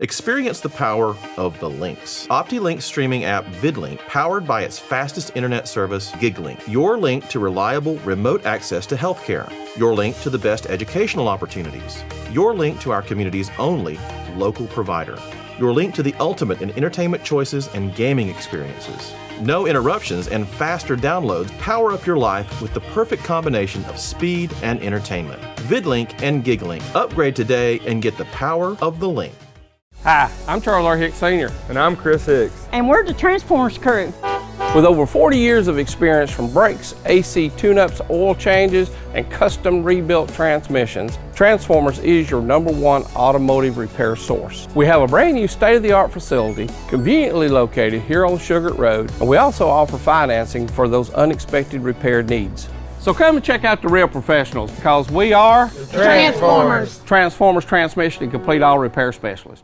Experience the power of the links. OptiLink's streaming app VidLink, powered by its fastest internet service, GigLink. Your link to reliable remote access to healthcare. Your link to the best educational opportunities. Your link to our community's only local provider. Your link to the ultimate in entertainment choices and gaming experiences. No interruptions and faster downloads power up your life with the perfect combination of speed and entertainment. VidLink and GigLink. Upgrade today and get the power of the link. Hi, I'm Charles R. Hicks Sr. And I'm Chris Hicks. And we're the Transformers crew. With over 40 years of experience from brakes, AC tune-ups, oil changes, and custom rebuilt transmissions, Transformers is your #1 automotive repair source. We have a brand new state-of-the-art facility conveniently located here on Sugar Road, and we also offer financing for those unexpected repair needs. So come and check out the real professionals, because we are Transformers. Transformers Transmission and Complete Auto Repair Specialist.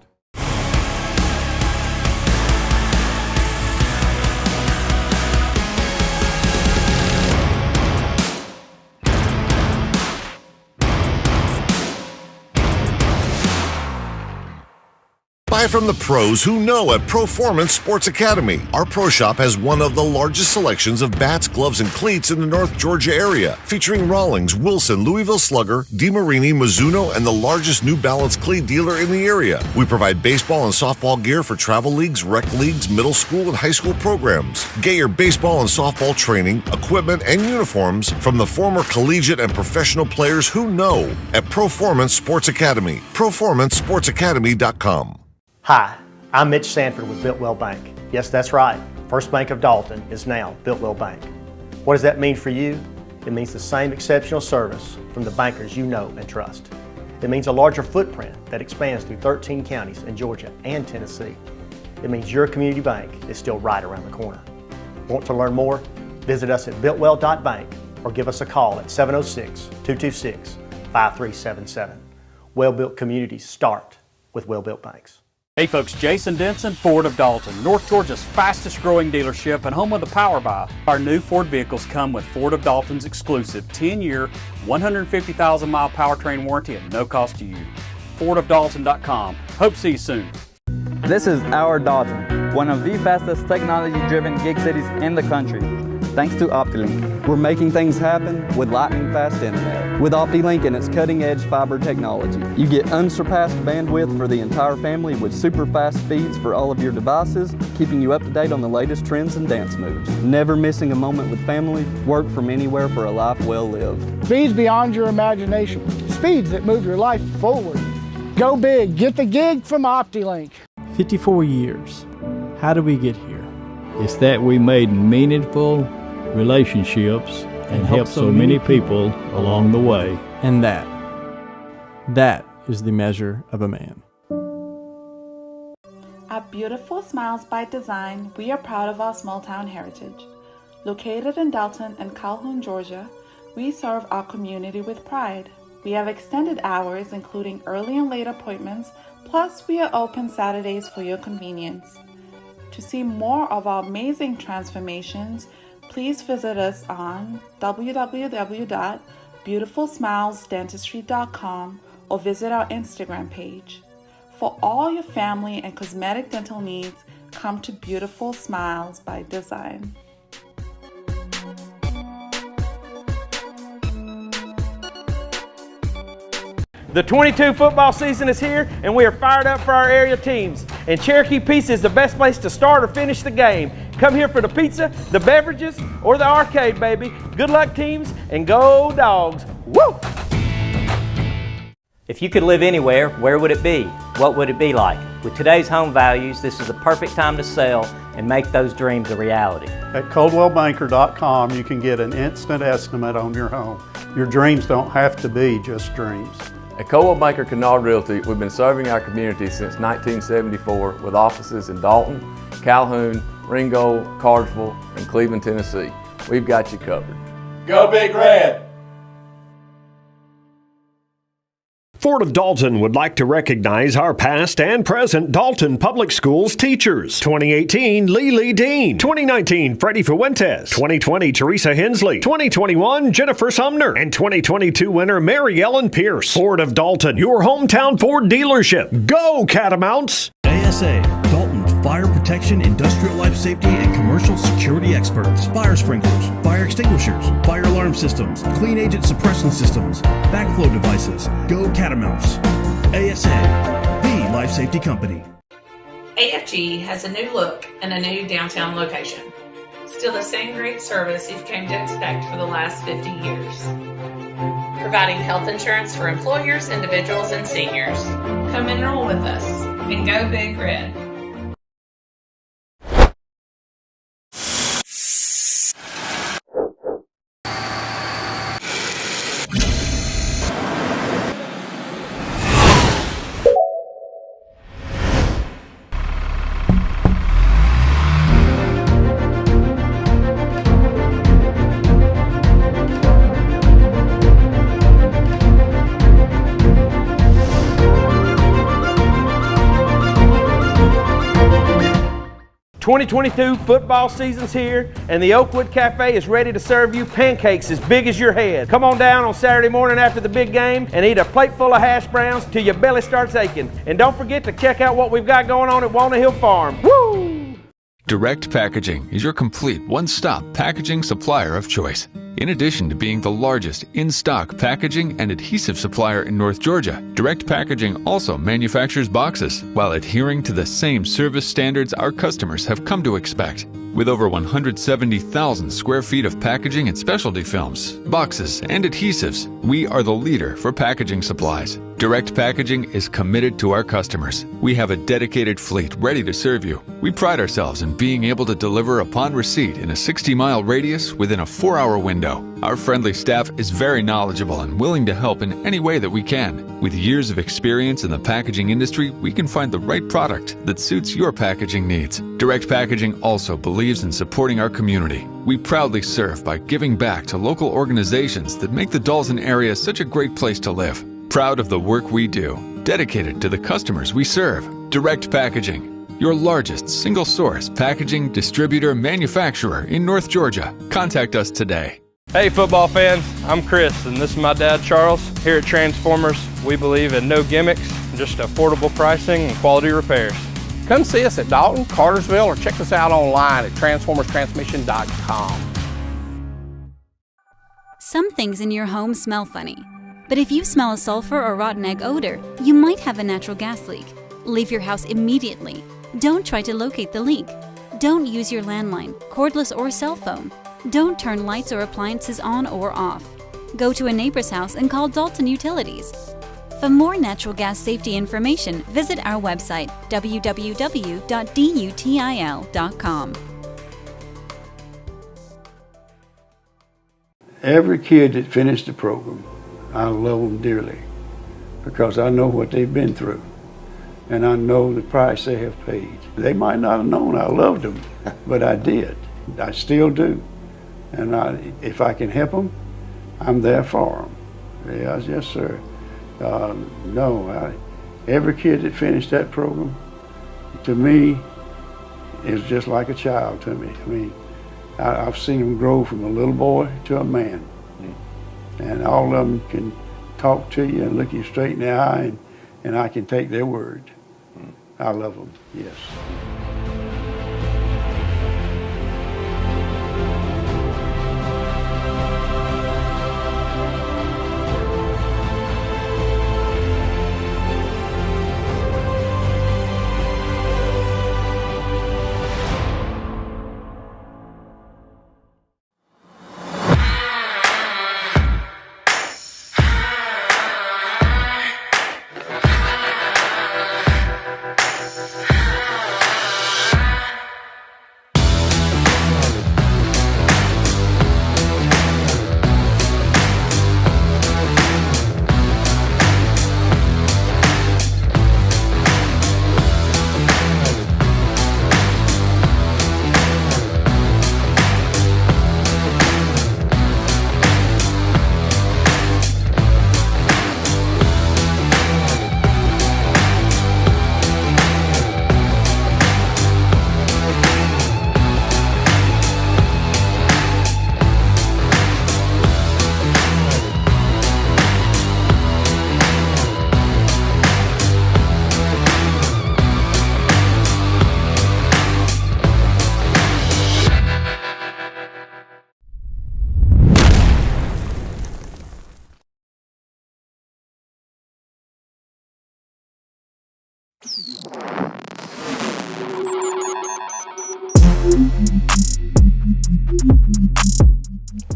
Buy from the pros who know at Proformance Sports Academy. Our pro shop has one of the largest selections of bats, gloves, and cleats in the North Georgia area, featuring Rawlings, Wilson, Louisville Slugger, DeMarini, Mizuno, and the largest New Balance cleat dealer in the area. We provide baseball and softball gear for travel leagues, rec leagues, middle school, and high school programs. Get your baseball and softball training, equipment, and uniforms from the former collegiate and professional players who know at Proformance Sports Academy. ProformanceSportsAcademy.com. Hi, I'm Mitch Sanford with Builtwell Bank. Yes, that's right. First Bank of Dalton is now Builtwell Bank. What does that mean for you? It means the same exceptional service from the bankers you know and trust. It means a larger footprint that expands through 13 counties in Georgia and Tennessee. It means your community bank is still right around the corner. Want to learn more? Visit us at builtwell.bank or give us a call at 706-226-5377. Well-built communities start with well-built banks. Hey folks, Jason Denson, Ford of Dalton, North Georgia's fastest growing dealership and home of the Power Buy. Our new Ford vehicles come with Ford of Dalton's exclusive 10-year, 150,000-mile powertrain warranty at no cost to you. FordofDalton.com. Hope to see you soon. This is our Dalton, one of the fastest technology-driven gig cities in the country. Thanks to OptiLink, we're making things happen with lightning-fast internet. With OptiLink and its cutting-edge fiber technology, you get unsurpassed bandwidth for the entire family with super-fast speeds for all of your devices, keeping you up to date on the latest trends and dance moves. Never missing a moment with family, work from anywhere for a life well lived. Speeds beyond your imagination. Speeds that move your life forward. Go big. Get the gig from OptiLink. 54 years. How did we get here? It's that we made meaningful relationships and helped so many people along the way. And that is the measure of a man. At Beautiful Smiles by Design, we are proud of our small town heritage. Located in Dalton and Calhoun, Georgia, we serve our community with pride. We have extended hours, including early and late appointments, plus we are open Saturdays for your convenience. To see more of our amazing transformations, please visit us on www.beautifulsmilesdentistry.com or visit our Instagram page. For all your family and cosmetic dental needs, come to Beautiful Smiles by Design. The 22 football season is here, and we are fired up for our area teams. And Cherokee Pizza is the best place to start or finish the game. Come here for the pizza, the beverages, or the arcade, baby. Good luck, teams, and go Dogs. Woo! If you could live anywhere, where would it be? What would it be like? With today's home values, this is the perfect time to sell and make those dreams a reality. At ColdwellBanker.com, you can get an instant estimate on your home. Your dreams don't have to be just dreams. At Coldwell Banker Kennard Realty, we've been serving our community since 1974 with offices in Dalton, Calhoun, Ringgold, Cartersville, and Cleveland, Tennessee. We've got you covered. Go Big Red! Ford of Dalton would like to recognize our past and present Dalton Public Schools teachers. 2018, Lily Dean. 2019, Freddie Fuentes. 2020, Teresa Hensley. 2021, Jennifer Sumner. And 2022 winner, Mary Ellen Pierce. Ford of Dalton, your hometown Ford dealership. Go Catamounts! ASA, Dalton's fire protection, industrial life safety, and commercial security experts. Fire sprinklers, fire extinguishers, fire alarm systems, clean agent suppression systems, backflow devices. Go Catamounts. ASA, the life safety company. AFG has a new look and a new downtown location. Still the same great service you've come to expect for the last 50 years. Providing health insurance for employers, individuals, and seniors. Come enroll with us and go Big Red. '22 football season's here, and the Oakwood Cafe is ready to serve you pancakes as big as your head. Come on down on Saturday morning after the big game and eat a plate full of hash browns till your belly starts aching. And don't forget to check out what we've got going on at Walnut Hill Farm. Woo! Direct Packaging is your complete one-stop packaging supplier of choice. In addition to being the largest in-stock packaging and adhesive supplier in North Georgia, Direct Packaging also manufactures boxes while adhering to the same service standards our customers have come to expect. With over 170,000 square feet of packaging and specialty films, boxes, and adhesives, we are the leader for packaging supplies. Direct Packaging is committed to our customers. We have a dedicated fleet ready to serve you. We pride ourselves in being able to deliver upon receipt in a 60-mile radius within a 4-hour window. Our friendly staff is very knowledgeable and willing to help in any way that we can. With years of experience in the packaging industry, we can find the right product that suits your packaging needs. Direct Packaging also believes in supporting our community. We proudly serve by giving back to local organizations that make the Dalton area such a great place to live. Proud of the work we do, dedicated to the customers we serve. Direct Packaging, your largest single-source packaging distributor manufacturer in North Georgia. Contact us today. Hey football fans, I'm Chris and this is my dad Charles. Here at Transformers, we believe in no gimmicks, just affordable pricing and quality repairs. Come see us at Dalton, Cartersville, or check us out online at transformerstransmission.com. Some things in your home smell funny. But if you smell a sulfur or rotten egg odor, you might have a natural gas leak. Leave your house immediately. Don't try to locate the leak. Don't use your landline, cordless or cell phone. Don't turn lights or appliances on or off. Go to a neighbor's house and call Dalton Utilities. For more natural gas safety information, visit our website, www.dutil.com. Every kid that finished the program, I love them dearly because I know what they've been through and I know the price they have paid. They might not have known I loved them, but I did. I still do. And if I can help them, I'm there for them. Yes, sir. Every kid that finished that program, to me, is just like a child to me. I mean, I've seen them grow from a little boy to a man. And all of them can talk to you and look you straight in the eye, and I can take their word. I love them, yes.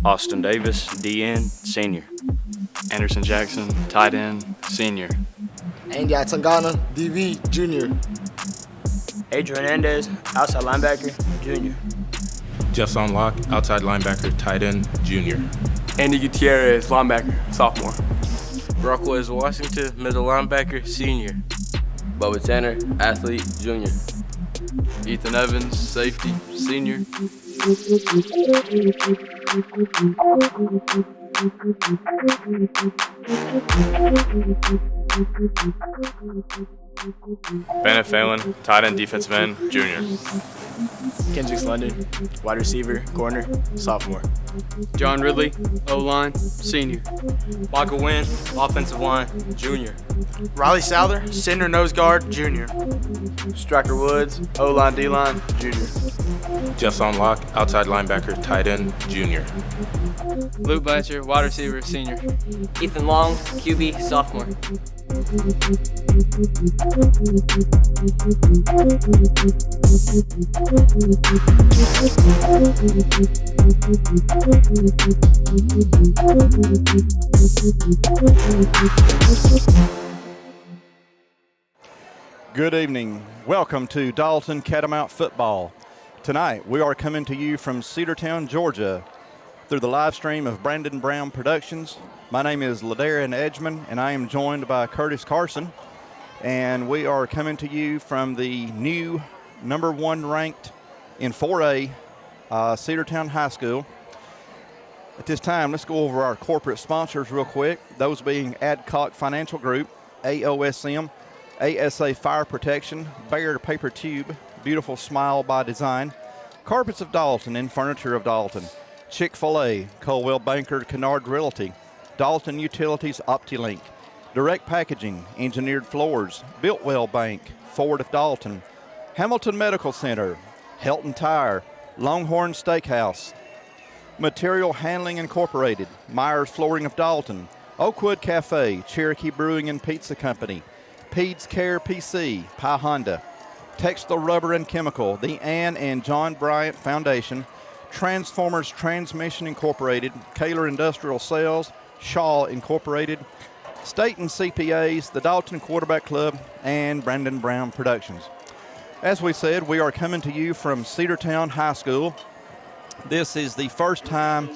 Austin Davis, DN, senior. Anderson Jackson, tight end, senior. Andy Atangana, DB, junior. Adrian Hernandez, outside linebacker, junior. Justin Locke, outside linebacker, tight end, junior. Andy Gutierrez, linebacker, sophomore. Brockwell Washington, middle linebacker, senior. Bubba Tanner, athlete, junior. Ethan Evans, safety, senior. Bennett Phelan, tight end, defensive end, junior. Kendrick London, wide receiver, corner, sophomore. John Ridley, O-line, senior. Michael Wynn, offensive line, junior. Riley Souther, center nose guard, junior. Striker Woods, O-line, D-line, junior. Justin Locke, outside linebacker, tight end, junior. Luke Blanchard, wide receiver, senior. Ethan Long, QB, sophomore. Good evening. Welcome to Dalton Catamount Football. Tonight we are coming to you from Cedartown, Georgia through the live stream of Brandon Brown Productions. My name is Ladarian Edgman and I am joined by Curtis Carson, and we are coming to you from the new number 1 ranked in 4A Cedartown High School. At this time, let's go over our corporate sponsors real quick, those being Adcock Financial Group, AOSM, ASA Fire Protection, Bayer Paper Tube, Beautiful Smile by Design, Carpets of Dalton and Furniture of Dalton, Chick-fil-A, Coldwell Banker Kennard Realty, Dalton Utilities OptiLink, Direct Packaging, Engineered Floors, Builtwell Bank, Ford of Dalton, Hamilton Medical Center, Helton Tire, Longhorn Steakhouse, Material Handling Incorporated, Myers Flooring of Dalton, Oakwood Cafe, Cherokee Brewing and Pizza Company, Peds Care PC, Pie Honda, Textile Rubber and Chemical, the Ann and John Bryant Foundation, Transformers Transmission Incorporated, Kaler Industrial Sales, Shaw Incorporated, Staten CPAs, the Dalton Quarterback Club, and Brandon Brown Productions. As we said, we are coming to you from Cedartown High School. This is the first time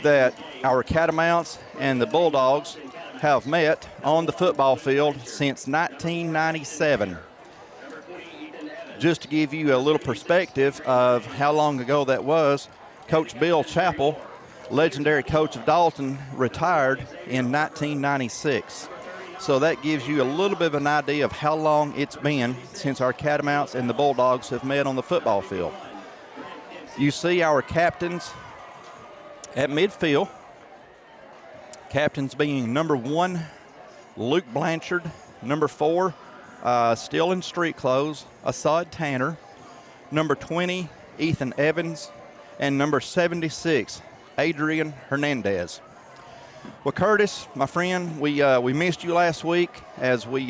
that our Catamounts and the Bulldogs have met on the football field since 1997. Just to give you a little perspective of how long ago that was, Coach Bill Chappell, legendary coach of Dalton, retired in 1996. So that gives you a little bit of an idea of how long it's been since our Catamounts and the Bulldogs have met on the football field. You see our captains at midfield. Captains being number 1, Luke Blanchard, number 4, still in street clothes, Assad Tanner, number 20, Ethan Evans, and number 76, Adrian Hernandez. Well, Curtis, my friend, we missed you last week as we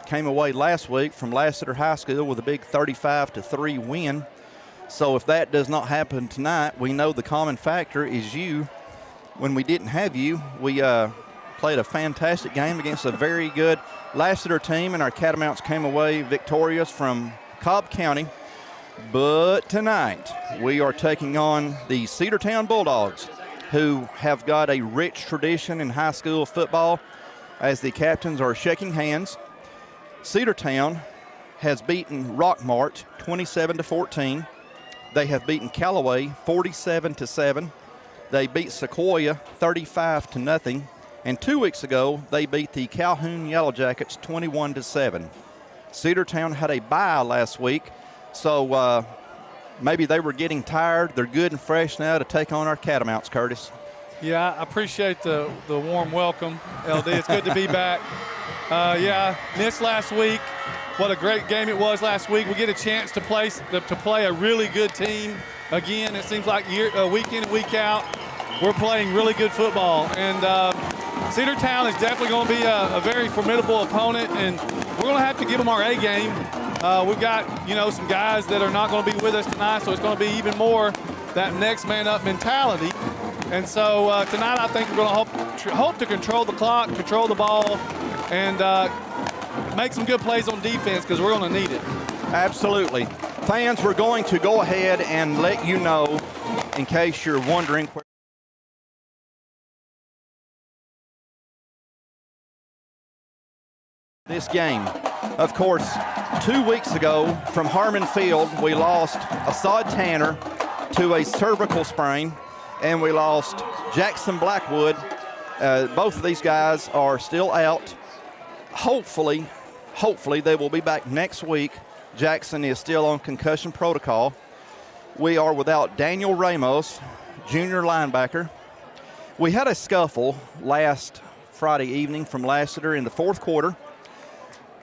came away last week from Lassiter High School with a big 35-3 win. So if that does not happen tonight, we know the common factor is you. When we didn't have you, we played a fantastic game against a very good Lassiter team, and our Catamounts came away victorious from Cobb County. But tonight, we are taking on the Cedartown Bulldogs, who have got a rich tradition in high school football as the captains are shaking hands. Cedartown has beaten Rockmart 27-14. They have beaten Callaway 47-7. They beat Sequoia 35-0. And 2 weeks ago, they beat the Calhoun Yellow Jackets 21-7. Cedartown had a bye last week, so maybe they were getting tired. They're good and fresh now to take on our Catamounts, Curtis. Yeah, I appreciate the warm welcome, LD. It's good to be back. Yeah, missed last week. What a great game it was last week. We get a chance to play a really good team. Again, it seems like week in and week out, we're playing really good football. And Cedartown is definitely going to be a very formidable opponent, and we're going to have to give them our A game. We've got, some guys that are not going to be with us tonight, so it's going to be even more that next man up mentality. And so tonight I think we're going to hope to control the clock, control the ball, and make some good plays on defense because we're going to need it. Absolutely. Fans, we're going to go ahead and let you know, in case you're wondering, this game. Of course, 2 weeks ago from Harmon Field, we lost Assad Tanner to a cervical sprain, and we lost Jackson Blackwood. Both of these guys are still out. Hopefully they will be back next week. Jackson is still on concussion protocol. We are without Daniel Ramos, junior linebacker. We had a scuffle last Friday evening from Lassiter in the fourth quarter.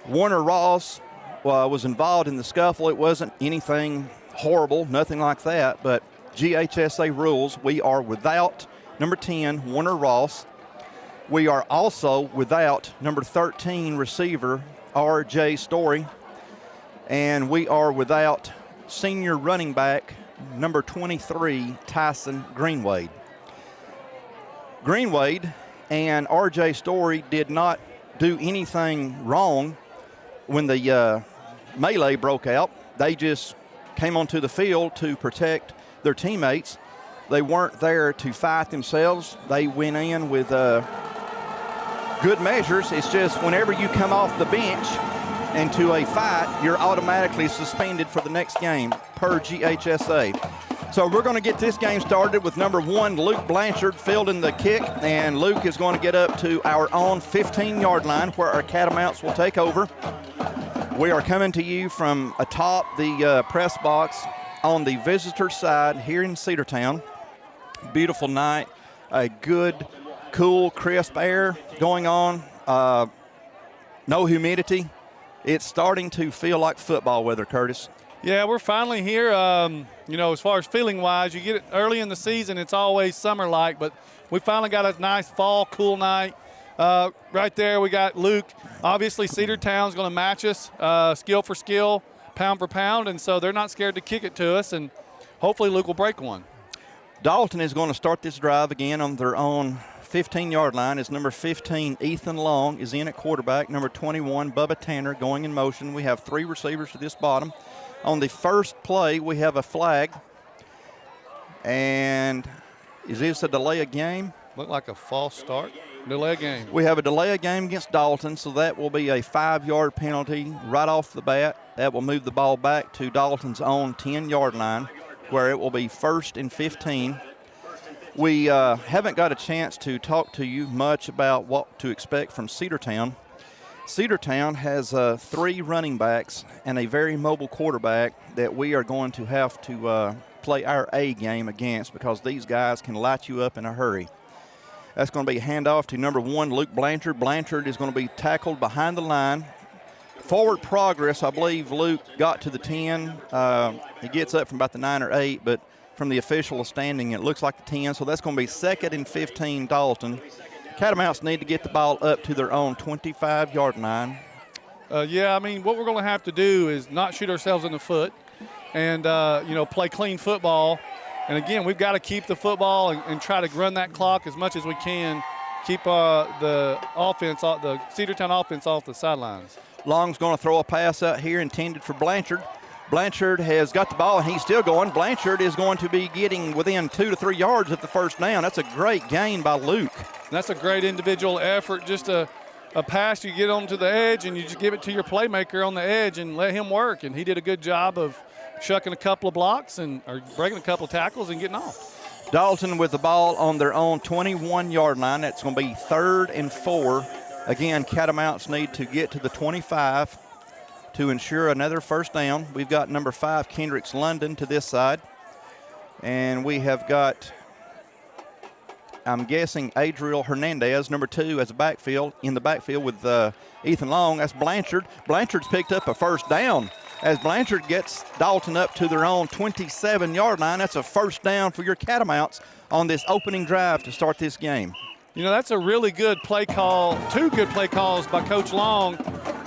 Warner Ross was involved in the scuffle. It wasn't anything horrible, nothing like that, but GHSA rules, we are without number 10, Warner Ross. We are also without number 13 receiver, R.J. Story. And we are without senior running back, number 23, Tyson Greenwade. Greenwade and R.J. Story did not do anything wrong when the melee broke out. They just came onto the field to protect their teammates. They weren't there to fight themselves. They went in with good measures. It's just whenever you come off the bench into a fight, you're automatically suspended for the next game per GHSA. So we're going to get this game started with number 1, Luke Blanchard, fielding the kick, and Luke is going to get up to our own 15-yard line where our Catamounts will take over. We are coming to you from atop the press box on the visitor side here in Cedartown. Beautiful night, a good, cool, crisp air going on, no humidity. It's starting to feel like football weather, Curtis. Yeah, we're finally here. As far as feeling-wise, you get it early in the season, it's always summer-like, but we finally got a nice fall, cool night. Right there we got Luke. Obviously, Cedartown's going to match us skill for skill, pound for pound, and so they're not scared to kick it to us, and hopefully Luke will break one. Dalton is going to start this drive again on their own 15-yard line. As number 15, Ethan Long, is in at quarterback. Number 21, Bubba Tanner, going in motion. We have 3 receivers to this bottom. On the first play, we have a flag. And is this a delay of game? Looked like a false start. Delay of game. We have a delay of game against Dalton, so that will be a 5-yard penalty right off the bat. That will move the ball back to Dalton's own 10-yard line, where it will be 1st and 15. We haven't got a chance to talk to you much about what to expect from Cedartown. Cedartown has 3 running backs and a very mobile quarterback that we are going to have to play our A game against, because these guys can light you up in a hurry. That's going to be a handoff to number 1, Luke Blanchard. Blanchard is going to be tackled behind the line. Forward progress, I believe Luke got to the 10. He gets up from about the 9 or 8, but from the official standing, it looks like the 10. So that's going to be 2nd and 15, Dalton. Catamounts need to get the ball up to their own 25-yard line. What we're going to have to do is not shoot ourselves in the foot and, play clean football. And, again, we've got to keep the football and try to run that clock as much as we can, keep the Cedartown offense off the sidelines. Long's going to throw a pass out here intended for Blanchard. Blanchard has got the ball, and he's still going. Blanchard is going to be getting within 2 to 3 yards at the first down. That's a great gain by Luke. That's a great individual effort, just a pass. You get onto the edge, and you just give it to your playmaker on the edge and let him work. And he did a good job of shucking a couple of blocks or breaking a couple of tackles and getting off. Dalton with the ball on their own 21-yard line. That's going to be 3rd and 4. Again, Catamounts need to get to the 25 to ensure another first down. We've got number 5, Kendricks London, to this side. And we have got, I'm guessing, Adriel Hernandez, number 2, as a backfield, in the backfield with Ethan Long. That's Blanchard. Blanchard's picked up a first down as Blanchard gets Dalton up to their own 27-yard line. That's a first down for your Catamounts on this opening drive to start this game. That's a really good play call, 2 good play calls by Coach Long.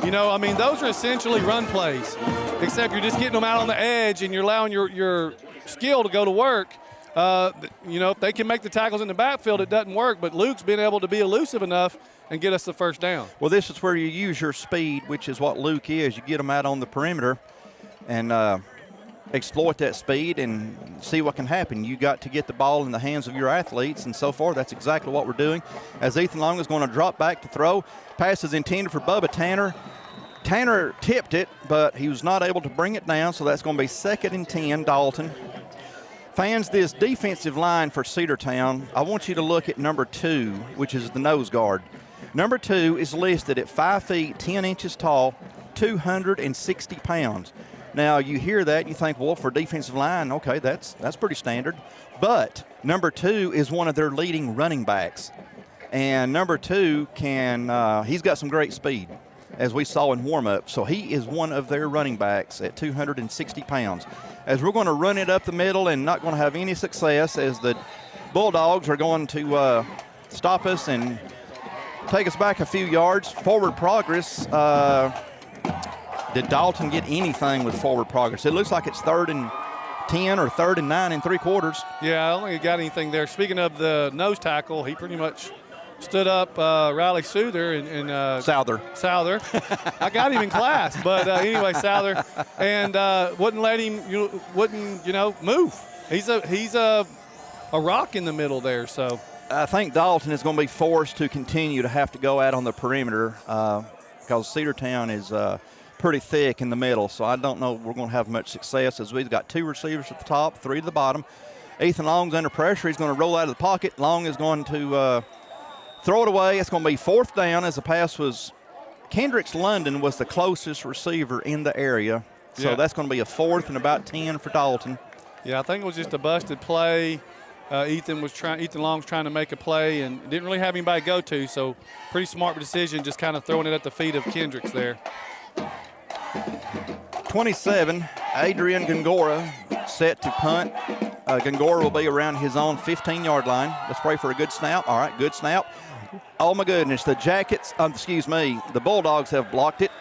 Those are essentially run plays, except you're just getting them out on the edge and you're allowing your skill to go to work. You know, if they can make the tackles in the backfield, it doesn't work. But Luke's been able to be elusive enough and get us the first down. Well, this is where you use your speed, which is what Luke is. You get them out on the perimeter and exploit that speed and see what can happen. You got to get the ball in the hands of your athletes, and so far that's exactly what we're doing. As Ethan Long is going to drop back to throw. Pass is intended for Bubba Tanner. Tanner tipped it, but he was not able to bring it down, so that's going to be 2nd and 10, Dalton. Fans, this defensive line for Cedartown, I want you to look at number 2, which is the nose guard. Number 2 is listed at 5 feet 10 inches tall, 260 pounds. Now, you hear that, you think, well, for defensive line, okay, that's pretty standard. But number 2 is one of their leading running backs. And number 2 he's got some great speed, as we saw in warm-up. So he is one of their running backs at 260 pounds. As we're going to run it up the middle and not going to have any success, as the Bulldogs are going to stop us and take us back a few yards. Forward progress. Did Dalton get anything with forward progress? It looks like it's 3rd and 10 or 3rd and 9 3/4. Yeah, I don't think he got anything there. Speaking of the nose tackle, he pretty much stood up Riley Souther and Souther. I got him in class, but anyway, Souther, and wouldn't let him, move. He's a rock in the middle there. So I think Dalton is going to be forced to continue to have to go out on the perimeter because Cedartown is pretty thick in the middle. So I don't know we're going to have much success, as we've got 2 receivers at the top, 3 to the bottom. Ethan Long's under pressure. He's going to roll out of the pocket. Long is going to throw it away. It's going to be 4th down, as the pass was Kendricks London was the closest receiver in the area. So that's going to be a 4th and about 10 for Dalton. Yeah, I think it was just a busted play. Ethan Long's trying to make a play and didn't really have anybody to go to, so pretty smart decision, just kind of throwing it at the feet of Kendricks there. 27, Adrian Gongora set to punt. Gongora will be around his own 15-yard line. Let's pray for a good snap. All right, good snap. Oh, my goodness, the Bulldogs have blocked it.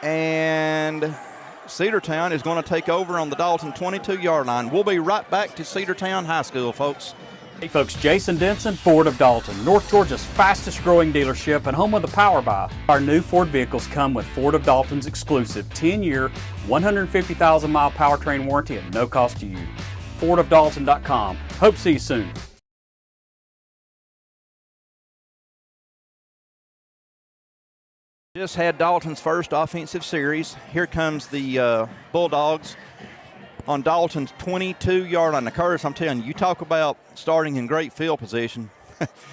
And Cedartown is going to take over on the Dalton 22-yard line. We'll be right back to Cedartown High School, folks. Hey folks, Jason Denson, Ford of Dalton, North Georgia's fastest growing dealership and home of the Power Buy. Our new Ford vehicles come with Ford of Dalton's exclusive 10-year, 150,000-mile powertrain warranty at no cost to you. FordofDalton.com. Hope to see you soon. Just had Dalton's first offensive series. Here comes the Bulldogs on Dalton's 22-yard line. Now, Curtis, I'm telling you, you talk about starting in great field position.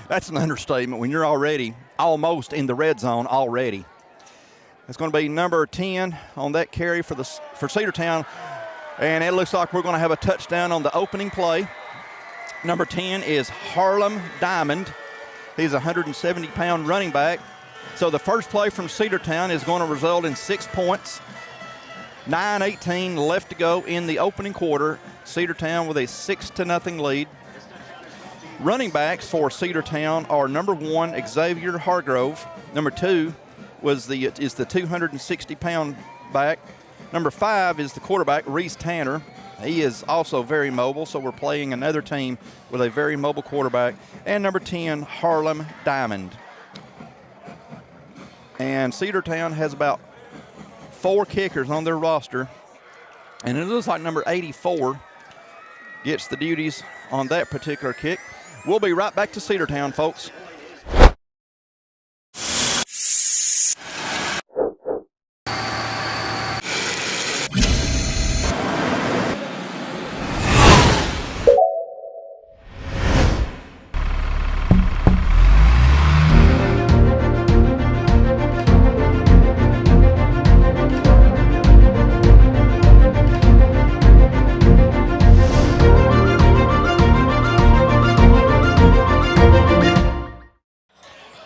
That's an understatement when you're already almost in the red zone already. It's going to be number 10 on that carry for Cedartown, and it looks like we're going to have a touchdown on the opening play. Number 10 is Harlem Diamond. He's a 170-pound running back. So the first play from Cedartown is going to result in 6 points. 9:18 left to go in the opening quarter. Cedartown with a 6-0 lead. Running backs for Cedartown are number 1, Xavier Hargrove. Number 2 is the 260-pound back. Number 5 is the quarterback, Reese Tanner. He is also very mobile, so we're playing another team with a very mobile quarterback. And number 10, Harlem Diamond. And Cedartown has about 4 kickers on their roster, and it looks like number 84 gets the duties on that particular kick. We'll be right back to Cedartown, folks.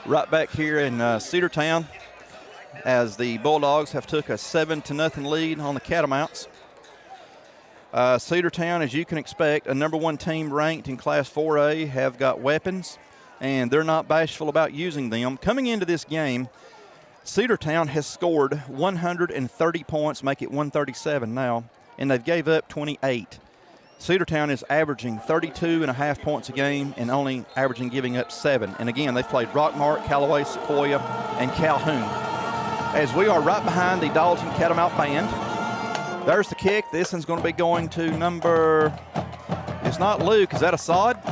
Right back here in Cedartown, as the Bulldogs have took a 7-0 lead on the Catamounts. Cedartown, as you can expect, a number 1 team ranked in Class 4A, have got weapons, and they're not bashful about using them. Coming into this game, Cedartown has scored 130 points, make it 137 now, and they've gave up 28. Cedartown is averaging 32.5 points a game and only averaging giving up 7. And again, they've played Rockmart, Callaway, Sequoia, and Calhoun. As we are right behind the Dalton Catamount band. There's the kick. This one's going to be going to number, it's not Luke, is that Assad?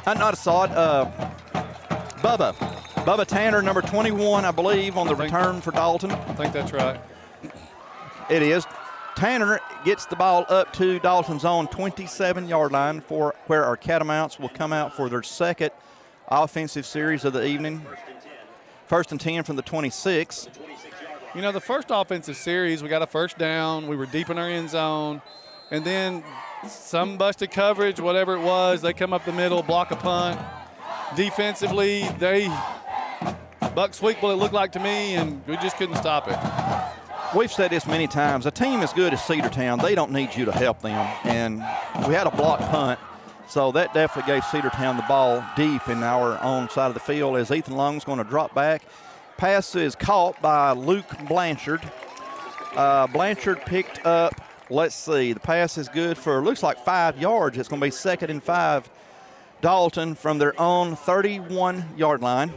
Not Assad, Bubba. Bubba Tanner, number 21, I believe, on the return for Dalton. I think that's right. It is. Tanner gets the ball up to Dalton's own 27-yard line for where our Catamounts will come out for their second offensive series of the evening. 1st and 10 from the 26. You know, the first offensive series, we got a first down. We were deep in our end zone. And then some busted coverage, whatever it was, they come up the middle, block a punt. Defensively, they buck sweep what it looked like to me, and we just couldn't stop it. We've said this many times. A team as good as Cedartown, they don't need you to help them. And we had a block punt, so that definitely gave Cedartown the ball deep in our own side of the field as Ethan Long's going to drop back. Pass is caught by Luke Blanchard. Blanchard picked up, let's see, the pass is good for, looks like 5 yards. It's going to be 2nd and 5. Dalton from their own 31-yard line.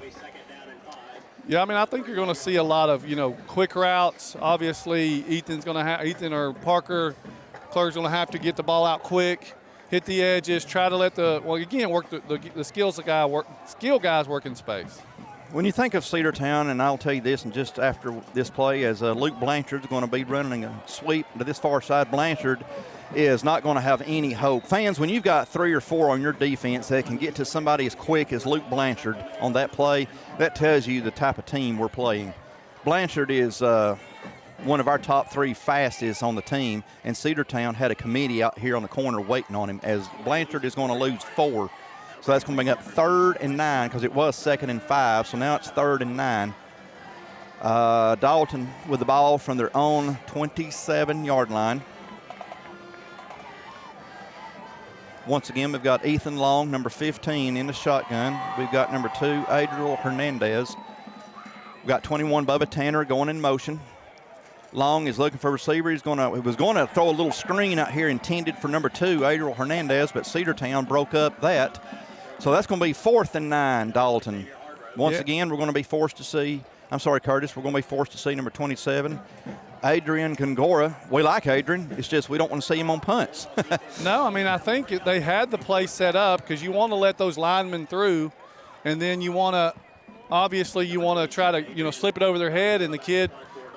Yeah, I mean, I think you're going to see a lot of, quick routes. Obviously, Ethan or Parker Clerk's going to have to get the ball out quick, hit the edges, try to let work the skill guys work in space. When you think of Cedartown, and I'll tell you this, and just after this play, as Luke Blanchard's going to be running a sweep to this far side, Blanchard is not going to have any hope. Fans, when you've got 3 or 4 on your defense that can get to somebody as quick as Luke Blanchard on that play, that tells you the type of team we're playing. Blanchard is one of our top 3 fastest on the team, and Cedartown had a committee out here on the corner waiting on him, as Blanchard is going to lose 4. So that's going to bring up 3rd and 9 because it was 2nd and 5, so now it's 3rd and 9. Dalton with the ball from their own 27-yard line. Once again, we've got Ethan Long, number 15, in the shotgun. We've got number 2, Adriel Hernandez. We've got 21, Bubba Tanner, going in motion. Long is looking for a receiver. He was going to throw a little screen out here intended for number 2, Adriel Hernandez, but Cedartown broke up that. So that's going to be 4th and 9, Dalton. Once again, we're going to be forced to see, Curtis, we're going to be forced to see number 27, Adrian Gongora. We like Adrian. It's just we don't want to see him on punts. No, I mean, I think they had the play set up because you want to let those linemen through, and then you want to try to, slip it over their head, and the kid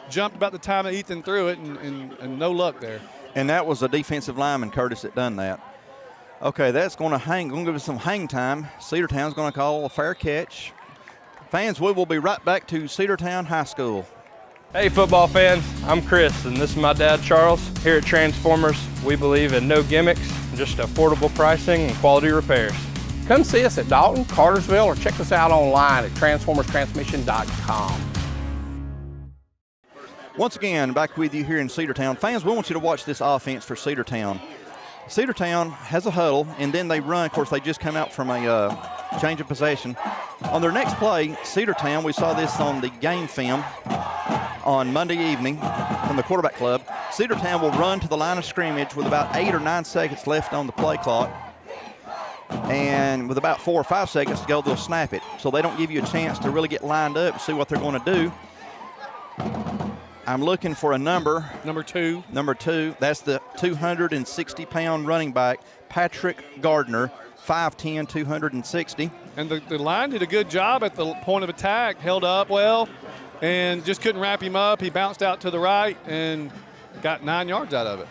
jumped about the time that Ethan threw it, and no luck there. And that was a defensive lineman, Curtis, that done that. Okay, that's going to give us some hang time. Cedartown's going to call a fair catch. Fans, we will be right back to Cedartown High School. Hey football fans, I'm Chris and this is my dad Charles. Here at Transformers, we believe in no gimmicks, just affordable pricing and quality repairs. Come see us at Dalton, Cartersville, or check us out online at transformerstransmission.com. Once again, back with you here in Cedartown. Fans, we want you to watch this offense for Cedartown. Cedartown has a huddle, and then they run. Of course, they just come out from a change of possession. On their next play, Cedartown, we saw this on the game film on Monday evening from the quarterback club. Cedartown will run to the line of scrimmage with about 8 or 9 seconds left on the play clock. And with about 4 or 5 seconds to go, they'll snap it. So they don't give you a chance to really get lined up and see what they're going to do. I'm looking for a number. Number 2. Number 2. That's the 260-pound running back, Patrick Gardner, 5'10", 260. And the line did a good job at the point of attack, held up well, and just couldn't wrap him up. He bounced out to the right and got 9 yards out of it.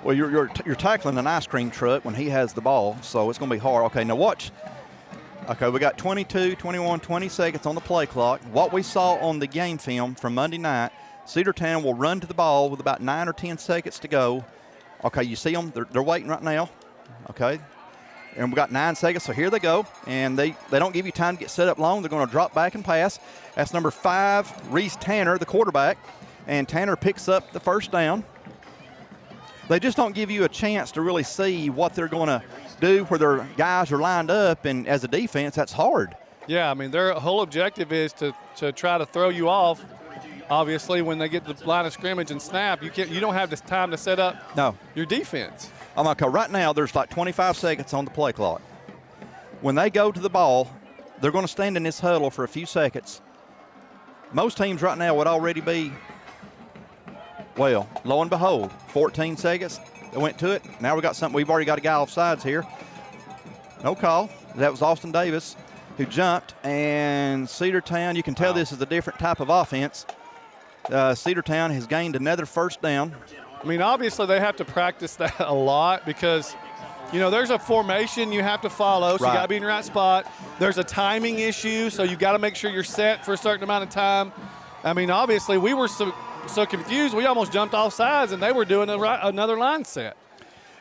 Well, you're tackling an ice cream truck when he has the ball, so it's going to be hard. Okay, now watch. Okay, we got 22, 21, 20 seconds on the play clock. What we saw on the game film from Monday night, Cedartown will run to the ball with about 9 or 10 seconds to go. Okay, you see them? They're waiting right now. Okay. And we got 9 seconds, so here they go. And they don't give you time to get set up long. They're going to drop back and pass. That's number 5, Reese Tanner, the quarterback. And Tanner picks up the first down. They just don't give you a chance to really see what they're going to do where their guys are lined up. And as a defense, that's hard. Yeah, I mean, their whole objective is to try to throw you off. Obviously, when they get the line of scrimmage and snap, you don't have this time to set up your defense. I'm like, right now there's like 25 seconds on the play clock. When they go to the ball, they're going to stand in this huddle for a few seconds. Most teams right now would already be, well, lo and behold, 14 seconds. They went to it. Now we got something. We've already got a guy off sides here. No call. That was Austin Davis who jumped. And Cedartown, you can tell this is a different type of offense. Cedartown has gained another first down. I mean, obviously they have to practice that a lot because, you know, there's a formation you have to follow, so you got to be in the right spot. There's a timing issue, so you got to make sure you're set for a certain amount of time. I mean, obviously we were so confused, we almost jumped off sides, and they were doing another line set.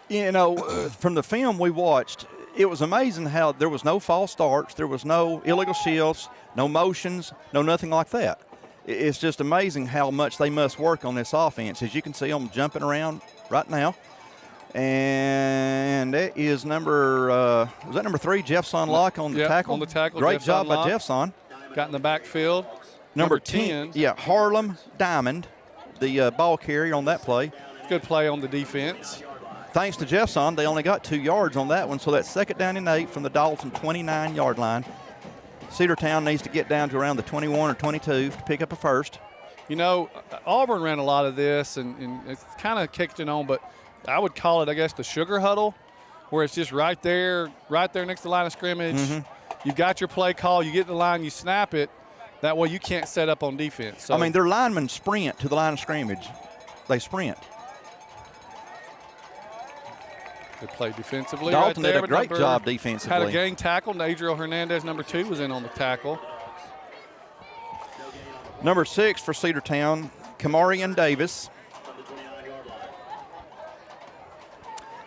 You know, from the film we watched, it was amazing how there was no false starts, there was no illegal shifts, no motions, no nothing like that. It's just amazing how much they must work on this offense. As you can see them jumping around right now. And that is was that number 3, Jeffson Locke on the tackle? On the tackle. Great Jeffson job Locke. by Jeffson. Got in the backfield. Number 10. Yeah, Harlem Diamond, the ball carrier on that play. Good play on the defense. Thanks to Jeffson, they only got 2 yards on that one, so that's 2nd down and 8 from the Dalton 29-yard line. Cedartown needs to get down to around the 21 or 22 to pick up a first. You know, Auburn ran a lot of this, and it's kind of kicked it on, but I would call it, I guess, the sugar huddle, where it's just right there next to the line of scrimmage. You've got your play call, you get the line, you snap it. That way you can't set up on defense. So, I mean, their linemen sprint to the line of scrimmage. They sprint. Good play defensively. Dalton right there, did a great job defensively. Had a gang tackle. Adriel Hernandez, number 2, was in on the tackle. Number 6 for Cedartown, Kamarian Davis.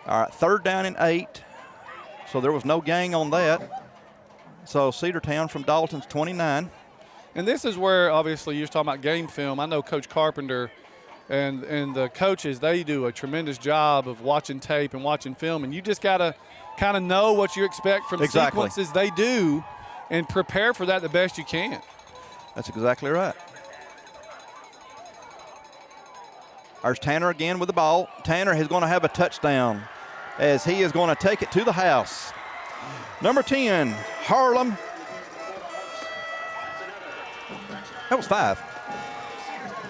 All right, 3rd down and 8. So there was no gang on that. So Cedartown from Dalton's 29. And this is where, obviously, you're talking about game film. I know Coach Carpenter and the coaches, they do a tremendous job of watching tape and watching film, and you just got to kind of know what you expect from the sequences they do and prepare for that the best you can. That's exactly right. There's Tanner again with the ball. Tanner is going to have a touchdown as he is going to take it to the house. Number 10, Harlem. That was 5.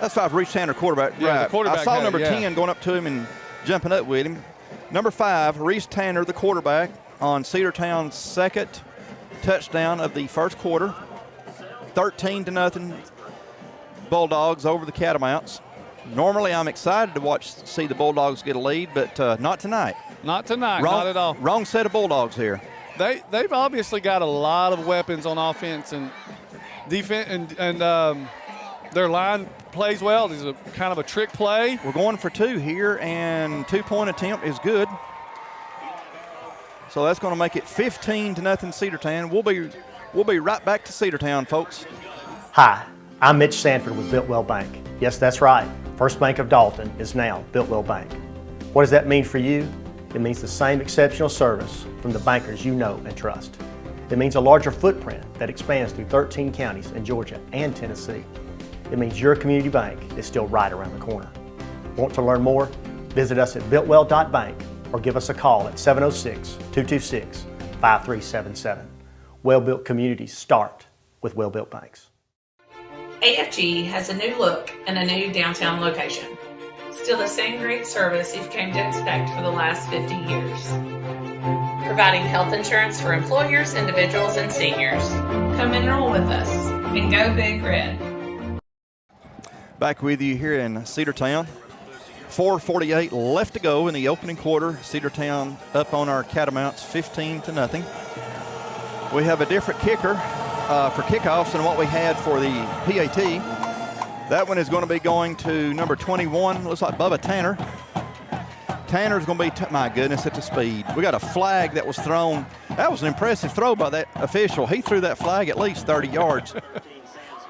That's 5, Reese Tanner, quarterback. Yeah, right. the quarterback I saw number 10 10 going up to him and jumping up with him. Number 5, Reese Tanner, the quarterback, on Cedartown's 2nd touchdown of the first quarter. 13-0 Bulldogs over the Catamounts. Normally I'm excited to see the Bulldogs get a lead, but not tonight. Not tonight, wrong, not at all. Wrong set of Bulldogs here. They've obviously got a lot of weapons on offense and defense, and their line plays well. This is kind of a trick play. We're going for 2 here, and 2-point attempt is good. So that's going to make it 15-0 Cedartown. We'll be right back to Cedartown, folks. Hi, I'm Mitch Sanford with Builtwell Bank. Yes, that's right. First Bank of Dalton is now Builtwell Bank. What does that mean for you? It means the same exceptional service from the bankers you know and trust. It means a larger footprint that expands through 13 counties in Georgia and Tennessee. It means your community bank is still right around the corner. Want to learn more? Visit us at builtwell.bank or give us a call at 706-226-5377. Well-built communities start with well-built banks. AFG has a new look and a new downtown location. Still the same great service you've come to expect for the last 50 years. Providing health insurance for employers, individuals, and seniors. Come enroll with us and go Big Red. Back with you here in Cedartown. 4:48 left to go in the opening quarter. Cedartown up on our Catamounts 15-0. We have a different kicker for kickoffs than what we had for the PAT. That one is going to be going to number 21. Looks like Bubba Tanner. Tanner's going to be, my goodness, at the speed. We got a flag that was thrown. That was an impressive throw by that official. He threw that flag at least 30 yards.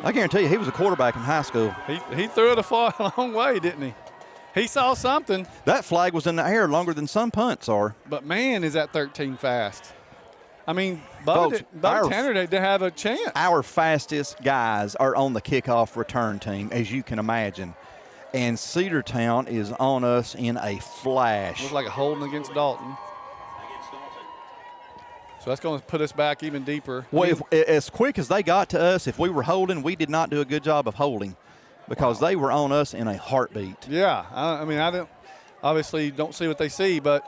I guarantee you he was a quarterback in high school. He threw it a long way, didn't he? He saw something. That flag was in the air longer than some punts are. But, man, is that 13 fast. I mean, Bubba Tanner didn't have a chance. Our fastest guys are on the kickoff return team, as you can imagine. and Cedartown is on us in a flash. Looks like a holding against Dalton. So that's going to put us back even deeper. Well, as quick as they got to us, if we were holding, we did not do a good job of holding because they were on us in a heartbeat. Yeah, I mean, I don't see what they see, but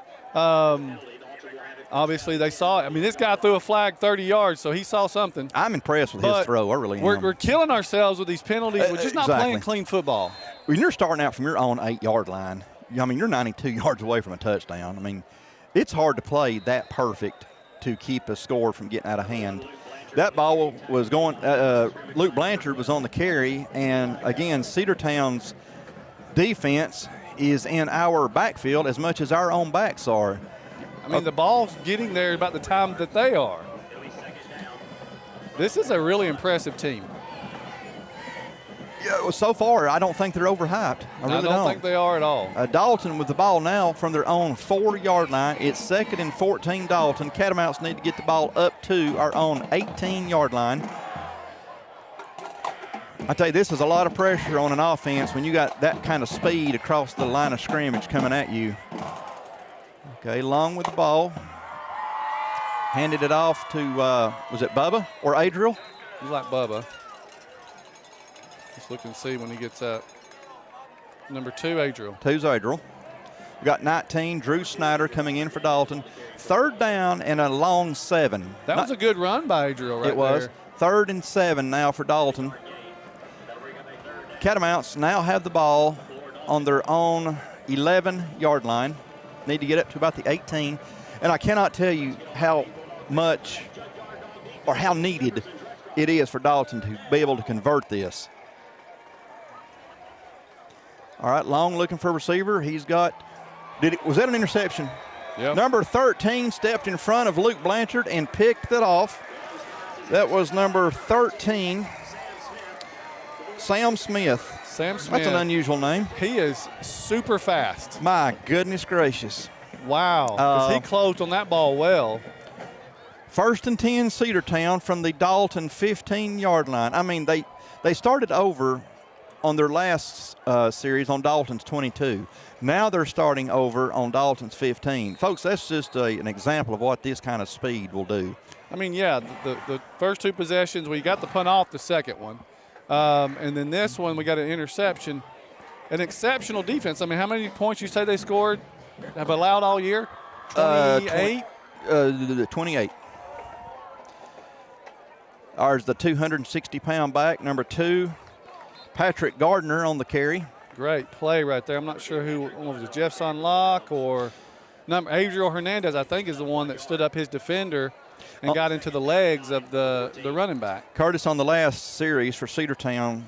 obviously they saw it. I mean, this guy threw a flag 30 yards, so he saw something. I'm impressed with his throw. I really am. We're killing ourselves with these penalties. We're just not playing clean football. When you're starting out from your own 8-yard line, I mean, you're 92 yards away from a touchdown. I mean, it's hard to play that perfect to keep a score from getting out of hand. That ball was going Luke Blanchard was on the carry, and again, Cedartown's defense is in our backfield as much as our own backs are. I mean, the ball's getting there about the time that they are. This is a really impressive team. Yeah, well, so far, I don't think they're overhyped. I really don't think they are at all. Dalton with the ball now from their own 4-yard line. It's 2nd and 14 Dalton. Catamounts need to get the ball up to our own 18-yard line. I tell you, this is a lot of pressure on an offense when you got that kind of speed across the line of scrimmage coming at you. Okay, Long with the ball. Handed it off to, was it Bubba or Adriel? He's like Bubba. Just look and see when he gets up. Number 2, Adriel. 2's Adriel. We got 19, Drew Snyder coming in for Dalton. 3rd down and a long 7. That was a good run by Adriel right there. It was. 3rd and 7 now for Dalton. Catamounts now have the ball on their own 11-yard line. Need to get up to about the 18. And I cannot tell you how much or how needed it is for Dalton to be able to convert this. All right, Long looking for a receiver. He's got, was that an interception? Yep. Number 13 stepped in front of Luke Blanchard and picked it off. That was number 13, Sam Smith. Sam Smith. That's an unusual name. He is super fast. My goodness gracious. Wow, because he closed on that ball well. 1st and 10 Cedartown from the Dalton 15-yard line. I mean, they started over on their last series on Dalton's 22. Now they're starting over on Dalton's 15. Folks, that's just an example of what this kind of speed will do. I mean, yeah, the first 2 possessions, we got the punt off the second one. And then this one, we got an interception. An exceptional defense. I mean, how many points you say they scored, have allowed all year? 28? 28. Ours the 260-pound back, number 2, Patrick Gardner on the carry. Great play right there. I'm not sure who was it, Jeff Sonlock or Adriel Hernandez, I think, is the one that stood up his defender and got into the legs of the running back. Curtis, on the last series for Cedartown,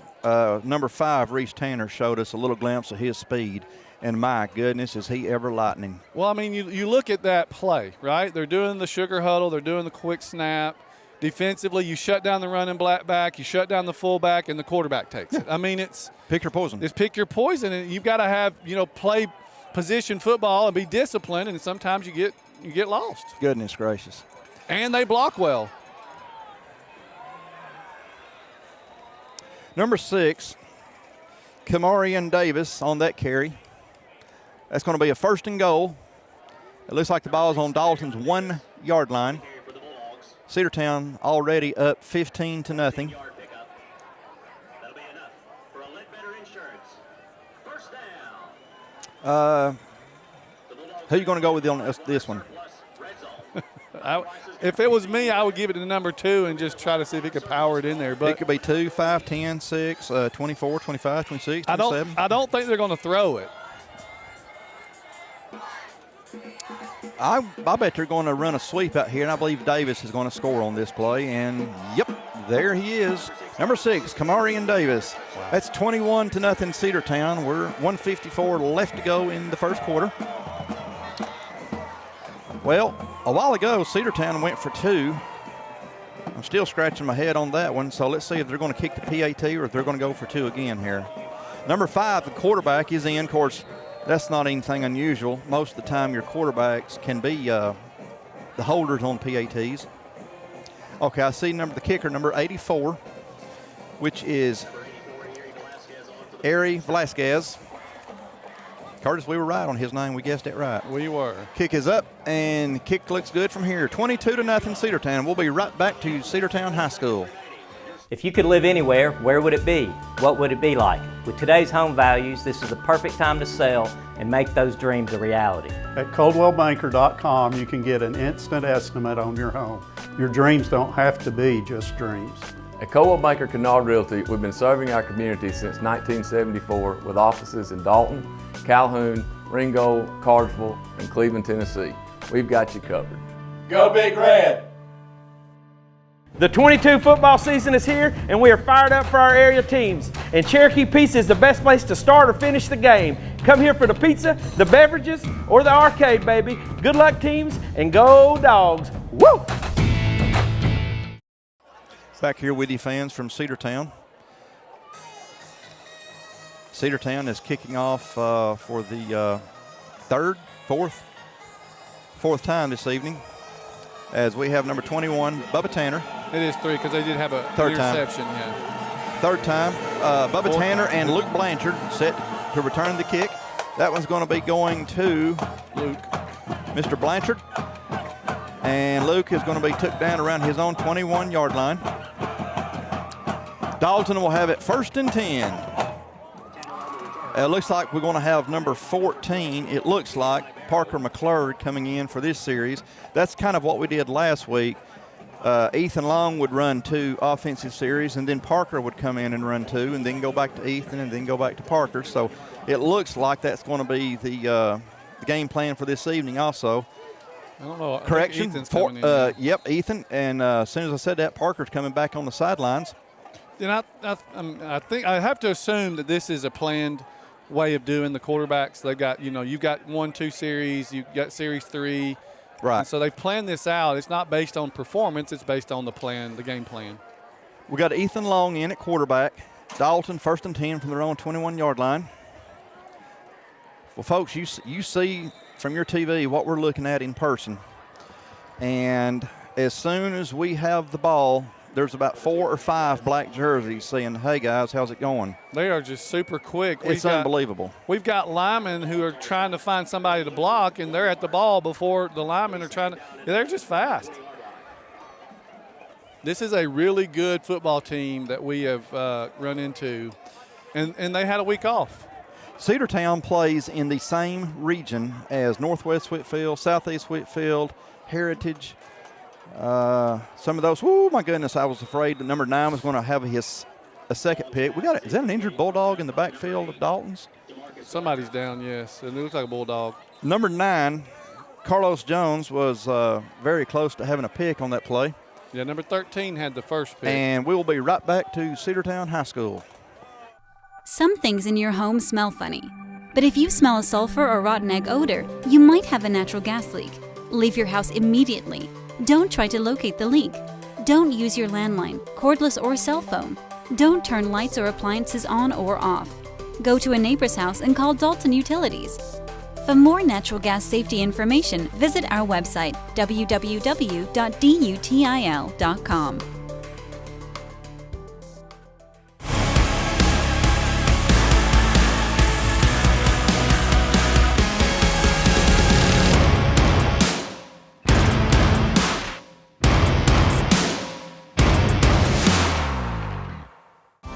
number 5, Reese Tanner, showed us a little glimpse of his speed. And my goodness, is he ever lightning. Well, I mean, you look at that play, right? They're doing the sugar huddle. They're doing the quick snap. Defensively, you shut down the running back, you shut down the fullback, and the quarterback takes it. I mean, it's pick your poison. It's pick your poison, and you've got to have, play position football and be disciplined, and sometimes you get lost. Goodness gracious. And they block well. Number 6, Kamarian Davis on that carry. That's going to be a 1st and goal. It looks like the ball is on Dalton's 1-yard line. Cedartown already up 15-0. Who are you going to go with on this one? If it was me, I would give it to number 2 and just try to see if he could power it in there. But it could be 2, 5, 10, 6, 24, 25, 26, 27. I don't think they're going to throw it. I bet they're going to run a sweep out here, and I believe Davis is going to score on this play. And, yep, there he is. Number 6, Kamarian Davis. Wow. That's 21-0 Cedartown. We're 1:54 left to go in the first quarter. Well, a while ago, Cedartown went for 2. I'm still scratching my head on that one, so let's see if they're going to kick the PAT or if they're going to go for 2 again here. Number 5, the quarterback, is in. Of course, that's not anything unusual. Most of the time your quarterbacks can be the holders on PATs. Okay, I see the kicker, number 84, which is Ari Velasquez. Curtis, we were right on his name. We guessed it right. We were. Kick is up, and kick looks good from here. 22-0 Cedartown. We'll be right back to Cedartown High School. If you could live anywhere, where would it be? What would it be like? With today's home values, this is the perfect time to sell and make those dreams a reality. At ColdwellBanker.com, you can get an instant estimate on your home. Your dreams don't have to be just dreams. At Coldwell Banker Kennard Realty, we've been serving our community since 1974 with offices in Dalton, Calhoun, Ringgold, Cartersville, and Cleveland, Tennessee. We've got you covered. Go Big Red! The 22 football season is here, and we are fired up for our area teams. And Cherokee Pizza is the best place to start or finish the game. Come here for the pizza, the beverages, or the arcade, baby. Good luck, teams, and go Dogs! Woo! Back here with you, fans from Cedartown. Cedartown is kicking off for the fourth time this evening, as we have number 21, Bubba Tanner. It is 3 because they did have a interception. Yeah. Third time, Bubba Tanner and Luke Blanchard set to return the kick. That one's going to be going to Luke, Mr. Blanchard. And Luke is going to be took down around his own 21-yard line. Dalton will have it 1st and 10. It looks like we're going to have number 14. It looks like Parker McClure coming in for this series. That's kind of what we did last week. Ethan Long would run 2 offensive series, and then Parker would come in and run 2, and then go back to Ethan, and then go back to Parker. So it looks like that's going to be the game plan for this evening also. I don't know. Correction. Ethan's coming in. Yep, Ethan. And as soon as I said that, Parker's coming back on the sidelines. And I think I have to assume that this is a planned way of doing the quarterbacks. They've got, you've got 1-2 series, you've got series 3. Right. And so they've planned this out. It's not based on performance, it's based on the game plan. We got Ethan Long in at quarterback. Dalton 1st and 10 from their own 21-yard line. Well, folks, you see from your TV what we're looking at in person. And as soon as we have the ball, there's about 4 or 5 black jerseys saying, "Hey guys, how's it going?" They are just super quick. It's unbelievable. We've got linemen who are trying to find somebody to block, and they're at the ball before the linemen are trying to. They're just fast. This is a really good football team that we have run into, and they had a week off. Cedartown plays in the same region as Northwest Whitfield, Southeast Whitfield, Heritage. Some of those, oh my goodness, I was afraid that number 9 was going to have a second pick. Is that an injured Bulldog in the backfield of Dalton's? Somebody's down, yes, and it looks like a Bulldog. Number 9, Carlos Jones, was very close to having a pick on that play. Yeah, number 13 had the first pick. And we will be right back to Cedartown High School. Some things in your home smell funny, but if you smell a sulfur or rotten egg odor, you might have a natural gas leak. Leave your house immediately. Don't try to locate the leak. Don't use your landline, cordless or cell phone. Don't turn lights or appliances on or off. Go to a neighbor's house and call Dalton Utilities. For more natural gas safety information, visit our website, www.dutil.com.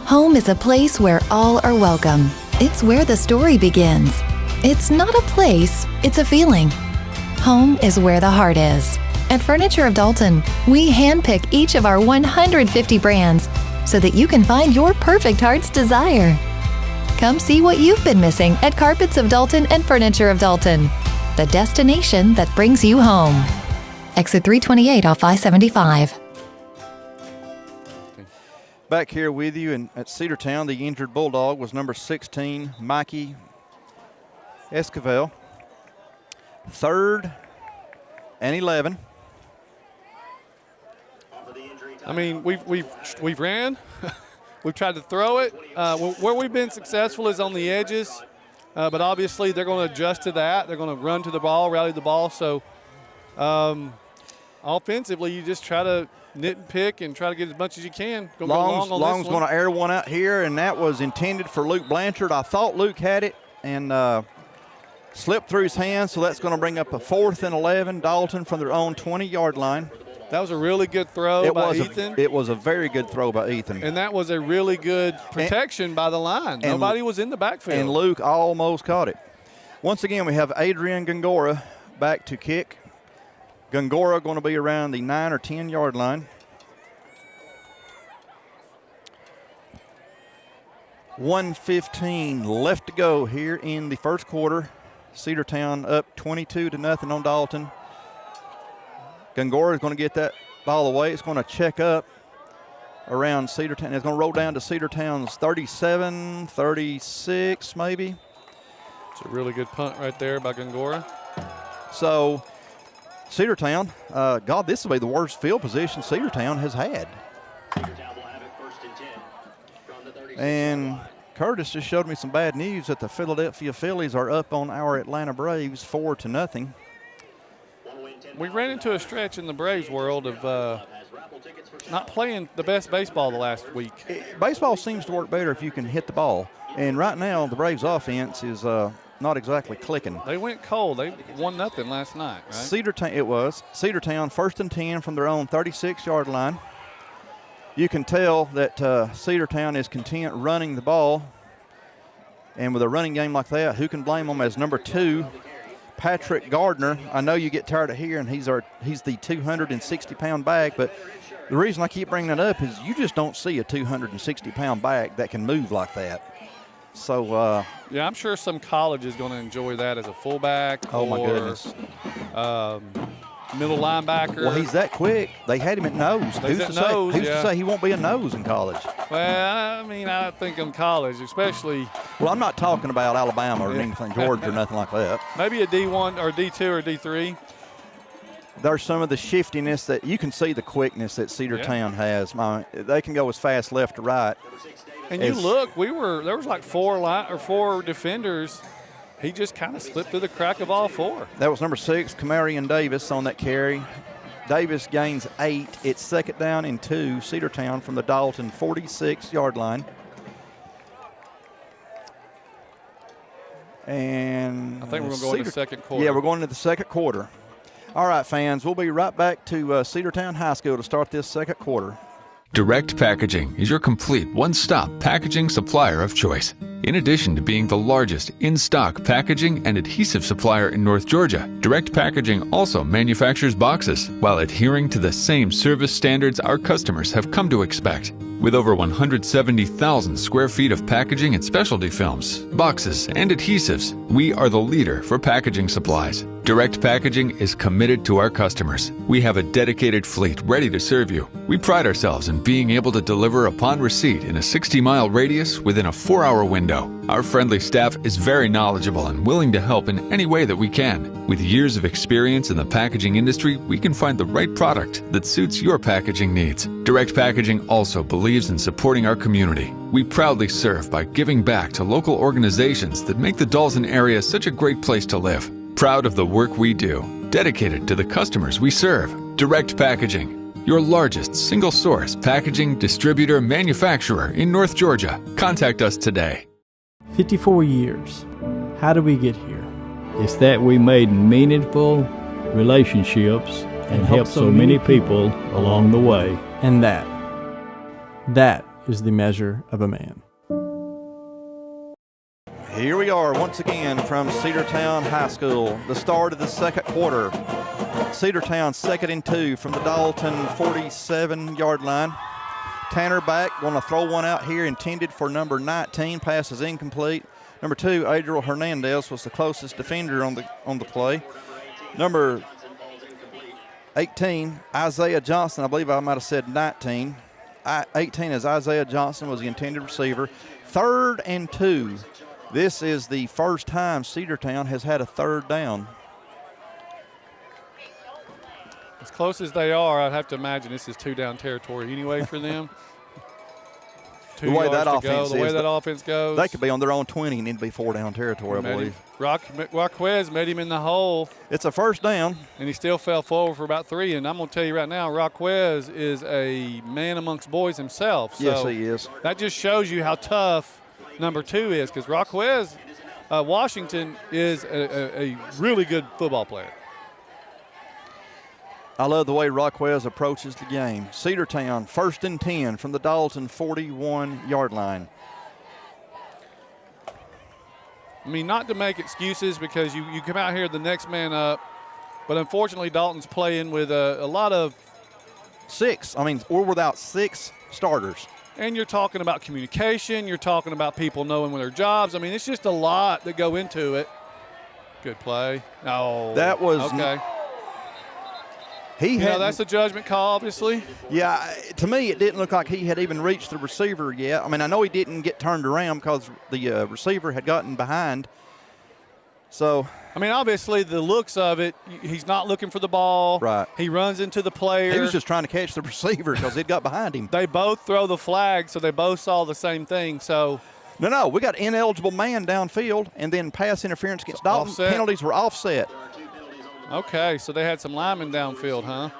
Home is a place where all are welcome. It's where the story begins. It's not a place, it's a feeling. Home is where the heart is. At Furniture of Dalton, we handpick each of our 150 brands so that you can find your perfect heart's desire. Come see what you've been missing at Carpets of Dalton and Furniture of Dalton, the destination that brings you home. Exit 328 off I-75. Back here with you and at Cedartown, the injured Bulldog was number 16, Mikey Esquivel. 3rd and 11. I mean, we've ran, we've tried to throw it. Where we've been successful is on the edges, but obviously they're going to adjust to that. They're going to run to the ball, rally the ball. So offensively, you just try to nit and pick and try to get as much as you can. Long's going to air one out here, and that was intended for Luke Blanchard. I thought Luke had it and slipped through his hands, so that's going to bring up a 4th and 11. Dalton from their own 20-yard line. That was a really good throw by Ethan. It was a very good throw by Ethan. And that was a really good protection by the line. Nobody was in the backfield. And Luke almost caught it. Once again, we have Adrian Gongora back to kick. Gongora going to be around the 9 or 10-yard line. 1:15 left to go here in the first quarter. Cedartown up 22-0 on Dalton. Gongora is going to get that ball away. It's going to check up around Cedartown. It's going to roll down to Cedartown's 37, 36 maybe. It's a really good punt right there by Gongora. So Cedartown, God, this will be the worst field position Cedartown has had. And Curtis just showed me some bad news that the Philadelphia Phillies are up on our Atlanta Braves 4-0. We ran into a stretch in the Braves world of not playing the best baseball the last week. Baseball seems to work better if you can hit the ball. And right now, the Braves offense is not exactly clicking. They went cold. They won nothing last night, right? Cedartown 1st and 10 from their own 36-yard line. You can tell that Cedartown is content running the ball. And with a running game like that, who can blame them? As number 2, Patrick Gardner. I know you get tired of hearing he's the 260-pound back, but the reason I keep bringing that up is you just don't see a 260-pound back that can move like that. So yeah, I'm sure some college is going to enjoy that as a fullback. Oh, my goodness. Middle linebacker. Well, he's that quick. They had him at nose. Who's to say he won't be a nose in college? Well, I mean, I think in college, especially. Well, I'm not talking about Alabama or anything, Georgia or nothing like that. Maybe a D1 or D2 or D3. There's some of the shiftiness that you can see, the quickness that Cedartown has. They can go as fast left to right. And you look, there was like four defenders. He just kind of slipped through the crack of all 4. That was number 6, Kamarian Davis on that carry. Davis gains 8. It's 2nd down and 2. Cedartown from the Dalton 46-yard line. And I think we're going to go into the second quarter. Yeah, we're going into the second quarter. All right, fans, we'll be right back to Cedartown High School to start this second quarter. Direct Packaging is your complete one-stop packaging supplier of choice. In addition to being the largest in-stock packaging and adhesive supplier in North Georgia, Direct Packaging also manufactures boxes while adhering to the same service standards our customers have come to expect. With over 170,000 square feet of packaging and specialty films, boxes, and adhesives, we are the leader for packaging supplies. Direct Packaging is committed to our customers. We have a dedicated fleet ready to serve you. We pride ourselves in being able to deliver upon receipt in a 60-mile radius within a 4-hour window. Our friendly staff is very knowledgeable and willing to help in any way that we can. With years of experience in the packaging industry, we can find the right product that suits your packaging needs. Direct Packaging also believes in supporting our community. We proudly serve by giving back to local organizations that make the Dalton area such a great place to live. Proud of the work we do, dedicated to the customers we serve. Direct Packaging, your largest single-source packaging distributor manufacturer in North Georgia. Contact us today. 54 years. How did we get here? It's that we made meaningful relationships and helped so many people along the way. And that is the measure of a man. Here we are once again from Cedartown High School, the start of the second quarter. Cedartown 2nd and 2 from the Dalton 47-yard line. Tanner back, going to throw one out here intended for number 19. Pass is incomplete. Number 2, Adriel Hernandez was the closest defender on the play. Number 18, Isaiah Johnson. I believe I might have said 19. 18 is Isaiah Johnson was the intended receiver. 3rd and 2. This is the first time Cedartown has had a 3rd down. As close as they are, I'd have to imagine this is 2-down territory anyway for them. 2 the way yards that to offense go, the way that offense goes. They could be on their own 20 and it'd be 4 down territory, I believe. Raquez met him in the hole. It's a first down. And he still fell forward for about 3. And I'm going to tell you right now, Raquez is a man amongst boys himself. So yes, he is. That just shows you how tough number 2 is, because Raquez Washington is a really good football player. I love the way Raquez approaches the game. Cedartown, 1st and 10 from the Dalton 41-yard line. I mean, not to make excuses, because you come out here the next man up, but unfortunately Dalton's playing with a lot of 6. I mean, we're without 6 starters. And you're talking about communication. You're talking about people knowing their jobs. I mean, it's just a lot that go into it. Good play. Oh, that was okay. That's a judgment call, obviously. Yeah, to me, it didn't look like he had even reached the receiver yet. I mean, I know he didn't get turned around because the receiver had gotten behind. So, I mean, obviously, the looks of it, he's not looking for the ball. Right. He runs into the player. He was just trying to catch the receiver because it got behind him. They both throw the flag, so they both saw the same thing. So, No, we got ineligible man downfield, and then pass interference against Dalton. Offset. Penalties were offset. Okay, so they had some linemen downfield, huh?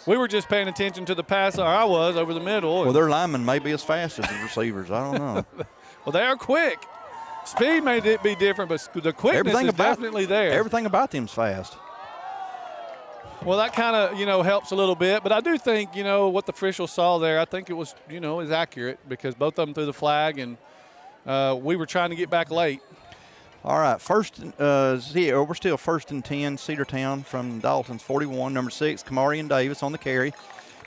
We were just paying attention to the pass, or I was, over the middle. Well, their linemen may be as fast as the receivers. I don't know. Well, they are quick. Speed may be different, but the quickness is definitely there. Everything about them's fast. Well, that kind of, helps a little bit. But I do think, what the officials saw there, I think it was, is accurate, because both of them threw the flag, and we were trying to get back late. All right, we're still 1st and 10, Cedartown from Dalton's 41, number 6, Kamarian Davis on the carry.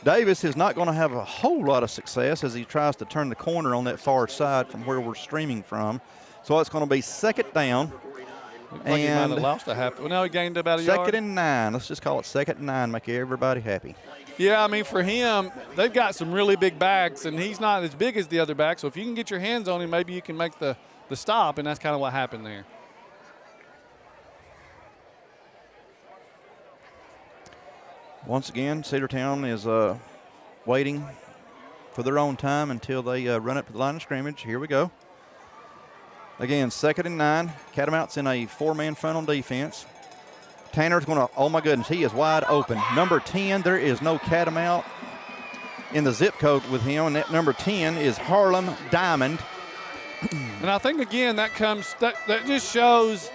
Davis is not going to have a whole lot of success as he tries to turn the corner on that far side from where we're streaming from. So it's going to be 2nd down. Like he might have lost a half. Well, now he gained about a yard. 2nd and 9. Let's just call it 2nd and 9, make everybody happy. Yeah, I mean, for him, they've got some really big backs, and he's not as big as the other back. So if you can get your hands on him, maybe you can make the stop, and that's kind of what happened there. Once again, Cedartown is waiting for their own time until they run up to the line of scrimmage. Here we go. Again, 2nd and 9. Catamounts in a 4-man front on defense. Tanner's going to, oh my goodness, he is wide open. Number 10, there is no Catamount in the zip code with him, and that number 10 is Harlem Diamond. And I think, again, that just shows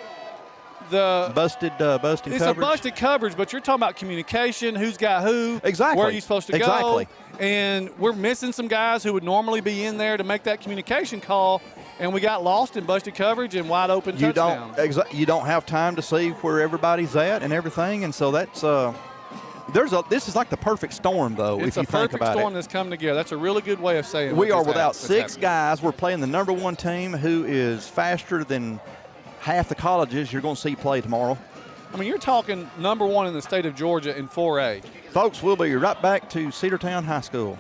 the busted coverage. It's a busted coverage, but you're talking about communication, who's got who, exactly, where are you supposed to go. And we're missing some guys who would normally be in there to make that communication call, and we got lost in busted coverage and wide open touchdown. You don't have time to see where everybody's at and everything, and so that's this is like the perfect storm, though, it's if you think about it. It's a perfect storm that's come together. That's a really good way of saying it. We are without 6 guys. We're playing the number 1 team who is faster than half the colleges you're going to see play tomorrow. I mean, you're talking number 1 in the state of Georgia in 4A. Folks, we'll be right back to Cedartown High School.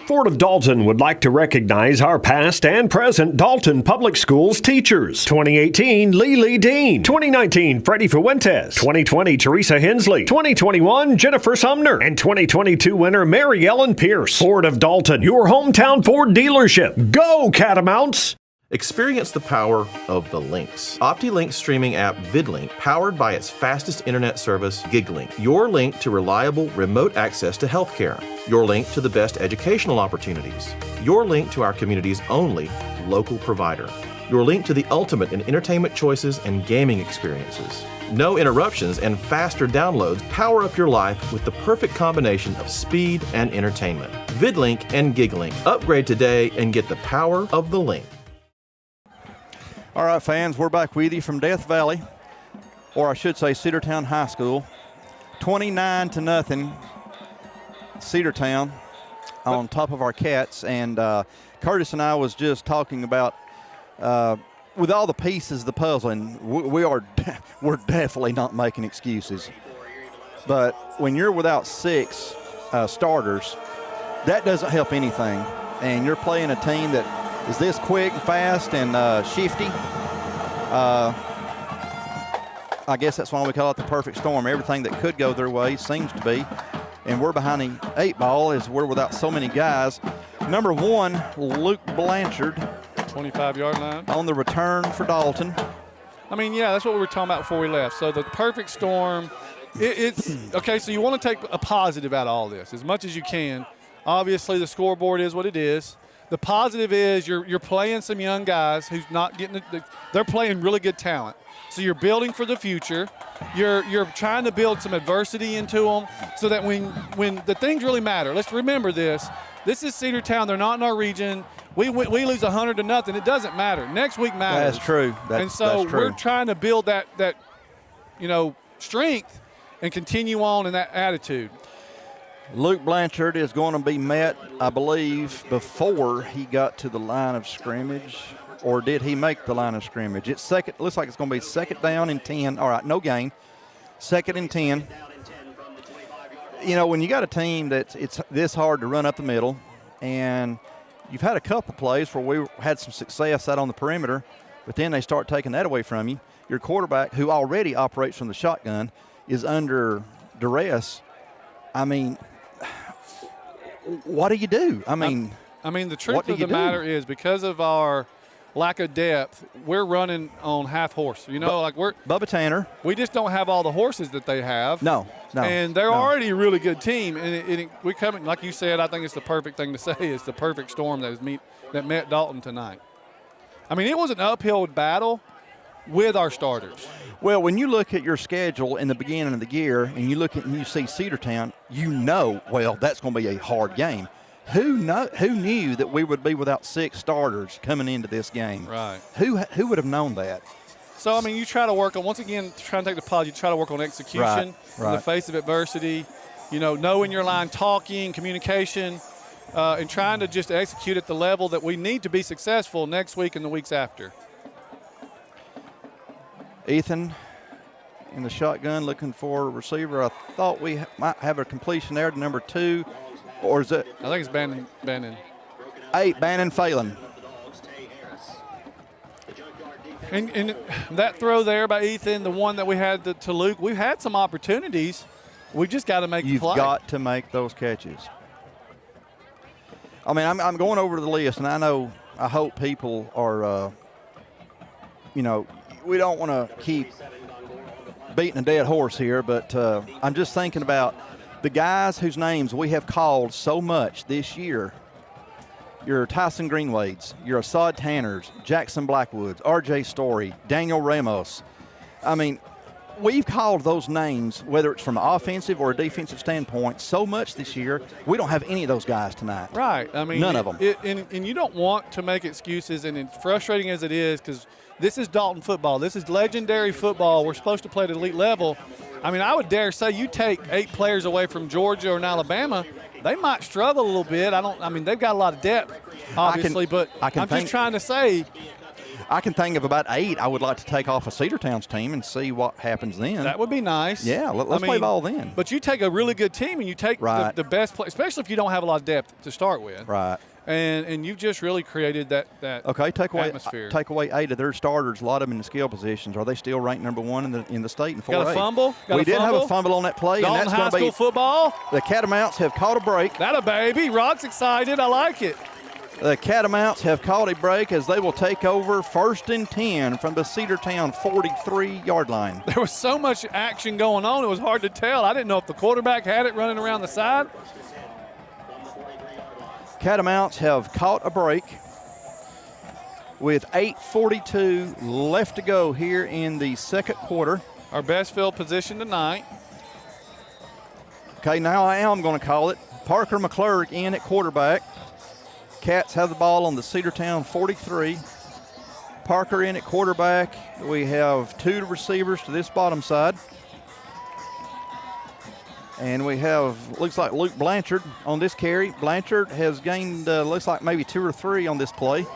Ford of Dalton would like to recognize our past and present Dalton Public Schools teachers. 2018, Lily Dean. 2019, Freddie Fuentes. 2020, Teresa Hensley. 2021, Jennifer Sumner. And 2022 winner, Mary Ellen Pierce. Ford of Dalton, your hometown Ford dealership. Go Catamounts! Experience the power of the links. OptiLink's streaming app VidLink, powered by its fastest internet service, GigLink. Your link to reliable remote access to healthcare. Your link to the best educational opportunities. Your link to our community's only local provider. Your link to the ultimate in entertainment choices and gaming experiences. No interruptions and faster downloads power up your life with the perfect combination of speed and entertainment. VidLink and GigLink. Upgrade today and get the power of the link. All right, fans, we're back with you from Death Valley, or I should say Cedartown High School. 29-0, Cedartown on top of our Cats. And Curtis and I was just talking about, with all the pieces of the puzzle, and we're definitely not making excuses. But when you're without 6 starters, that doesn't help anything. And you're playing a team that is this quick and fast and shifty. I guess that's why we call it the perfect storm. Everything that could go their way seems to be. And we're behind the 8 ball as we're without so many guys. Number 1, Luke Blanchard. 25-yard line. On the return for Dalton. I mean, yeah, that's what we were talking about before we left. So the perfect storm, it's okay, so you want to take a positive out of all this as much as you can. Obviously, the scoreboard is what it is. The positive is you're playing some young guys who's not getting they're playing really good talent. So you're building for the future. You're trying to build some adversity into them so that when the things really matter. Let's remember this. This is Cedartown. They're not in our region. We lose 100-0. It doesn't matter. Next week matters. That's true. That's true. We're trying to build that strength and continue on in that attitude. Luke Blanchard is going to be met, I believe, before he got to the line of scrimmage. Or did he make the line of scrimmage? It's second. Looks like it's going to be 2nd down and 10. All right, no gain. 2nd and 10. When you got a team that's it's this hard to run up the middle, and you've had a couple plays where we had some success out on the perimeter, but then they start taking that away from you. Your quarterback, who already operates from the shotgun, is under duress. I mean, what do you do? I mean, the truth of the matter is because of our lack of depth, we're running on half horse. Bubba Tanner. We just don't have all the horses that they have. No. And they're already a really good team. And we coming, like you said, I think it's the perfect thing to say. It's the perfect storm that met Dalton tonight. I mean, it was an uphill battle with our starters. Well, when you look at your schedule in the beginning of the year and you see Cedartown, that's going to be a hard game. Who knew that we would be without 6 starters coming into this game? Right. Who would have known that? So, I mean, you try to work on, once again, trying to take the pause, you try to work on execution in the face of adversity, knowing your line, talking, communication, and trying to just execute at the level that we need to be successful next week and the weeks after. Ethan in the shotgun looking for a receiver. I thought we might have a completion there to number 2. Or is it? I think it's Bannon. 8, Bannon Phelan. And that throw there by Ethan, the one that we had to Luke, we've had some opportunities. We just got to make the play. You've got to make those catches. I mean, I'm going over the list, and I hope people are, we don't want to keep beating a dead horse here, but I'm just thinking about the guys whose names we have called so much this year. Your Tyson Greenwades, your Assad Tanners, Jackson Blackwoods, R.J. Story, Daniel Ramos. I mean, we've called those names, whether it's from an offensive or a defensive standpoint, so much this year, we don't have any of those guys tonight. Right. I mean, none of them. And you don't want to make excuses, and it's frustrating as it is because this is Dalton football. This is legendary football. We're supposed to play at elite level. I mean, I would dare say you take 8 players away from Georgia or Alabama, they might struggle a little bit. They've got a lot of depth, obviously, but I'm just trying to say. I can think of about 8 I would like to take off of Cedartown's team and see what happens then. That would be nice. Yeah, let's play ball then. But you take a really good team and you take the best play, especially if you don't have a lot of depth to start with. Right. And you've just really created that atmosphere. Take away 8 of their starters, a lot of them in the skill positions. Are they still ranked number 1 in the state in 4A? Got a fumble? We did have a fumble on that play. Dalton and that's High School football. The Catamounts have caught a break. That a baby. Rod's excited. I like it. The Catamounts have caught a break as they will take over 1st and 10 from the Cedartown 43-yard line. There was so much action going on, it was hard to tell. I didn't know if the quarterback had it running around the side. Catamounts have caught a break with 8:42 left to go here in the second quarter. Our best field position tonight. Okay, now I am going to call it. Parker McClurg in at quarterback. Cats have the ball on the Cedartown 43. Parker in at quarterback. We have 2 receivers to this bottom side. And we have, looks like Luke Blanchard on this carry. Blanchard has gained, looks like maybe 2 or 3 on this play.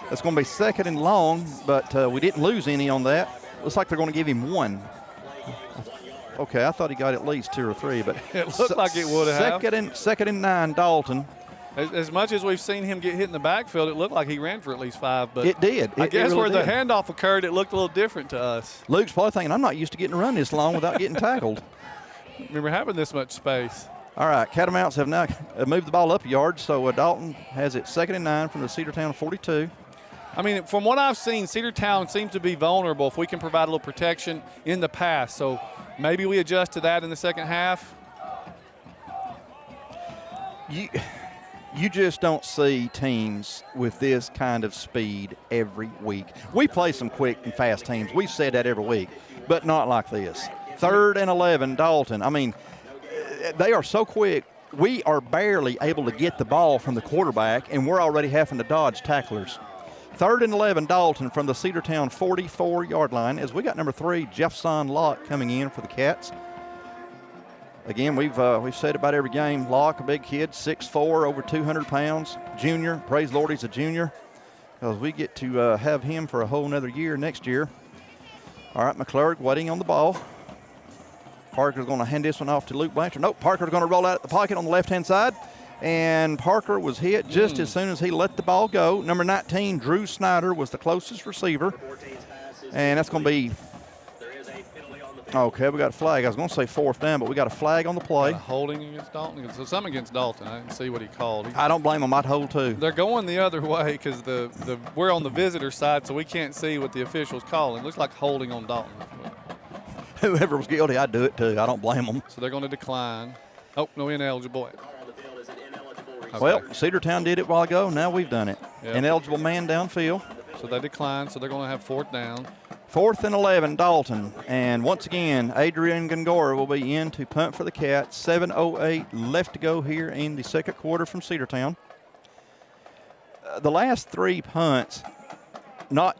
That's going to be 2nd and long, but we didn't lose any on that. Looks like they're going to give him 1. Okay, I thought he got at least 2 or 3, but it looked like it would have. 2nd and 9, Dalton. As much as we've seen him get hit in the backfield, it looked like he ran for at least 5. But it did. I guess where the handoff occurred, it looked a little different to us. Luke's probably thinking, I'm not used to getting run this long without getting tackled. Remember having this much space. All right, Catamounts have now moved the ball up a yard, so Dalton has it 2nd and 9 from the Cedartown 42. I mean, from what I've seen, Cedartown seems to be vulnerable if we can provide a little protection in the pass. So maybe we adjust to that in the second half. You just don't see teams with this kind of speed every week. We play some quick and fast teams. We've said that every week, but not like this. 3rd and 11, Dalton. I mean, they are so quick. We are barely able to get the ball from the quarterback, and we're already having to dodge tacklers. 3rd and 11, Dalton from the Cedartown 44-yard line, as we got number 3, Jefferson Locke, coming in for the Cats. Again, we've said about every game, Locke, a big kid, 6'4", over 200 pounds, junior. Praise the Lord he's a junior, because we get to have him for a whole nother year next year. All right, McClurg waiting on the ball. Parker's going to hand this one off to Luke Blanchard. Nope, Parker's going to roll out of the pocket on the left-hand side. And Parker was hit just as soon as he let the ball go. Number 19, Drew Snyder, was the closest receiver. And that's going to be, okay, we got a flag. I was going to say 4th down, but we got a flag on the play. Holding against Dalton? So something against Dalton. I didn't see what he called. I don't blame him. I'd hold too. They're going the other way because we're on the visitor side, so we can't see what the official's calling. Looks like holding on Dalton. Whoever was guilty, I'd do it too. I don't blame them. So they're going to decline. Oh, no, ineligible. Okay. Well, Cedartown did it a while ago. Now we've done it. Yep. Ineligible man downfield. So they decline, so they're going to have 4th down. 4th and 11, Dalton. And once again, Adrian Gongora will be in to punt for the Cats. 7:08 left to go here in the second quarter from Cedartown. The last 3 punts, not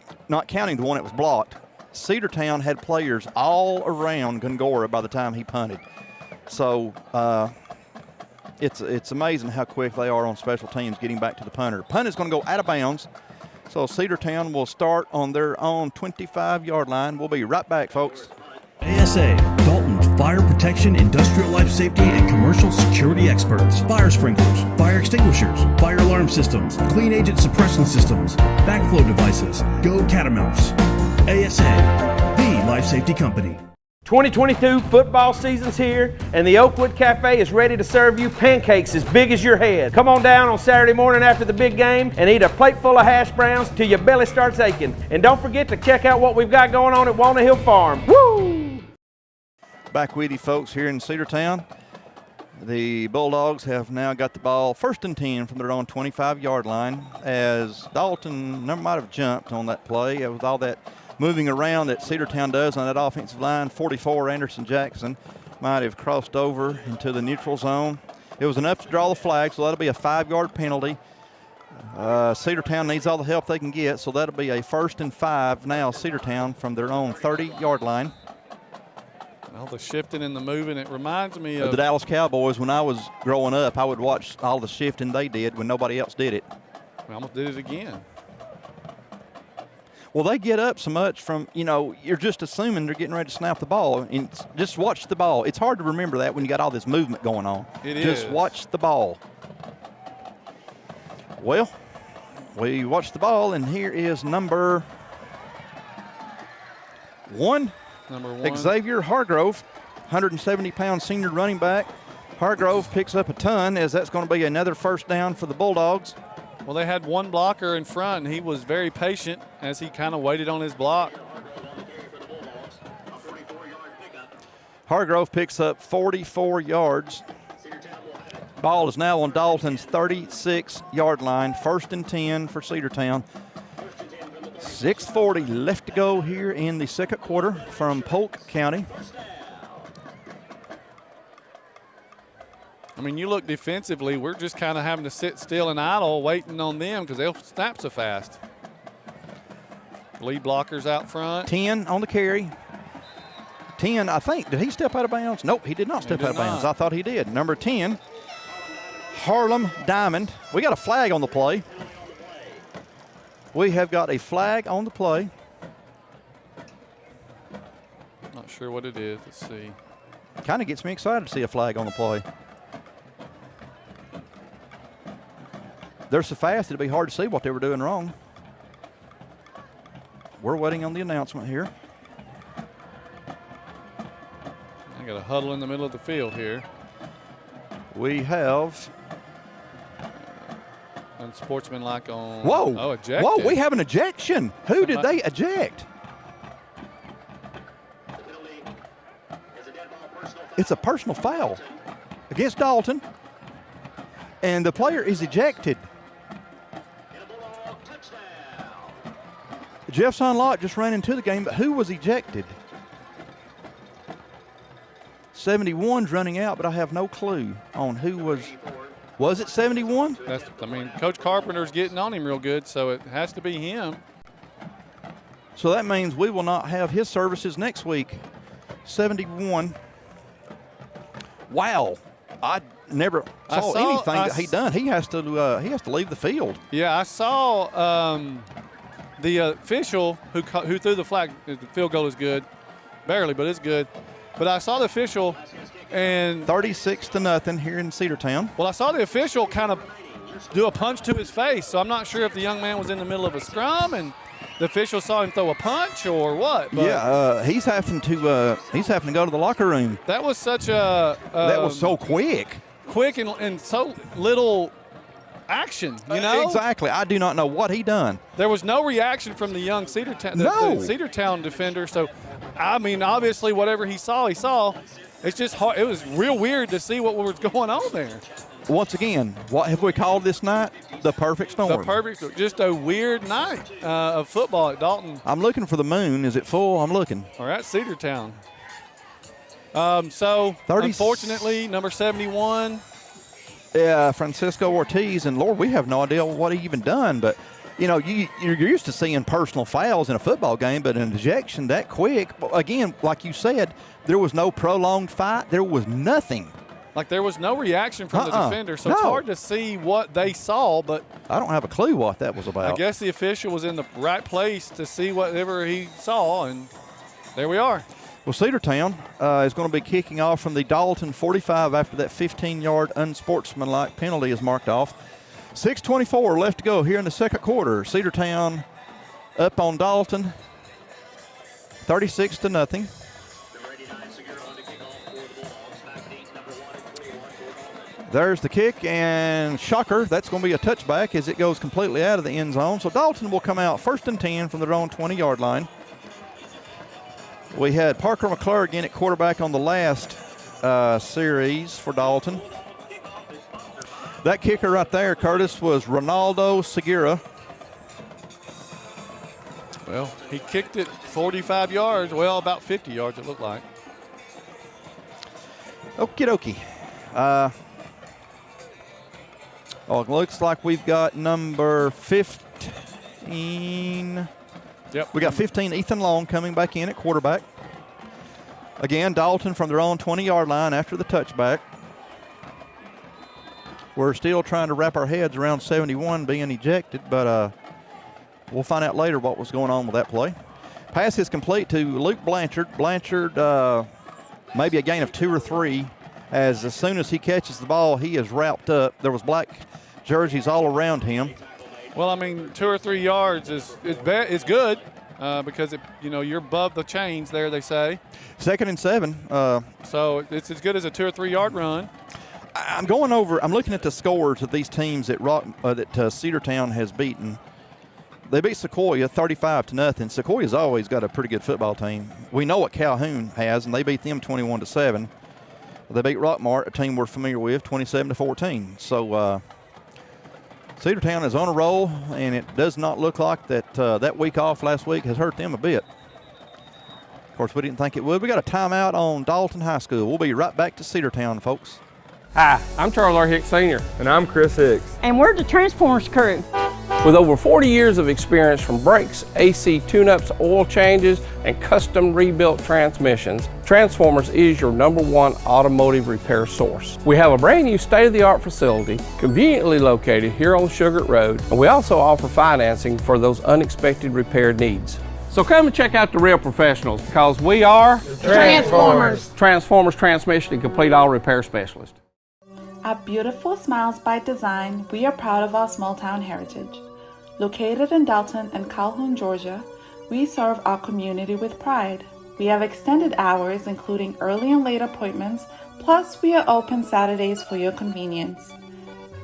counting the one that was blocked, Cedartown had players all around Gongora by the time he punted. So it's amazing how quick they are on special teams getting back to the punter. Punt is going to go out of bounds. So Cedartown will start on their own 25-yard line. We'll be right back, folks. ASA, Dalton's fire protection, industrial life safety, and commercial security experts. Fire sprinklers, fire extinguishers, fire alarm systems, clean agent suppression systems, backflow devices. Go Catamounts. ASA, the life safety company. 2022 football season's here, and the Oakwood Cafe is ready to serve you pancakes as big as your head. Come on down on Saturday morning after the big game and eat a plate full of hash browns till your belly starts aching. And don't forget to check out what we've got going on at Walnut Hill Farm. Woo! Back with you folks here in Cedartown. The Bulldogs have now got the ball 1st and 10 from their own 25-yard line, as Dalton might have jumped on that play with all that moving around that Cedartown does on that offensive line. 44, Anderson Jackson, might have crossed over into the neutral zone. It was enough to draw the flag, so that'll be a 5-yard penalty. Cedartown needs all the help they can get, so that'll be a 1st and 5 now, Cedartown from their own 30-yard line. All the shifting and the moving, it reminds me of the Dallas Cowboys. When I was growing up, I would watch all the shifting they did when nobody else did it. We almost did it again. Well, they get up so much from, you're just assuming they're getting ready to snap the ball. And just watch the ball. It's hard to remember that when you got all this movement going on. Just watch the ball. Well, we watch the ball, and here is number 1. Number 1. Xavier Hargrove, 170-pound senior running back. Hargrove picks up a ton, as that's going to be another 1st down for the Bulldogs. Well, they had one blocker in front, and he was very patient as he kind of waited on his block. Hargrove picks up 44 yards. Ball is now on Dalton's 36-yard line. 1st and 10 for Cedartown. 6:40 left to go here in the second quarter from Polk County. I mean, you look defensively, we're just kind of having to sit still and idle waiting on them because they'll snap so fast. Lead blockers out front. 10 on the carry. 10, I think, did he step out of bounds? Nope, he did not step out of bounds. I thought he did. Number 10, Harlem Diamond. We got a flag on the play. We have got a flag on the play. Not sure what it is. Let's see. Kind of gets me excited to see a flag on the play. They're so fast, it'd be hard to see what they were doing wrong. We're waiting on the announcement here. I got a huddle in the middle of the field here. We have. Unsportsmanlike on. Whoa. Oh, ejected. Whoa, we have an ejection. Who did they eject? It's a personal foul against Dalton, and the player is ejected. Jeff Sonlott just ran into the game, but who was ejected? 71's running out, but I have no clue on who was. Was it 71? Coach Carpenter's getting on him real good, so it has to be him. So that means we will not have his services next week. 71. Wow, I never saw anything that he done. He has to leave the field. Yeah, I saw the official who threw the flag. The field goal is good, barely, but it's good. But I saw the official, and 36-0 here in Cedartown. Well, I saw the official kind of do a punch to his face, so I'm not sure if the young man was in the middle of a scrum and the official saw him throw a punch or what. But yeah, he's having to go to the locker room. That was such a that was so quick and so little action. You know exactly. I do not know what he done. There was no reaction from the young Cedartown the Cedartown defender. So, I mean, obviously, whatever he saw, he saw. It's just hard. It was real weird to see what was going on there. Once again, what have we called this night? The perfect storm. The perfect storm. Just a weird night of football at Dalton. I'm looking for the moon. Is it full? I'm looking. We're at Cedartown. So, unfortunately, number 71. Francisco Ortiz, and Lord, we have no idea what he even done. But, you know, you're used to seeing personal fouls in a football game, but an ejection that quick, again, like you said, there was no prolonged fight. There was nothing. Like, there was no reaction from the defender, so it's hard to see what they saw, but I don't have a clue what that was about. I guess the official was in the right place to see whatever he saw, and there we are. Well, Cedartown is going to be kicking off from the Dalton 45 after that 15-yard unsportsmanlike penalty is marked off. 6:24 left to go here in the second quarter. Cedartown up on Dalton, 36-0. There's the kick, and shocker, that's going to be a touchback as it goes completely out of the end zone. So Dalton will come out 1st and 10 from their own 20-yard line. We had Parker McClure again at quarterback on the last series for Dalton. That kicker right there, Curtis, was Ronaldo Segura. Well, he kicked it 45 yards, well, about 50 yards it looked like. Okie dokie. It looks like we've got number 15. Yep. We got 15, Ethan Long, coming back in at quarterback. Again, Dalton from their own 20-yard line after the touchback. We're still trying to wrap our heads around 71 being ejected, but we'll find out later what was going on with that play. Pass is complete to Luke Blanchard. Blanchard, maybe a gain of 2 or 3. As soon as he catches the ball, he is wrapped up. There was black jerseys all around him. Well, I mean, 2 or 3 yards is good because you're above the chains there, they say. 2nd and 7. So it's as good as a 2 or 3 yard run. I'm looking at the scores of these teams that Cedartown has beaten. They beat Sequoia 35-0. Sequoia's always got a pretty good football team. We know what Calhoun has, and they beat them 21-7. They beat Rockmart, a team we're familiar with, 27-14. So Cedartown is on a roll, and it does not look like that week off last week has hurt them a bit. Of course, we didn't think it would. We got a timeout on Dalton High School. We'll be right back to Cedartown, folks. Hi, I'm Charles R. Hicks Sr. And I'm Chris Hicks. And we're the Transformers crew. With over 40 years of experience from brakes, AC tune-ups, oil changes, and custom rebuilt transmissions, Transformers is your #1 automotive repair source. We have a brand new state-of-the-art facility conveniently located here on Sugar Road, and we also offer financing for those unexpected repair needs. So come and check out the real professionals because we are Transformers. Transformers Transmission and Complete Auto Repair Specialist. At Beautiful Smiles by Design, we are proud of our small town heritage. Located in Dalton and Calhoun, Georgia, we serve our community with pride. We have extended hours, including early and late appointments, Plus, we are open Saturdays for your convenience.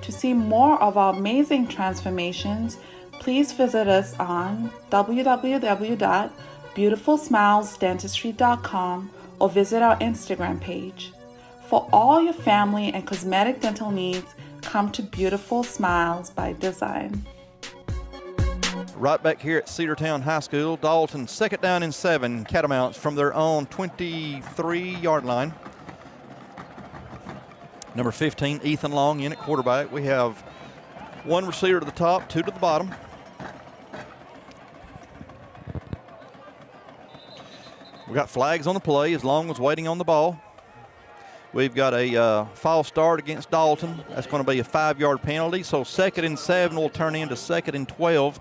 To see more of our amazing transformations, please visit us on www.beautifulsmilesdentistry.com or visit our Instagram page. For all your family and cosmetic dental needs, come to Beautiful Smiles by Design. Right back here at Cedartown High School, Dalton, 2nd down and 7, Catamounts from their own 23-yard line. Number 15, Ethan Long in at quarterback. We have one receiver to the top, two to the bottom. We got flags on the play as Long was waiting on the ball. We've got a false start against Dalton. That's going to be a 5-yard penalty. So 2nd and 7 will turn into 2nd and 12.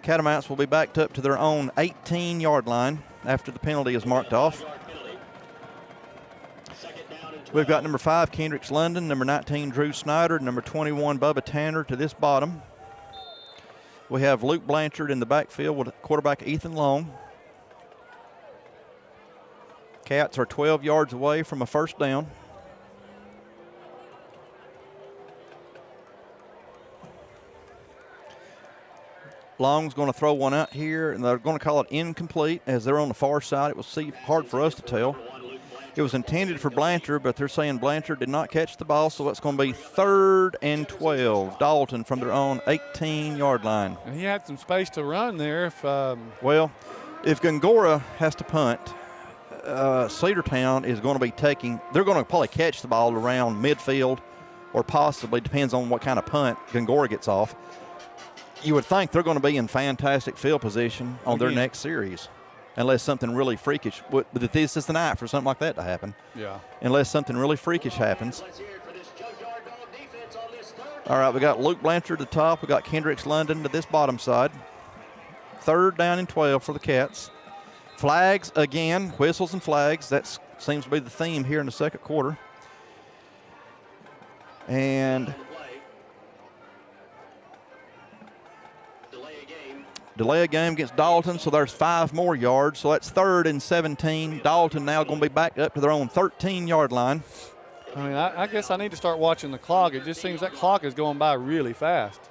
Catamounts will be backed up to their own 18-yard line after the penalty is marked off. We've got number 5, Kendricks London, number 19, Drew Snyder, number 21, Bubba Tanner to this bottom. We have Luke Blanchard in the backfield with quarterback Ethan Long. Cats are 12 yards away from a first down. Long's going to throw one out here, and they're going to call it incomplete as they're on the far side. It was hard for us to tell. It was intended for Blanchard, but they're saying Blanchard did not catch the ball, so it's going to be 3rd and 12. Dalton from their own 18-yard line. And he had some space to run there. Well, if Gongora has to punt, Cedartown is going to be they're going to probably catch the ball around midfield, or possibly, depends on what kind of punt Gongora gets off. You would think they're going to be in fantastic field position on their next series, unless something really freakish. But this is the night for something like that to happen. Yeah. Unless something really freakish happens. All right, we got Luke Blanchard at the top. We got Kendricks London to this bottom side. 3rd down and 12 for the Cats. Flags again, whistles and flags. That seems to be the theme here in the second quarter. And delay a game against Dalton, so there's 5 more yards. So that's 3rd and 17. Dalton now going to be back up to their own 13-yard line. I mean, I guess I need to start watching the clock. It just seems that clock is going by really fast.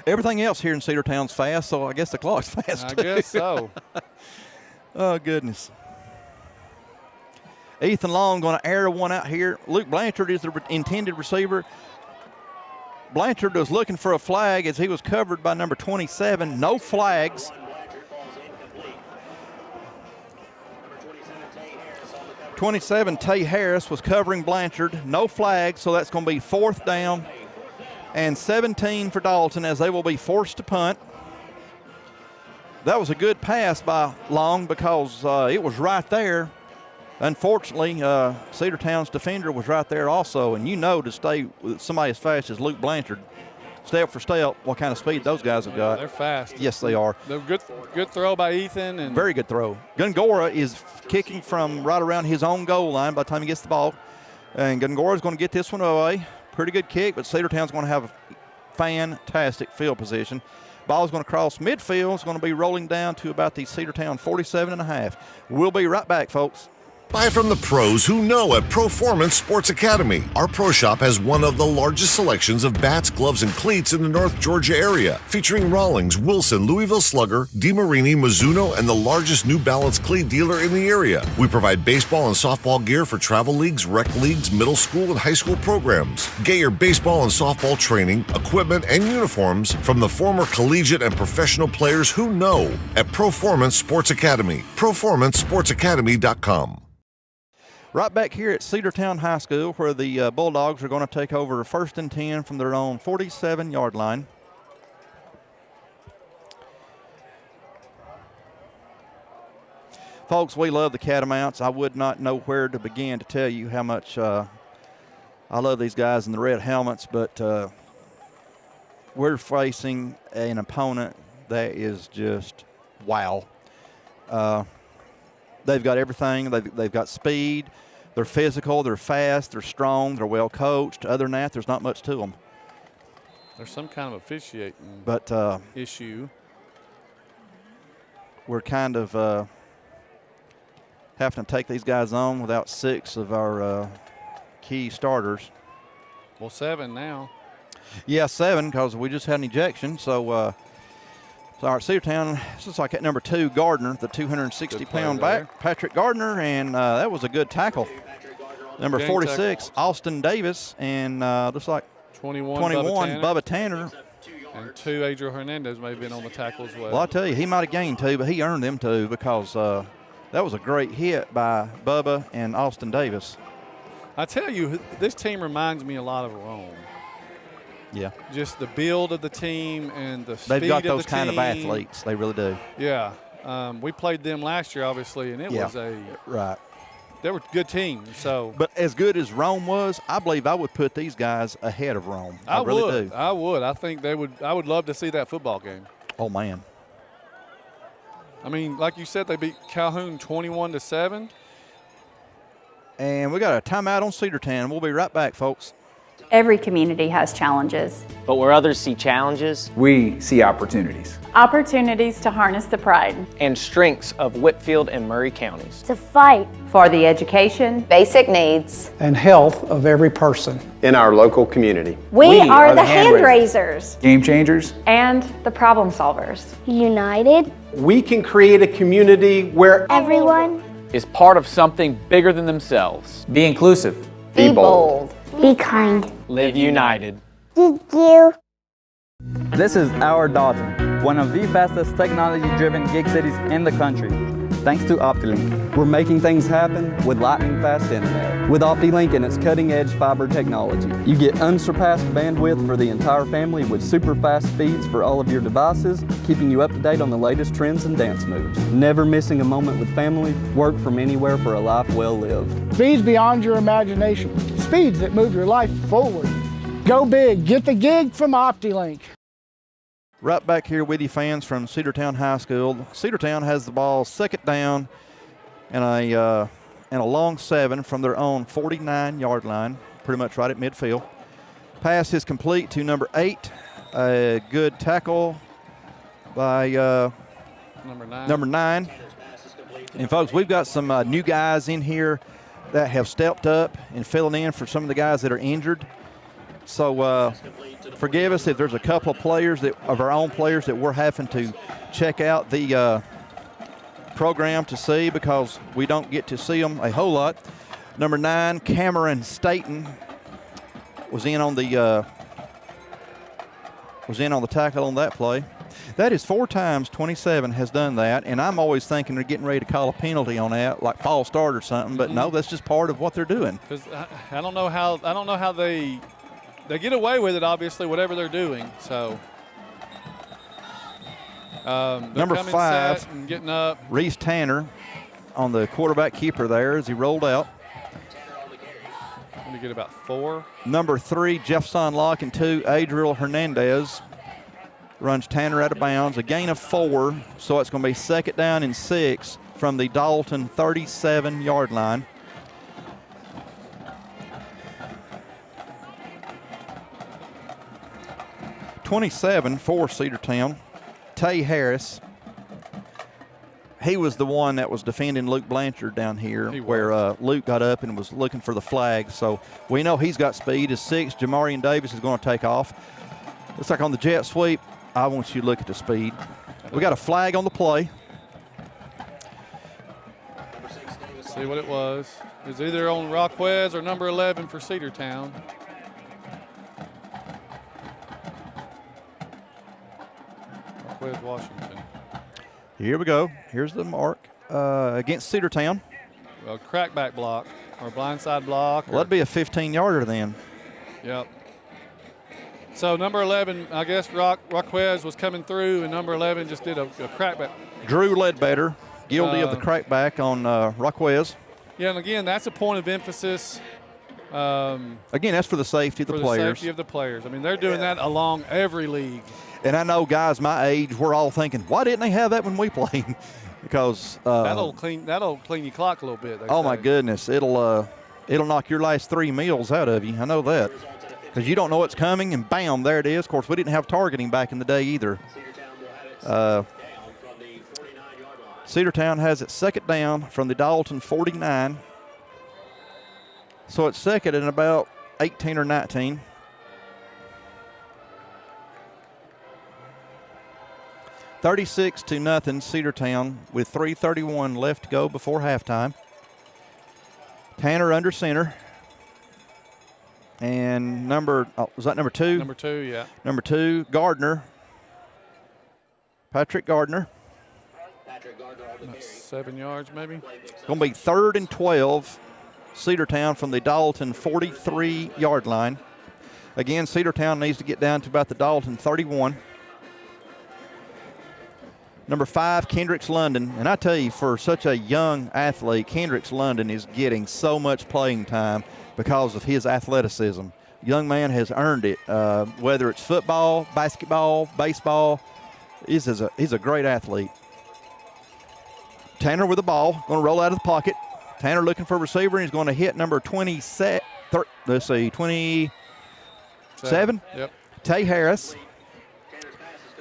Everything else here in Cedartown's fast, so I guess the clock's fast too. I guess so. Oh, goodness. Ethan Long going to air one out here. Luke Blanchard is the intended receiver. Blanchard was looking for a flag as he was covered by number 27. No flags. 27, Tay Harris was covering Blanchard. No flags, so that's going to be 4th down and 17 for Dalton as they will be forced to punt. That was a good pass by Long because it was right there. Unfortunately, Cedartown's defender was right there also, and you know to stay with somebody as fast as Luke Blanchard, step for step, what kind of speed those guys have got. They're fast. Yes, they are. They're good throw by Ethan. And very good throw. Gongora is kicking from right around his own goal line by the time he gets the ball, and Gongora's going to get this one away. Pretty good kick, but Cedartown's going to have fantastic field position. Ball's going to cross midfield. It's going to be rolling down to about the Cedartown 47.5. We'll be right back, folks. Buy from the pros who know at Proformance Sports Academy. Our pro shop has one of the largest selections of bats, gloves, and cleats in the North Georgia area, featuring Rawlings, Wilson, Louisville Slugger, DeMarini, Mizuno, and the largest New Balance cleat dealer in the area. We provide baseball and softball gear for travel leagues, rec leagues, middle school, and high school programs. Get your baseball and softball training, equipment, and uniforms from the former collegiate and professional players who know at Proformance Sports Academy. ProformanceSportsAcademy.com. Right back here at Cedartown High School, where the Bulldogs are going to take over 1st and 10 from their own 47-yard line. Folks, we love the Catamounts. I would not know where to begin to tell you how much I love these guys in the red helmets, but we're facing an opponent that is just wow. They've got everything. They've got speed. They're physical. They're fast. They're strong. They're well coached. Other than that, there's not much to them. There's some kind of officiating issue. We're kind of having to take these guys on without 6 of our key starters. Well, 7 now. Yeah, 7 because we just had an ejection. So, all right, Cedartown, this is like at number 2, Gardner, the 260-pound back, Patrick Gardner, and that was a good tackle. Number 46, Austin Davis, and looks like 21, Bubba Tanner. And 2, Adriel Hernandez may have been on the tackle as well. Well, I tell you, he might have gained 2, but he earned them 2 because that was a great hit by Bubba and Austin Davis. I tell you, this team reminds me a lot of Rome. Yeah. Just the build of the team and the speed of the team. They've got those kind of athletes. They really do. Yeah. We played them last year, obviously, and it was right. They were a good team. So, but as good as Rome was, I believe I would put these guys ahead of Rome. I really do. I would. I think they would. I would love to see that football game. Oh man. I mean, like you said, they beat Calhoun 21-7. And we got a timeout on Cedartown. We'll be right back, folks. Every community has challenges. But where others see challenges, we see opportunities. Opportunities to harness the pride and strengths of Whitfield and Murray counties. To fight for the education, basic needs, and health of every person in our local community. We are the hand raisers, game changers, and the problem solvers. United, we can create a community where everyone is part of something bigger than themselves. Be inclusive. Be bold. Be kind. Live united. Thank you. This is our Dalton, one of the fastest technology-driven gig cities in the country. Thanks to OptiLink, we're making things happen with lightning-fast internet. With OptiLink and its cutting-edge fiber technology, you get unsurpassed bandwidth for the entire family with super-fast speeds for all of your devices, keeping you up to date on the latest trends and dance moves. Never missing a moment with family, work from anywhere for a life well lived. Speeds beyond your imagination. Speeds that move your life forward. Go big. Get the gig from OptiLink. Right back here with you, fans, from Cedartown High School. Cedartown has the ball, second down, and a long 7 from their own 49-yard line, pretty much right at midfield. Pass is complete to number 8. A good tackle by number 9. And, folks, we've got some new guys in here that have stepped up and filling in for some of the guys that are injured. So forgive us if there's a couple of players of our own players that we're having to check out the program to see because we don't get to see them a whole lot. Number 9, Cameron Staten, was in on the tackle on that play. That is 4 times 27 has done that, and I'm always thinking they're getting ready to call a penalty on that, like false start or something. But no, that's just part of what they're doing. Because I don't know how they get away with it, obviously, whatever they're doing. So number 5, and getting up. Reese Tanner on the quarterback keeper there as he rolled out. Going to get about 4. Number 3, Jefferson Locke, and 2, Adriel Hernandez runs Tanner out of bounds. A gain of 4, so it's going to be second down and 6 from the Dalton 37-yard line. .27 for Cedartown. Tay Harris. He was the one that was defending Luke Blanchard down here where Luke got up and was looking for the flag. So we know he's got speed. As 6, Jamarian Davis is going to take off. Looks like on the jet sweep, I want you to look at the speed. We got a flag on the play. Let's see what it was. It was either on Rockwez or number 11 for Cedartown. Rockwez, Washington. Here we go. Here's the mark against Cedartown. Well, crackback block or blindside block. Well, that'd be a 15-yarder then. Yep. So number 11, I guess Rockwez was coming through, and number 11 just did a crackback. Drew Ledbetter, guilty of the crackback on Rockwez. Yeah, and again, that's a point of emphasis. Again, that's for the safety of the players. For the safety of the players. I mean, they're doing that along every league. And I know guys my age, we're all thinking, why didn't they have that when we played? Because that'll clean your clock a little bit. Oh my goodness, it'll knock your last 3 meals out of you. I know that. Because you don't know what's coming, and bam, there it is. Of course, we didn't have targeting back in the day either. Cedartown has it second down from the Dalton 49. So it's second and about 18 or 19. $36-0 Cedartown with 3:31 left to go before halftime. Tanner under center. And was that number 2? Number 2, yeah. Number 2, Gardner. Patrick Gardner. About 7 yards maybe. Going to be 3rd and 12, Cedartown from the Dalton 43-yard line. Again, Cedartown needs to get down to about the Dalton 31. Number 5, Kendricks London. And I tell you, for such a young athlete, Kendricks London is getting so much playing time because of his athleticism. Young man has earned it, whether it's football, basketball, baseball. He's a great athlete. Tanner with the ball, going to roll out of the pocket. Tanner looking for a receiver, and he's going to hit number 27. Yep. Tay Harris.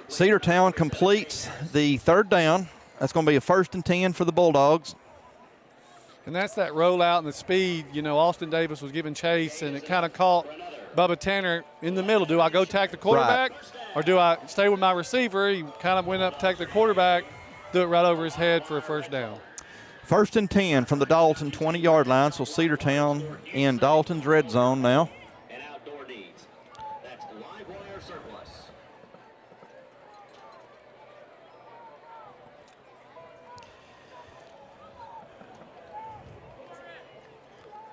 Cedartown completes the 3rd down. That's going to be a 1st and 10 for the Bulldogs. And that's that rollout and the speed. You know, Austin Davis was giving chase, and it kind of caught Bubba Tanner in the middle. Do I go tack the quarterback, or do I stay with my receiver? He kind of went up, tack the quarterback, threw it right over his head for a 1st down. 1st and 10 from the Dalton 20-yard line, so Cedartown in Dalton's red zone now.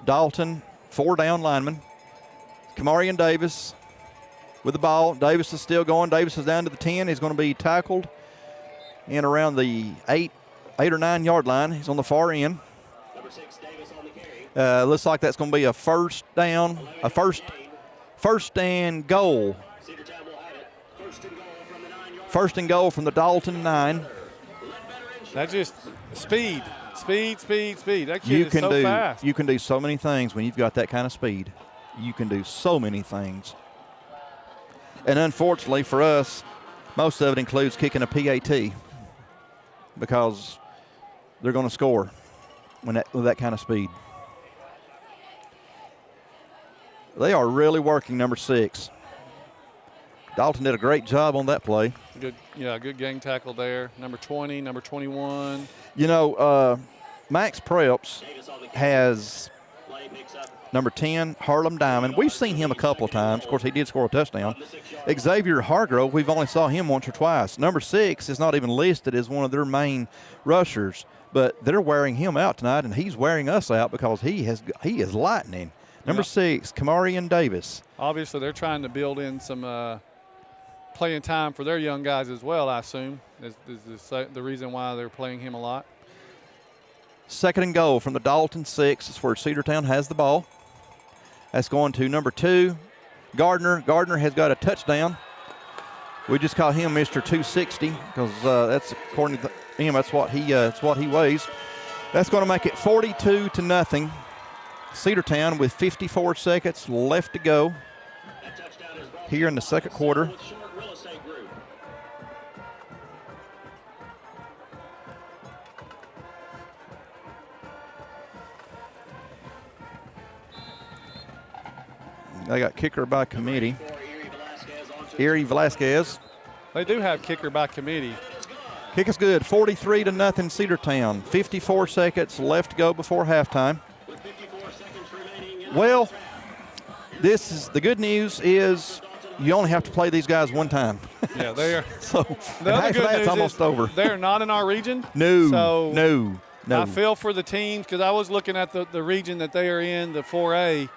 Dalton, 4-down lineman. Kamarian Davis with the ball. Davis is still going. Davis is down to the 10. He's going to be tackled in around the 8 or 9 yard line. He's on the far end. Looks like that's going to be a 1st down, a first and goal. 1st and goal from the Dalton 9. That's just speed. Speed. That kid is so fast. You can do so many things when you've got that kind of speed. You can do so many things. And unfortunately for us, most of it includes kicking a PAT because they're going to score with that kind of speed. They are really working number 6. Dalton did a great job on that play. Good gang tackle there. Number 20, number 21. You know, Max Preps has number 10, Harlem Diamond. We've seen him a couple of times. Of course, he did score a touchdown. Xavier Hargrove, we've only saw him once or twice. Number 6 is not even listed as one of their main rushers, but they're wearing him out tonight, and he's wearing us out because he is lightning. Number 6, Kamarian Davis. Obviously, they're trying to build in some playing time for their young guys as well, I assume, is the reason why they're playing him a lot. 2nd and goal from the Dalton 6. That's where Cedartown has the ball. That's going to number 2, Gardner. Gardner has got a touchdown. We just call him Mr. 260 because that's according to him. That's what he weighs. That's going to make it 42-0. Cedartown with 54 seconds left to go here in the 2nd quarter. They got kicker by committee. Erie Velasquez. They do have kicker by committee. Kick is good. 43-0 Cedartown. 54 seconds left to go before halftime. Well, this is the good news is you only have to play these guys one time. Yeah, they are. So the other good news almost is they're they're not in our region. No. I feel for the teams because I was looking at the region that they are in, the 4A.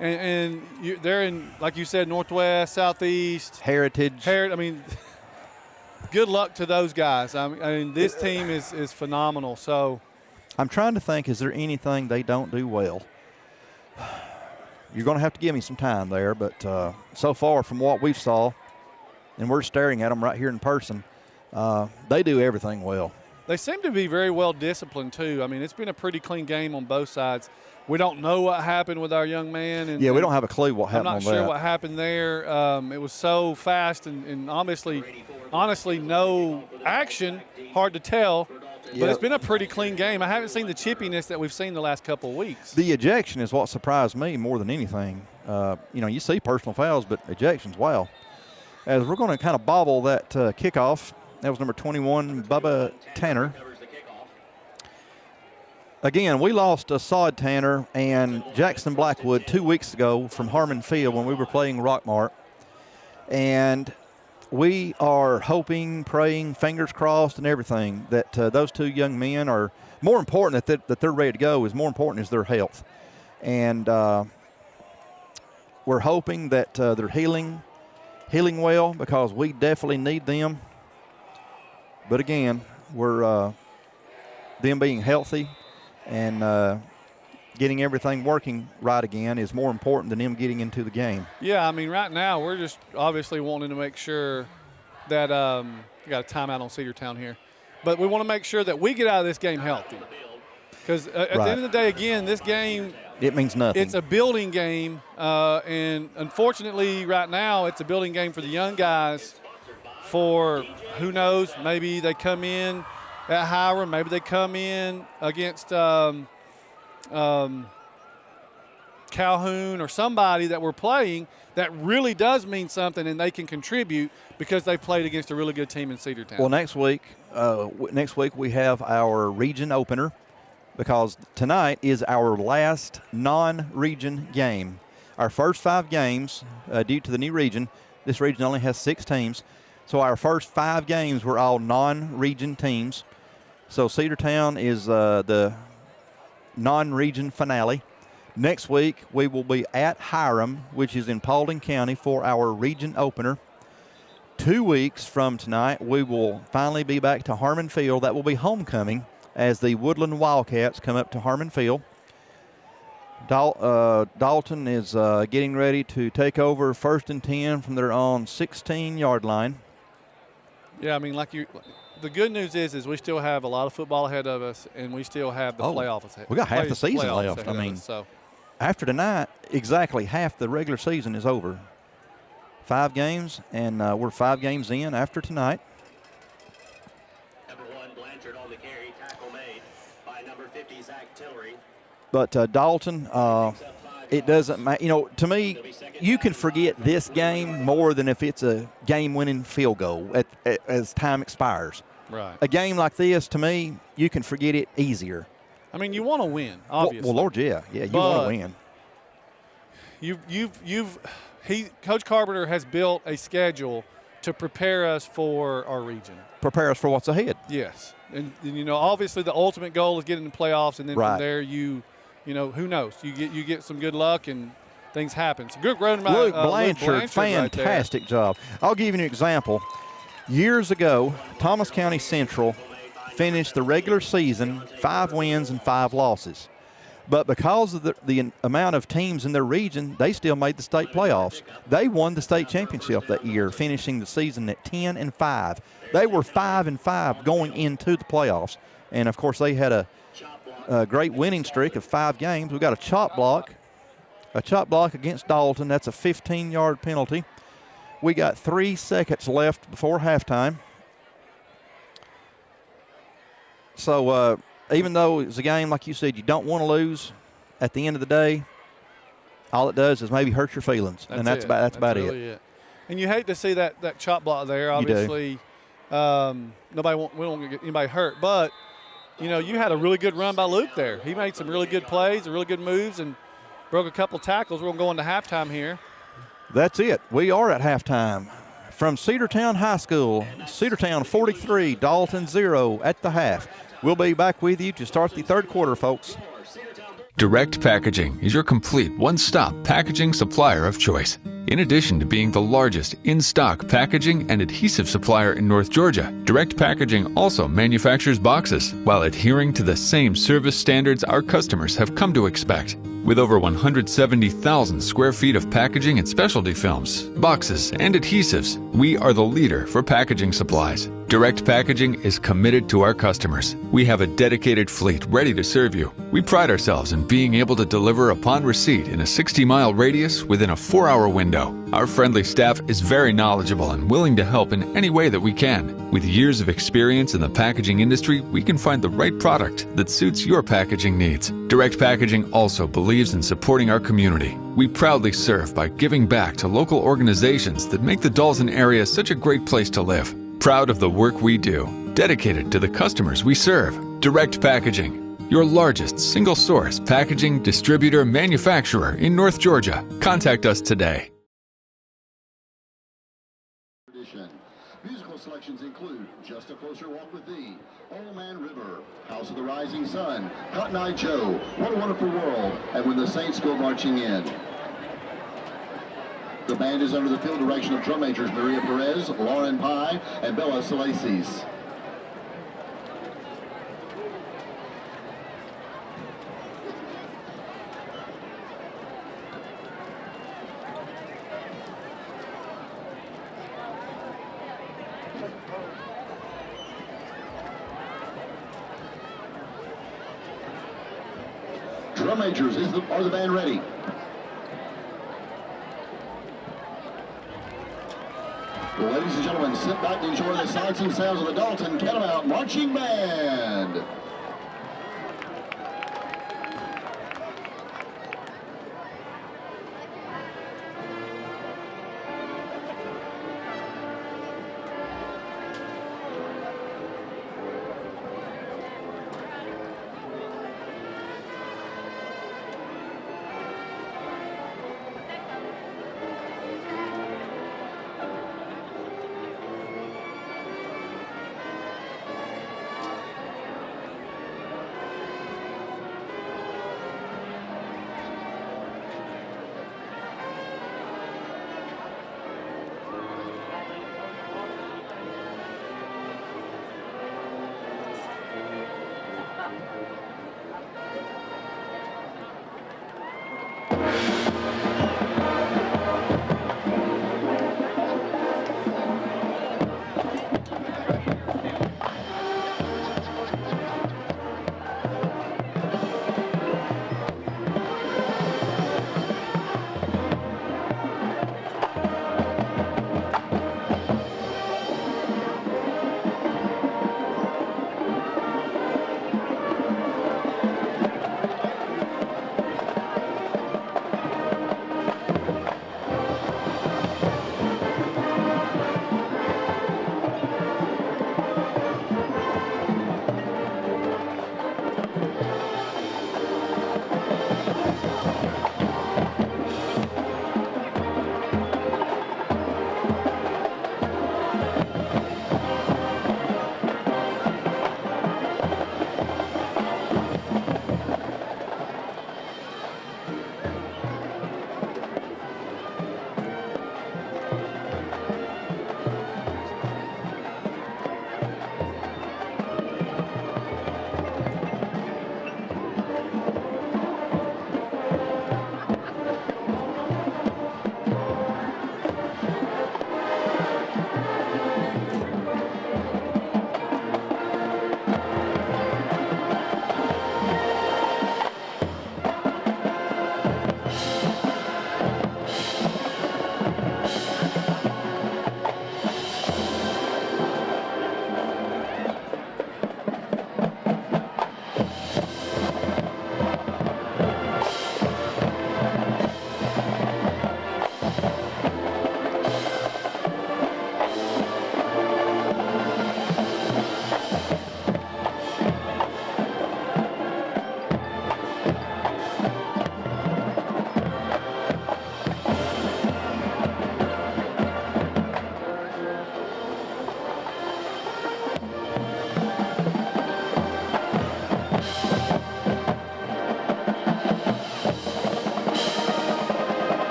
And they're in, like you said, Northwest, Southeast. Heritage. I mean, good luck to those guys. I mean, this team is phenomenal. So I'm trying to think, is there anything they don't do well? You're going to have to give me some time there, but so far from what we saw, and we're staring at them right here in person, they do everything well. They seem to be very well disciplined, too. I mean, it's been a pretty clean game on both sides. We don't know what happened with our young man. And, we don't have a clue what happened on that. I'm not sure what happened there. It was so fast and honestly no action. Hard to tell But it's been a pretty clean game. I haven't seen the chippiness that we've seen the last couple of weeks. The ejection is what surprised me more than anything. You see personal fouls, but ejections, wow. As we're going to kind of bobble that kickoff, that was number 21, Bubba Tanner. Again, we lost Sod Tanner and Jackson Blackwood 2 weeks ago from Harmon Field when we were playing Rockmart. And we are hoping, praying, fingers crossed and everything that those two young men are more important, that they're ready to go is more important is their health. And we're hoping that they're healing well, because we definitely need them. But again, we're them being healthy and getting everything working right again is more important than them getting into the game. Yeah, I mean, right now we're just obviously wanting to make sure that we got a timeout on Cedartown here, but we want to make sure that we get out of this game healthy. Because at the end of the day, again, this game, it means nothing. It's a building game, and unfortunately right now it's a building game for the young guys for, who knows, maybe they come in at Hiram, maybe they come in against Calhoun or somebody that we're playing that really does mean something and they can contribute because they played against a really good team in Cedartown. Well, next week we have our region opener, because tonight is our last non-region game. Our first 5 games, due to the new region, this region only has 6 teams, so our first 5 games were all non-region teams. So Cedartown is the non-region finale. Next week we will be at Hiram, which is in Paulding County, for our region opener. 2 weeks from tonight we will finally be back to Harmon Field. That will be homecoming as the Woodland Wildcats come up to Harmon Field. Dalton is getting ready to take over 1st and 10 from their own 16-yard line. Yeah, I mean, the good news is we still have a lot of football ahead of us, and we still have the playoffs ahead. We got half the season left. I mean, after tonight, exactly half the regular season is over. 5 games, and we're 5 games in after tonight. Number 1, Blanchard on the carry, tackle made by number 50, Zach Tillery. But Dalton, it doesn't matter. To me, you can forget this game more than if it's a game-winning field goal as time expires. Right. A game like this, to me, you can forget it easier. I mean, you want to win, obviously. Well, Lord, yeah, you want to win. Coach Carpenter has built a schedule to prepare us for our region. Prepare us for what's ahead. Yes, and obviously the ultimate goal is getting in the playoffs, and then from there who knows? You get some good luck and things happen. So good run by Luke Blanchard, fantastic job. I'll give you an example. Years ago, Thomas County Central finished the regular season 5 wins and 5 losses. But because of the amount of teams in their region, they still made the state playoffs. They won the state championship that year, finishing the season at 10-5. They were 5-5 going into the playoffs. And, of course, they had a great winning streak of 5 games. We got a chop block against Dalton. That's a 15-yard penalty. We got 3 seconds left before halftime. So even though it's a game, like you said, you don't want to lose, at the end of the day, all it does is maybe hurt your feelings. That's about really it. And you hate to see that chop block there. Obviously, we don't get anybody hurt. But, you had a really good run by Luke there. He made some really good plays, really good moves, and broke a couple tackles. We're going to go into halftime here. That's it. We are at halftime. From Cedartown High School, Cedartown 43, Dalton 0 at the half. We'll be back with you to start the third quarter, folks. Direct Packaging is your complete one-stop packaging supplier of choice. In addition to being the largest in-stock packaging and adhesive supplier in North Georgia, Direct Packaging also manufactures boxes while adhering to the same service standards our customers have come to expect. With over 170,000 square feet of packaging and specialty films, boxes, and adhesives, we are the leader for packaging supplies. Direct Packaging is committed to our customers. We have a dedicated fleet ready to serve you. We pride ourselves in being able to deliver upon receipt in a 60-mile radius within a 4-hour window. Our friendly staff is very knowledgeable and willing to help in any way that we can. With years of experience in the packaging industry, we can find the right product that suits your packaging needs. Direct Packaging also believes in supporting our community. We proudly serve by giving back to local organizations that make the Dalton area such a great place to live. Proud of the work we do, dedicated to the customers we serve. Direct Packaging, your largest single-source packaging distributor manufacturer in North Georgia. Contact us today. Musical selections include Just a Closer Walk with Thee, Old Man River, House of the Rising Sun, Cotton Eye Joe, What a Wonderful World, and When the Saints Go Marching In. The band is under the field direction of drum majors Maria Perez, Lauren Pye, and Bella Salaces. Drum majors, are the band ready? Well, ladies and gentlemen, sit back and enjoy the sights and sounds of the Dalton Catamount Marching Band.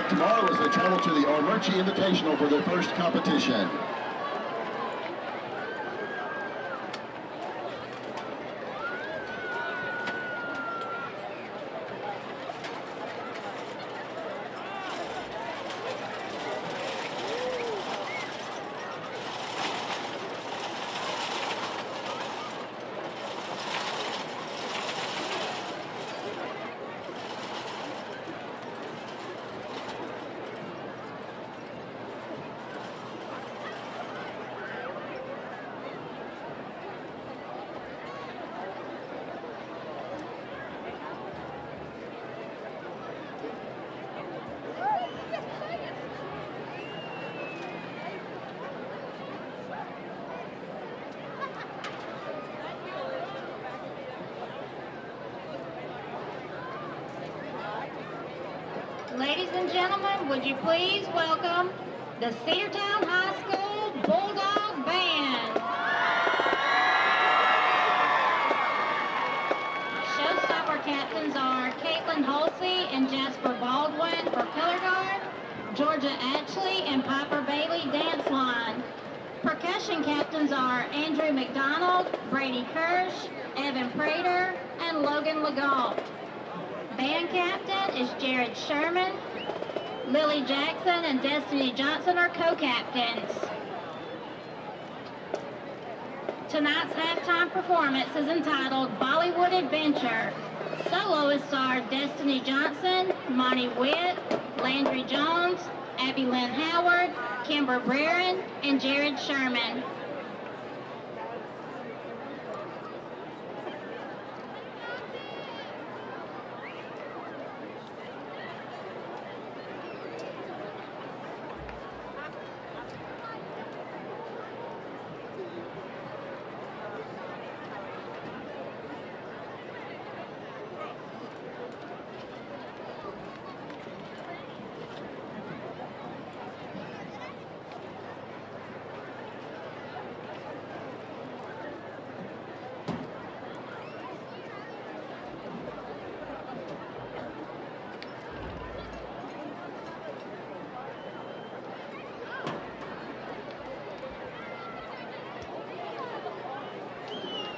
Tomorrow as they travel to the Ormerchi Invitational for their first competition. Ladies and gentlemen, would you please welcome the Cedartown High School Bulldog Band. Showstopper captains are Caitlin Halsey and Jasper Baldwin for Color Guard, Georgia Ashley and Piper Bailey Dance Line. Percussion captains are Andrew McDonald, Brady Kirsch, Evan Prater, and Logan Legault. Band captain is Jared Sherman. Lily Jackson and Destiny Johnson are co-captains. Tonight's halftime performance is entitled Bollywood Adventure. Soloists are Destiny Johnson, Monty Witt, Landry Jones, Abby Lynn Howard, Kimber Brerin, and Jared Sherman.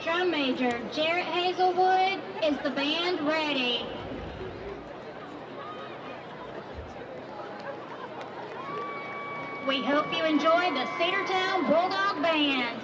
Drum major Jarrett Hazelwood, is the band ready? We hope you enjoy the Cedartown Bulldog Band.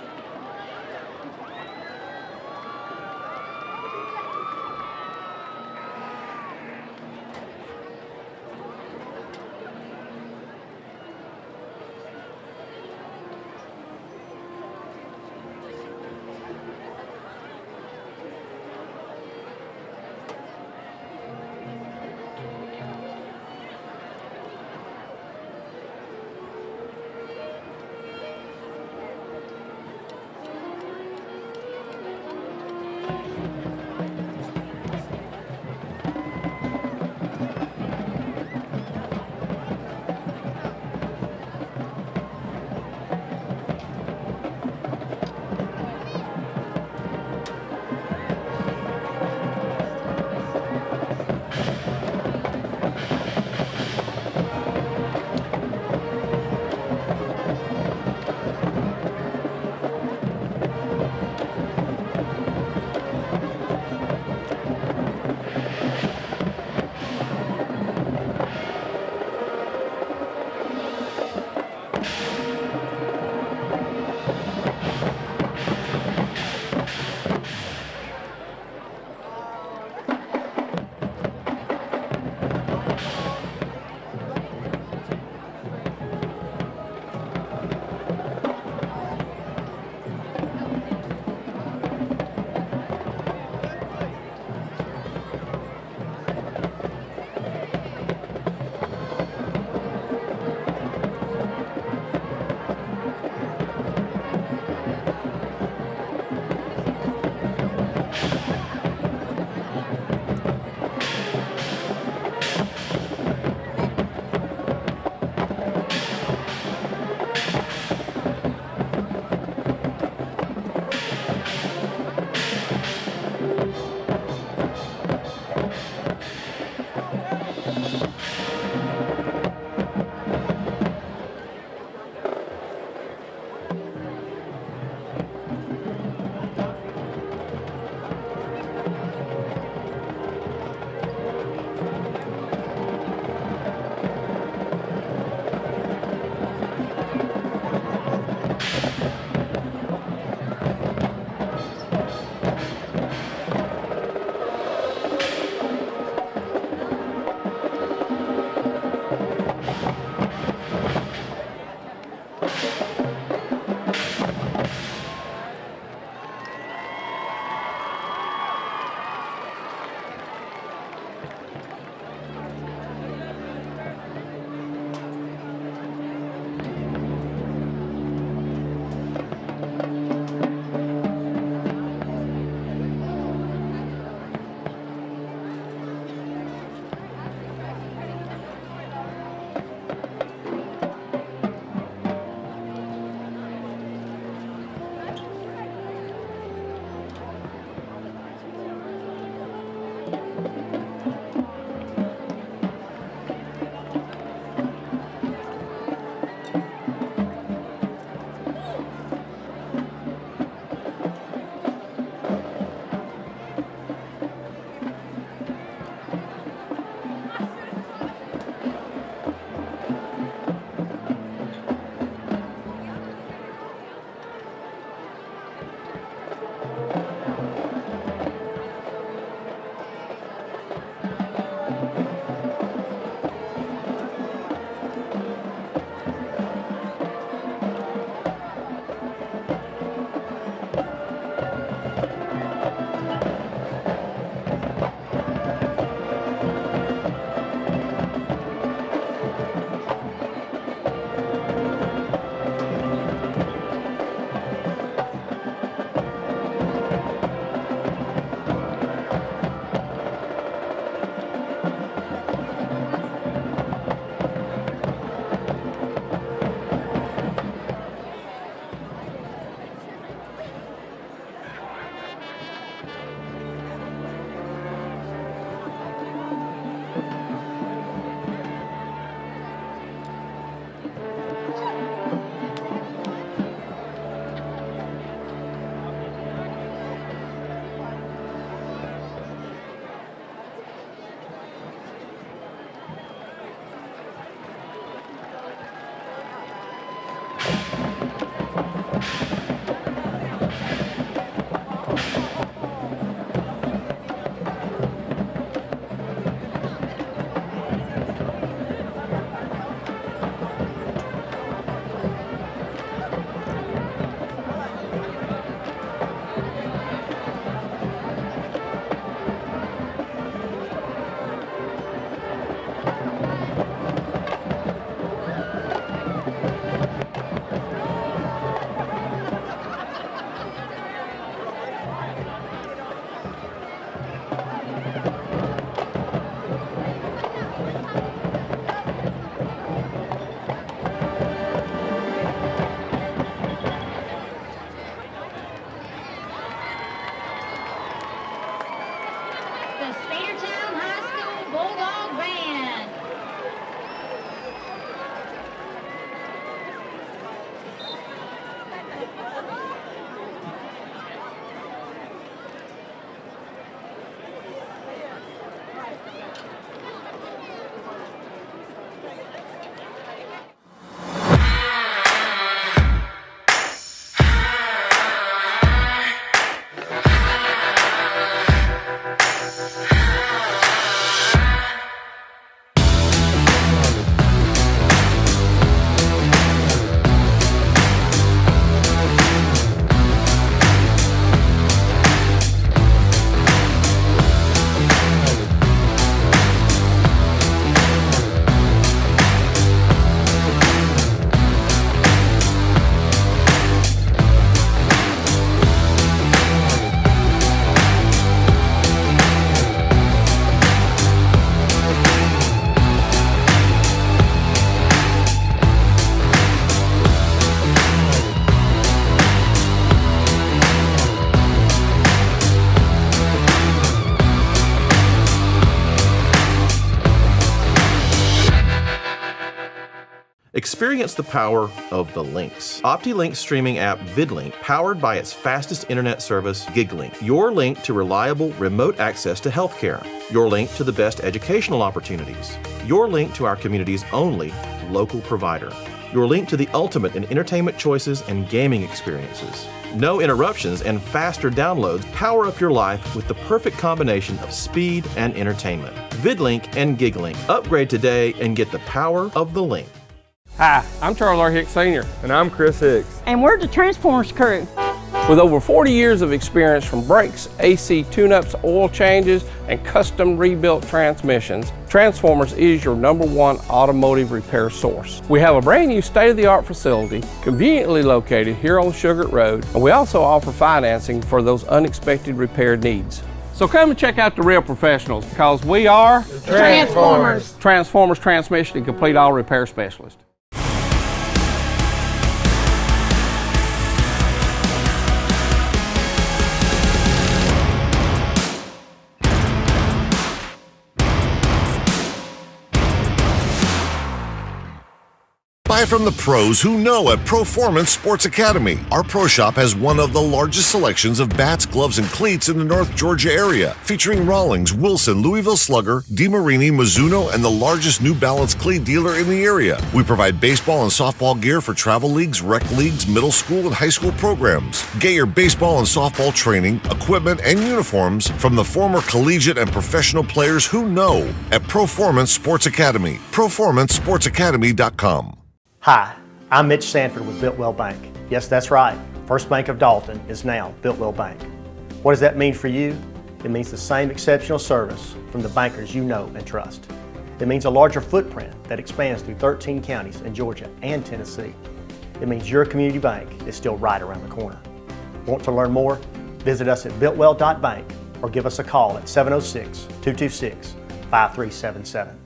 the Cedartown High School Bulldog Band. Experience the power of the links. OptiLink streaming app VidLink, powered by its fastest internet service, GigLink. Your link to reliable remote access to healthcare. Your link to the best educational opportunities. Your link to our community's only local provider. Your link to the ultimate in entertainment choices and gaming experiences. No interruptions and faster downloads power up your life with the perfect combination of speed and entertainment. VidLink and GigLink. Upgrade today and get the power of the link. Hi, I'm Charles R. Hicks Sr. And I'm Chris Hicks. And we're the Transformers crew. With over 40 years of experience from brakes, AC tune-ups, oil changes, and custom rebuilt transmissions, Transformers is your #1 automotive repair source. We have a brand new state-of-the-art facility conveniently located here on Sugar Road, and we also offer financing for those unexpected repair needs. So come and check out the real professionals, because we are Transformers. Transformers Transmission and Complete Auto Repair Specialist. Buy from the pros who know at Performance Sports Academy. Our pro shop has one of the largest selections of bats, gloves, and cleats in the North Georgia area, featuring Rawlings, Wilson, Louisville Slugger, DeMarini, Mizuno, and the largest New Balance cleat dealer in the area. We provide baseball and softball gear for travel leagues, rec leagues, middle school, and high school programs. Get your baseball and softball training, equipment, and uniforms from the former collegiate and professional players who know at Performance Sports Academy. PerformanceSportsAcademy.com. Hi, I'm Mitch Sanford with Builtwell Bank. Yes, that's right. First Bank of Dalton is now Builtwell Bank. What does that mean for you? It means the same exceptional service from the bankers you know and trust. It means a larger footprint that expands through 13 counties in Georgia and Tennessee. It means your community bank is still right around the corner. Want to learn more? Visit us at builtwell.bank or give us a call at 706-226-5377.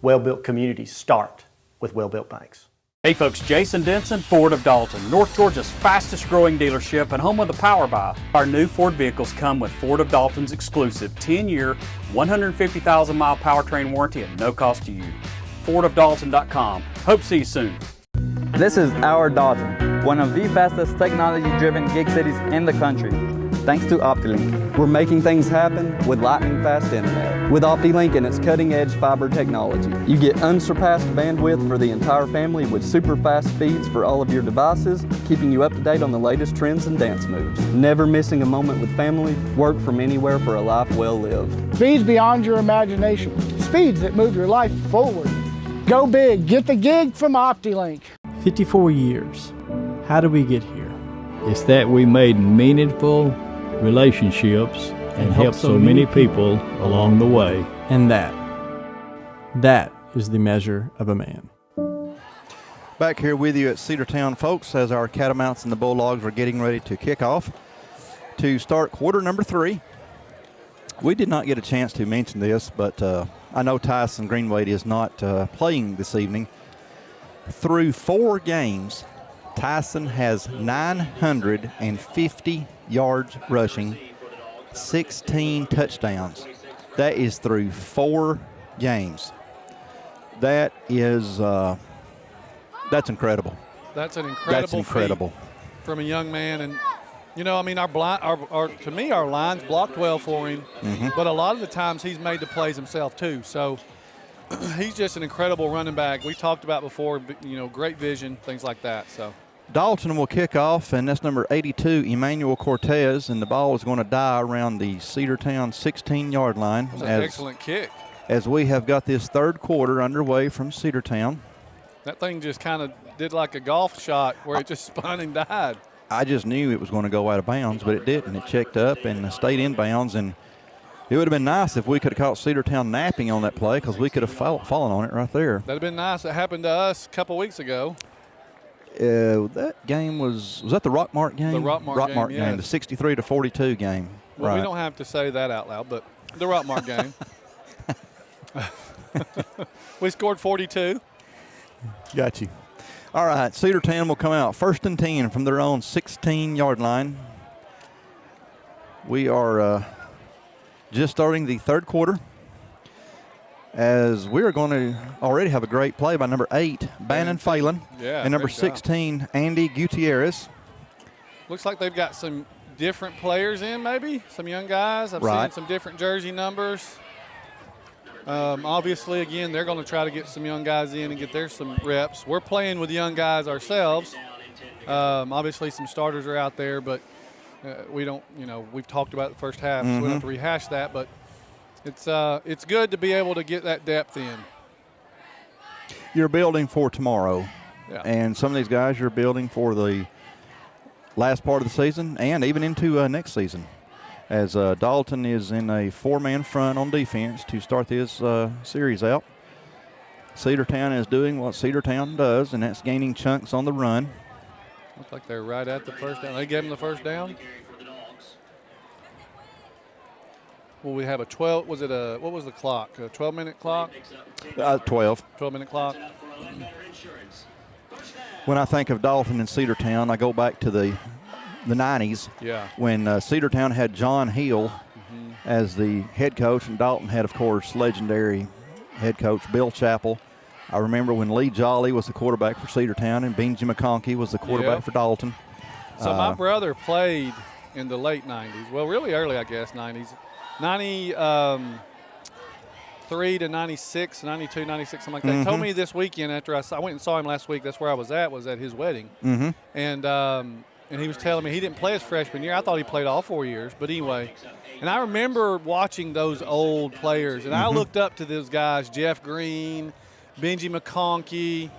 Well-built communities start with well-built banks. Hey folks, Jason Denson, Ford of Dalton, North Georgia's fastest growing dealership and home of the Power Buy. Our new Ford vehicles come with Ford of Dalton's exclusive 10-year, 150,000-mile powertrain warranty at no cost to you. FordofDalton.com. Hope to see you soon. This is our Dalton, one of the fastest technology-driven gig cities in the country. Thanks to OptiLink, we're making things happen with lightning-fast internet. With OptiLink and its cutting-edge fiber technology, you get unsurpassed bandwidth for the entire family with super-fast speeds for all of your devices, keeping you up to date on the latest trends and dance moves. Never missing a moment with family, work from anywhere for a life well lived. Speeds beyond your imagination. Speeds that move your life forward. Go big. Get the gig from OptiLink. 54 years. How did we get here? It's that we made meaningful relationships and helped so many people along the way. And that is the measure of a man. Back here with you at Cedartown, folks, as our Catamounts and the Bulldogs are getting ready to kick off to start quarter number 3. We did not get a chance to mention this, but I know Tyson Greenwade is not playing this evening. Through 4 games, Tyson has 950 yards rushing, 16 touchdowns. That is through 4 games. That is that's incredible. That's an incredible feat from a young man. And, you know, I mean, to me, our line's blocked well for him. But a lot of the times he's made the plays himself, too. So he's just an incredible running back. We talked about before, you know, great vision, things like that. So Dalton will kick off, and that's number 82, Emmanuel Cortez, and the ball is going to die around the Cedartown 16-yard line. That was an excellent kick. As we have got this third quarter underway from Cedartown. That thing just kind of did like a golf shot where it just spun and died. I just knew it was going to go out of bounds, but it didn't. It checked up and stayed in bounds, and it would have been nice if we could have caught Cedartown napping on that play because we could have fallen on it right there. That would have been nice. It happened to us a couple weeks ago. That game was that the Rockmart game? The Rockmart game, the 63-42 game. Well, right. We don't have to say that out loud, but the Rockmart game. We scored 42. Got you. All right, Cedartown will come out 1st and 10 from their own 16-yard line. We are just starting the third quarter, as we are going to already have a great play by number 8, Bannon Phelan, and number 16, Andy Gutierrez. Looks like they've got some different players in, maybe some young guys. I've seen some different jersey numbers. Obviously, again, they're going to try to get some young guys in and get their some reps. We're playing with young guys ourselves. Obviously, some starters are out there, but we don't, you know, we've talked about the first half, so we don't have to rehash that. But it's good to be able to get that depth in. You're building for tomorrow, and some of these guys you're building for the last part of the season and even into next season. As Dalton is in a 4-man front on defense to start this series out. Cedartown is doing what Cedartown does, and that's gaining chunks on the run. Looks like they're right at the first down. They gave them the first down. Well, we have a 12. Was it a, what was the clock? A 12-minute clock? 12. 12-minute clock. When I think of Dalton and Cedartown, I go back to the 90s, when Cedartown had John Hill as the head coach, and Dalton had, of course, legendary head coach Bill Chappell. I remember when Lee Jolly was the quarterback for Cedartown and Benji McConkey was the quarterback for Dalton. So my brother played in the late 90s. Well, really early, I guess, 90s. 93 to 96, 92, 96, something like that. He told me this weekend after I went and saw him last week, that's where I was at his wedding. And he was telling me he didn't play his freshman year. I thought he played all 4 years. But anyway, and I remember watching those old players. And I looked up to those guys, Jeff Green, Benji McConkey.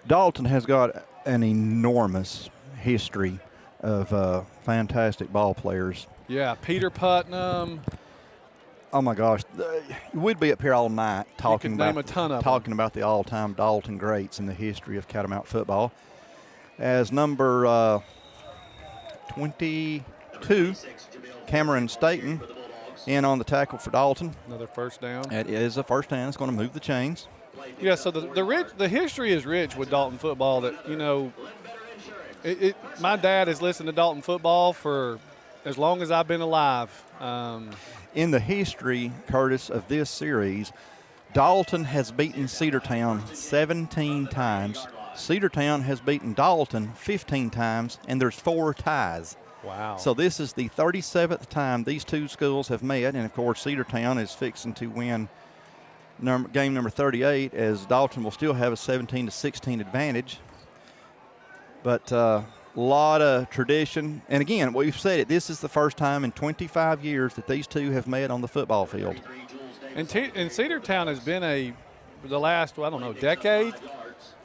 Dalton has got an enormous history of fantastic ball players. Yeah, Peter Putnam. Oh, my gosh. We'd be up here all night talking about the all-time Dalton greats in the history of Catamount football. As number 22, Cameron Staten, in on the tackle for Dalton. Another first down. It is a first down. It's going to move the chains. Yeah, so the history is rich with Dalton football. That, you know, my dad has listened to Dalton football for as long as I've been alive. In the history, Curtis, of this series, Dalton has beaten Cedartown 17 times. Cedartown has beaten Dalton 15 times, and there's 4 ties. Wow. So this is the 37th time these two schools have met, and, of course, Cedartown is fixing to win game number 38, as Dalton will still have a 17-16 advantage. But a lot of tradition. And, again, we've said it, this is the first time in 25 years that these two have met on the football field. And Cedartown has been the last, decade.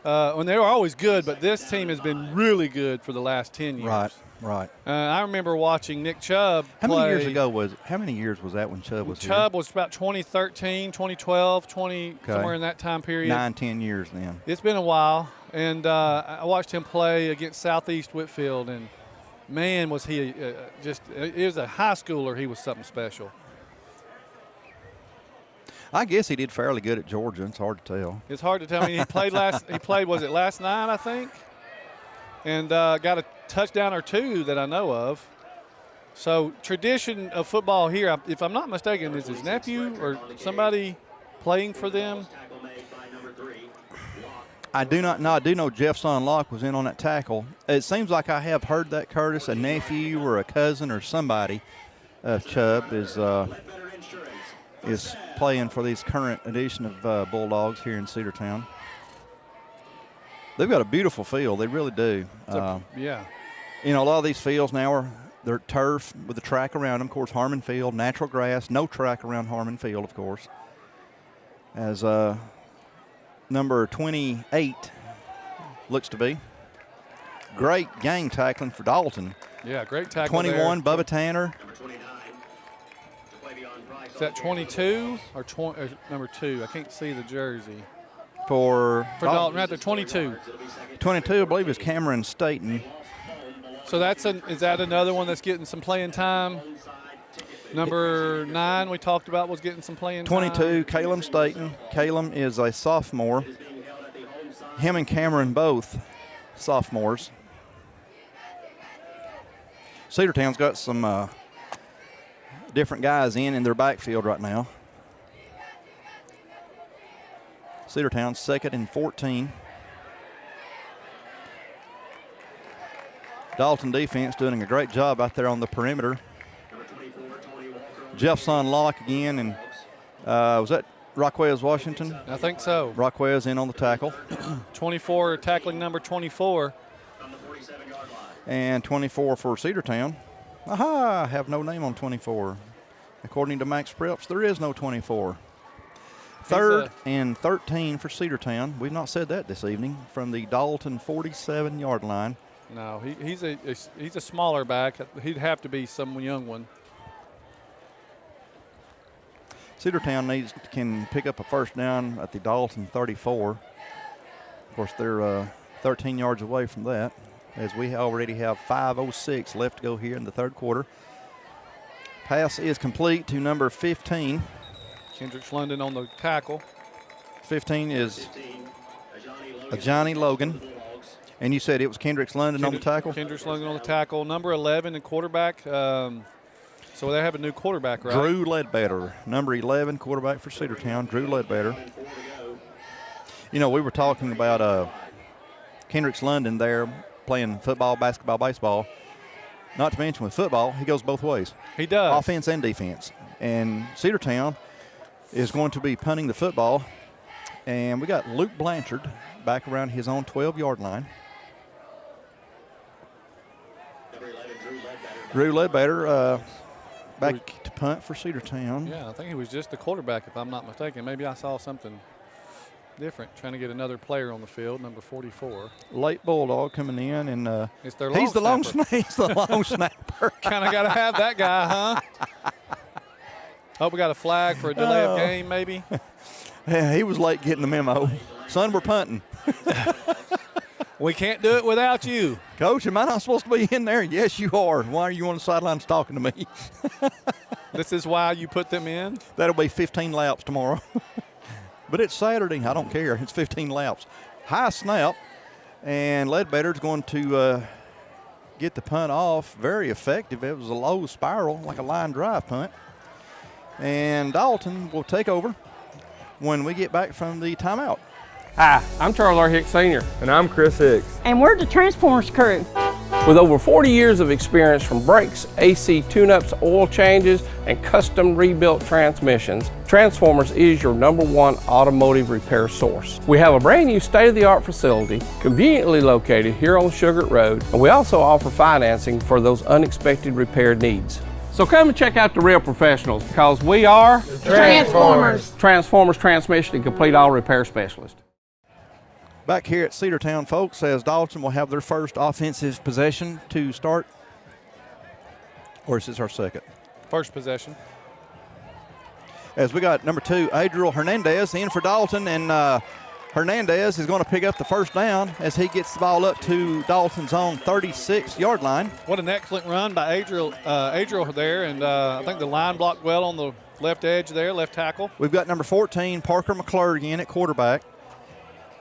When they were always good, but this team has been really good for the last 10 years. Right. I remember watching Nick Chubb How many years was that when Chubb was here? Chubb was about 2013, 2012, somewhere in that time period. 9-10 years then. It's been a while. And I watched him play against Southeast Whitfield, and, man, was he he was a high schooler. He was something special. I guess he did fairly good at Georgia. It's hard to tell. It's hard to tell. I mean, he played last night, I think, and got a touchdown or two that I know of. So tradition of football here, if I'm not mistaken, is his nephew or somebody playing for them? I do not know. I do know Jeff Son Locke was in on that tackle. It seems like I have heard that, Curtis, a nephew or a cousin or somebody of Chubb is playing for this current edition of Bulldogs here in Cedartown. They've got a beautiful field. They really do. Yeah. You know, a lot of these fields now they're turf with a track around them. Of course, Harmon Field, natural grass, no track around Harmon Field, of course. As number 28 looks to be. Great gang tackling for Dalton. Yeah, great tackle 21, there. Bubba Tanner. Is that 22 or number 2? I can't see the jersey. For Dalton, right there, 22. 22, I believe, is Cameron Staten. So is that another one that's getting some playing time? Number 9 we talked about was getting some playing 22, time. Calum Staten. Calum is a sophomore. Him and Cameron both sophomores. Cedartown's got some different guys in their backfield right now. Cedartown 2nd and 14. Dalton defense doing a great job out there on the perimeter. Jeff Son Locke again, and was that Rockwez Washington? I think so. Rockwez in on the tackle. 24 tackling number 24. And 24 for Cedartown. Aha, I have no name on 24. According to Max Preps, there is no 24. 3rd and 13 for Cedartown. We've not said that this evening. From the Dalton 47-yard line. No, he's a smaller back. He'd have to be some young one. Cedartown can pick up a first down at the Dalton 34. Of course, they're 13 yards away from that, as we already have 5:06 left to go here in the third quarter. Pass is complete to number 15. Kendrick London on the tackle. 15 is Johnny Logan. And you said it was Kendrick London on the tackle? Kendrick London on the tackle. Number 11, the quarterback. So they have a new quarterback, right? Drew Ledbetter, number 11, quarterback for Cedartown, Drew Ledbetter. You know, we were talking about Kendrick London there playing football, basketball, baseball. Not to mention with football, he goes both ways. He does. Offense and defense. And Cedartown is going to be punting the football. And we got Luke Blanchard back around his own 12-yard line. Drew Ledbetter back to punt for Cedartown. Yeah, I think he was just the quarterback, if I'm not mistaken. Maybe I saw something different, trying to get another player on the field, number 44. Late Bulldog coming in, and it's their he's the long snapper. Kind of got to have that guy, huh? Oh, we got a flag for a delay of game, maybe? Yeah, he was late getting the memo. Son, we're punting. We can't do it without you. Coach, am I not supposed to be in there? Yes, you are. Why are you on the sidelines talking to me? This is why you put them in? That'll be 15 laps tomorrow. But it's Saturday. I don't care. It's 15 laps. High snap, and Ledbetter's going to get the punt off. Very effective. It was a low spiral, like a line drive punt. And Dalton will take over when we get back from the timeout. Hi, I'm Charles R. Hicks Sr. And I'm Chris Hicks. And we're the Transformers crew. With over 40 years of experience from brakes, AC tune-ups, oil changes, and custom rebuilt transmissions, Transformers is your #1 automotive repair source. We have a brand new state-of-the-art facility conveniently located here on Sugar Road, and we also offer financing for those unexpected repair needs. So come and check out the real professionals, because we are Transformers. Transformers Transmission and Complete Auto Repair Specialist. Back here at Cedartown, folks, as Dalton will have their first offensive possession to start. Or is this our second? First possession. As we got number 2, Adriel Hernandez in for Dalton, and Hernandez is going to pick up the first down as he gets the ball up to Dalton's own 36-yard line. What an excellent run by Adriel there, and I think the line blocked well on the left edge there, left tackle. We've got number 14, Parker McClurg in at quarterback.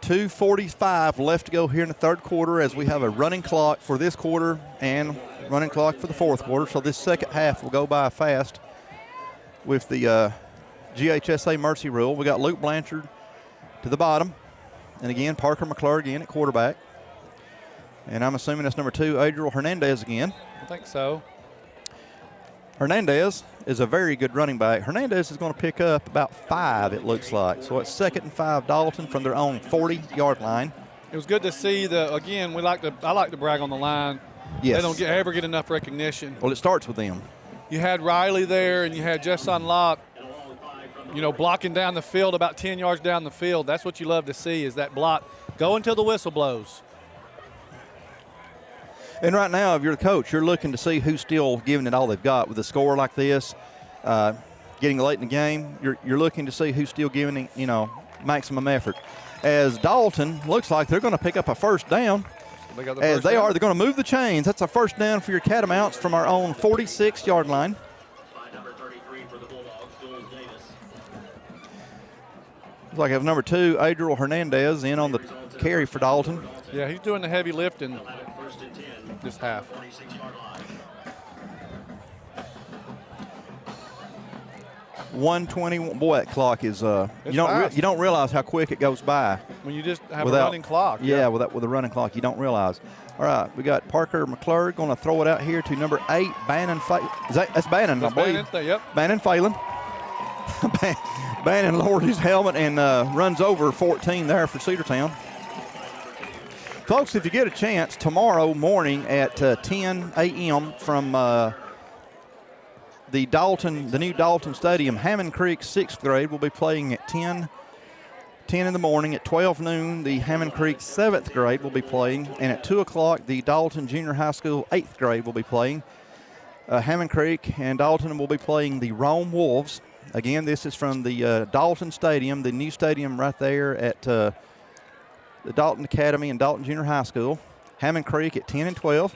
2:45 left to go here in the third quarter as we have a running clock for this quarter and running clock for the fourth quarter, so this second half will go by fast with the GHSA mercy rule. We got Luke Blanchard to the bottom, and again, Parker McClure again at quarterback. And I'm assuming that's number 2, Adriel Hernandez again. I think so. Hernandez is a very good running back. Hernandez is going to pick up about 5, it looks like. So it's 2nd and 5 Dalton from their own 40-yard line. It was good to see again, I like to brag on the line. Yes. They don't ever get enough recognition. Well, it starts with them. You had Riley there, and you had Jesson Locke, blocking down the field about 10 yards down the field. That's what you love to see, is that block. Go until the whistle blows. And right now, if you're the coach, you're looking to see who's still giving it all they've got. With a score like this, getting late in the game, you're looking to see who's still giving, maximum effort. As Dalton looks like they're going to pick up a first down. They're going to move the chains. That's a first down for your Catamounts from our own 46-yard line. Looks like I have number 2, Adriel Hernandez, in on the carry for Dalton. Yeah, he's doing the heavy lifting this half. 1:21. Boy, that clock is you don't realize how quick it goes by when you just have a running clock. Yeah, with a running clock, you don't realize. All right, we got Parker McClure going to throw it out here to number 8, Bannon. That's Bannon, that's I believe. Bannon, yep. Bannon Phelan. Bannon lowered his helmet and runs over 14 there for Cedartown. Folks, if you get a chance, tomorrow morning at 10 a.m. from the new Dalton Stadium, Hammond Creek 6th grade will be playing at 10 in the morning. At 12 noon, the Hammond Creek 7th grade will be playing. And at 2 o'clock, the Dalton Junior High School 8th grade will be playing. Hammond Creek and Dalton will be playing the Rome Wolves. Again, this is from the Dalton Stadium, the new stadium right there at the Dalton Academy and Dalton Junior High School. Hammond Creek at 10 and 12.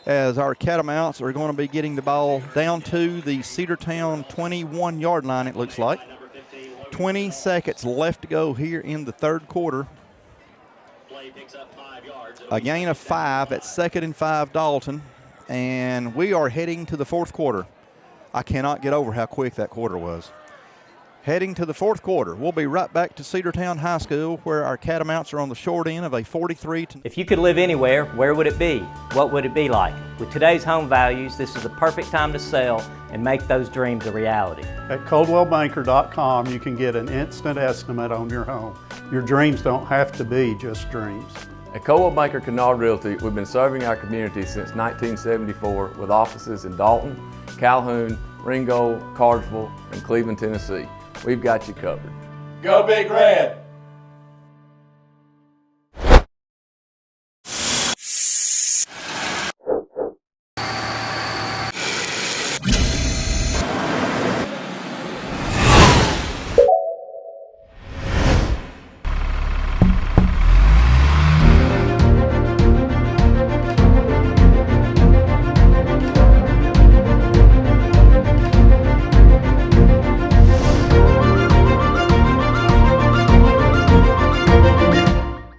As our Catamounts are going to be getting the ball down to the Cedartown 21-yard line, it looks like. 20 seconds left to go here in the third quarter. A gain of 5 at 2nd and 5 Dalton, and we are heading to the fourth quarter. I cannot get over how quick that quarter was. Heading to the fourth quarter. We'll be right back to Cedartown High School, where our Catamounts are on the short end of a 43. If you could live anywhere, where would it be? What would it be like? With today's home values, this is the perfect time to sell and make those dreams a reality. At ColdwellBanker.com, you can get an instant estimate on your home. Your dreams don't have to be just dreams. At Coldwell Banker Canard Realty, we've been serving our community since 1974 with offices in Dalton, Calhoun, Ringgold, Cartersville, and Cleveland, Tennessee. We've got you covered. Go Big Red!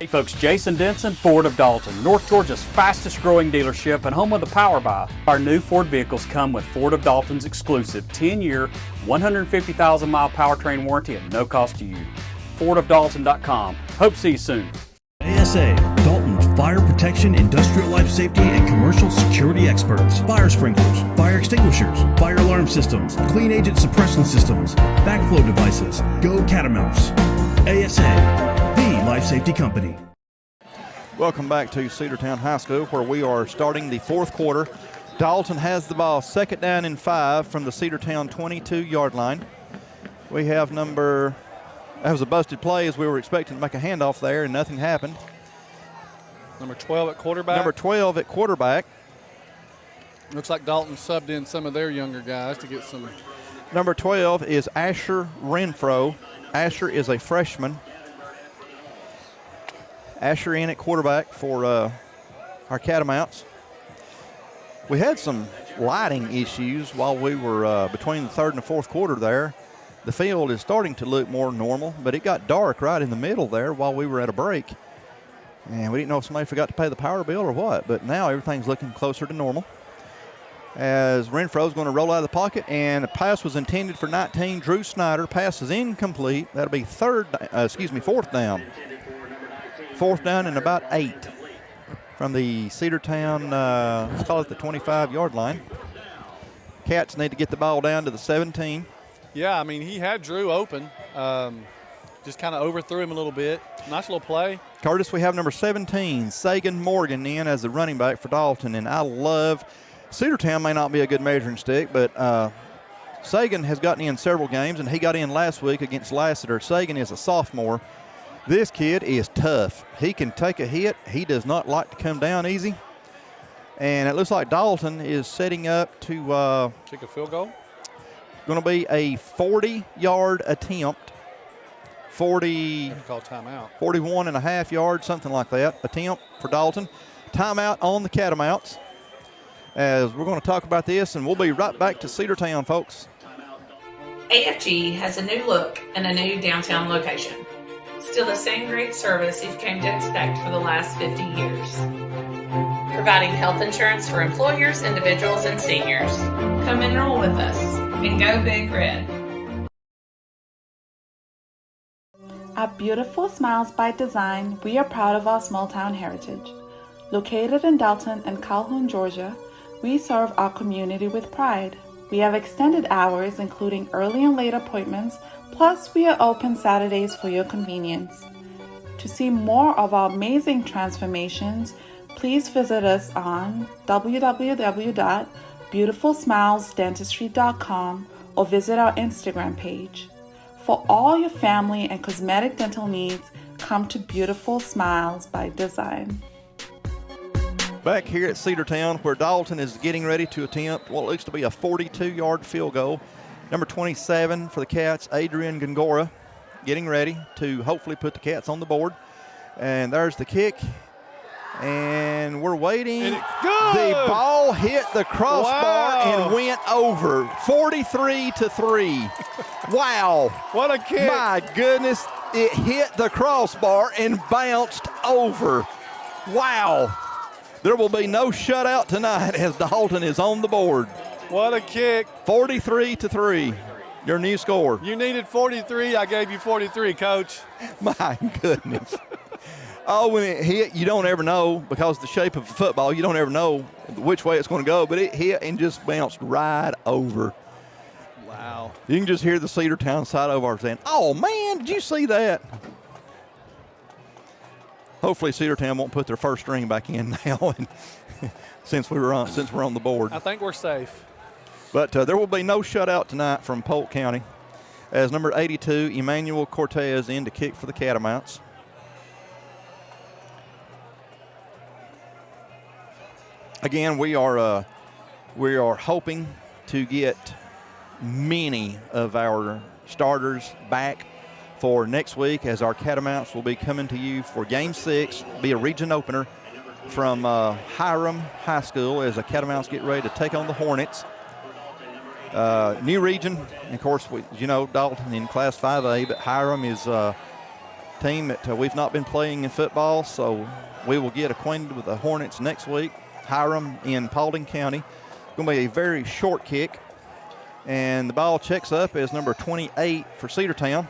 Folks, Jason Denson, Ford of Dalton, North Georgia's fastest growing dealership and home of the Power Buy. Our new Ford vehicles come with Ford of Dalton's exclusive 10-year, 150,000-mile powertrain warranty at no cost to you. FordofDalton.com. Hope to see you soon. ASA, Dalton's fire protection, industrial life safety, and commercial security experts. Fire sprinklers, fire extinguishers, fire alarm systems, clean agent suppression systems, backflow devices. Go Catamounts. ASA. Life Safety Company. Welcome back to Cedartown High School, where we are starting the fourth quarter. Dalton has the ball, 2nd down and 5 from the Cedartown 22-yard line. We have that was a busted play, as we were expecting to make a handoff there, and nothing happened. Number 12 at quarterback. Number 12 at quarterback. Looks like Dalton subbed in some of their younger guys to get some. Number 12 is Asher Renfro. Asher is a freshman. Asher in at quarterback for our Catamounts. We had some lighting issues while we were between the third and the fourth quarter there. The field is starting to look more normal, but it got dark right in the middle there while we were at a break. And we didn't know if somebody forgot to pay the power bill or what, but now everything's looking closer to normal. as Renfro's going to roll out of the pocket, and the pass was intended for 19, Drew Snyder. Pass is incomplete. That'll be fourth down. Fourth down and about 8 from the Cedartown, let's call it the 25-yard line. Cats need to get the ball down to the 17. Yeah, I mean, he had Drew open. Just kind of overthrew him a little bit. Nice little play. Curtis, we have number 17, Sagan Morgan, in as the running back for Dalton. And I love, Cedartown may not be a good measuring stick, but Sagan has gotten in several games, and he got in last week against Lassiter. Sagan is a sophomore. This kid is tough. He can take a hit. He does not like to come down easy. And it looks like Dalton is setting up to kick a field goal. Going to be a 40-yard attempt. 40, call timeout. 41 and a half yards, something like that, attempt for Dalton. Timeout on the Catamounts. As we're going to talk about this, and we'll be right back to Cedartown, folks. AFG has a new look and a new downtown location. Still the same great service you've come to expect for the last 50 years. Providing health insurance for employers, individuals, and seniors. Come enroll with us and go Big Red. At Beautiful Smiles by Design, we are proud of our small town heritage. Located in Dalton and Calhoun, Georgia, we serve our community with pride. We have extended hours, including early and late appointments, plus we are open Saturdays for your convenience. To see more of our amazing transformations, please visit us on www.beautifulsmilesdentistry.com or visit our Instagram page. For all your family and cosmetic dental needs, come to Beautiful Smiles by Design. Back here at Cedartown, where Dalton is getting ready to attempt what looks to be a 42-yard field goal. Number 27 for the Cats, Adrian Gongora, getting ready to hopefully put the Cats on the board. And there's the kick. And we're waiting. And good. The ball hit the crossbar and went over. 43-3. Wow. What a kick. My goodness. It hit the crossbar and bounced over. Wow. There will be no shutout tonight as Dalton is on the board. What a kick. 43-3. Your new score. You needed 43. I gave you 43, Coach. My goodness. Oh, when it hit, you don't ever know, because of the shape of the football, you don't ever know which way it's going to go, but it hit and just bounced right over. Wow. You can just hear the Cedartown side over our saying, oh, man, did you see that? Hopefully Cedartown won't put their first string back in now and since we're on the board. I think we're safe. But there will be no shutout tonight from Polk County as number 82, Emmanuel Cortez, in to kick for the Catamounts. Again, we are hoping to get many of our starters back for next week, as our Catamounts will be coming to you for Game 6, be a region opener from Hiram High School, as the Catamounts get ready to take on the Hornets. New region, and of course, Dalton in Class 5A, but Hiram is a team that we've not been playing in football, so we will get acquainted with the Hornets next week. Hiram in Paulding County. It's going to be a very short kick, and the ball checks up as number 28 for Cedartown.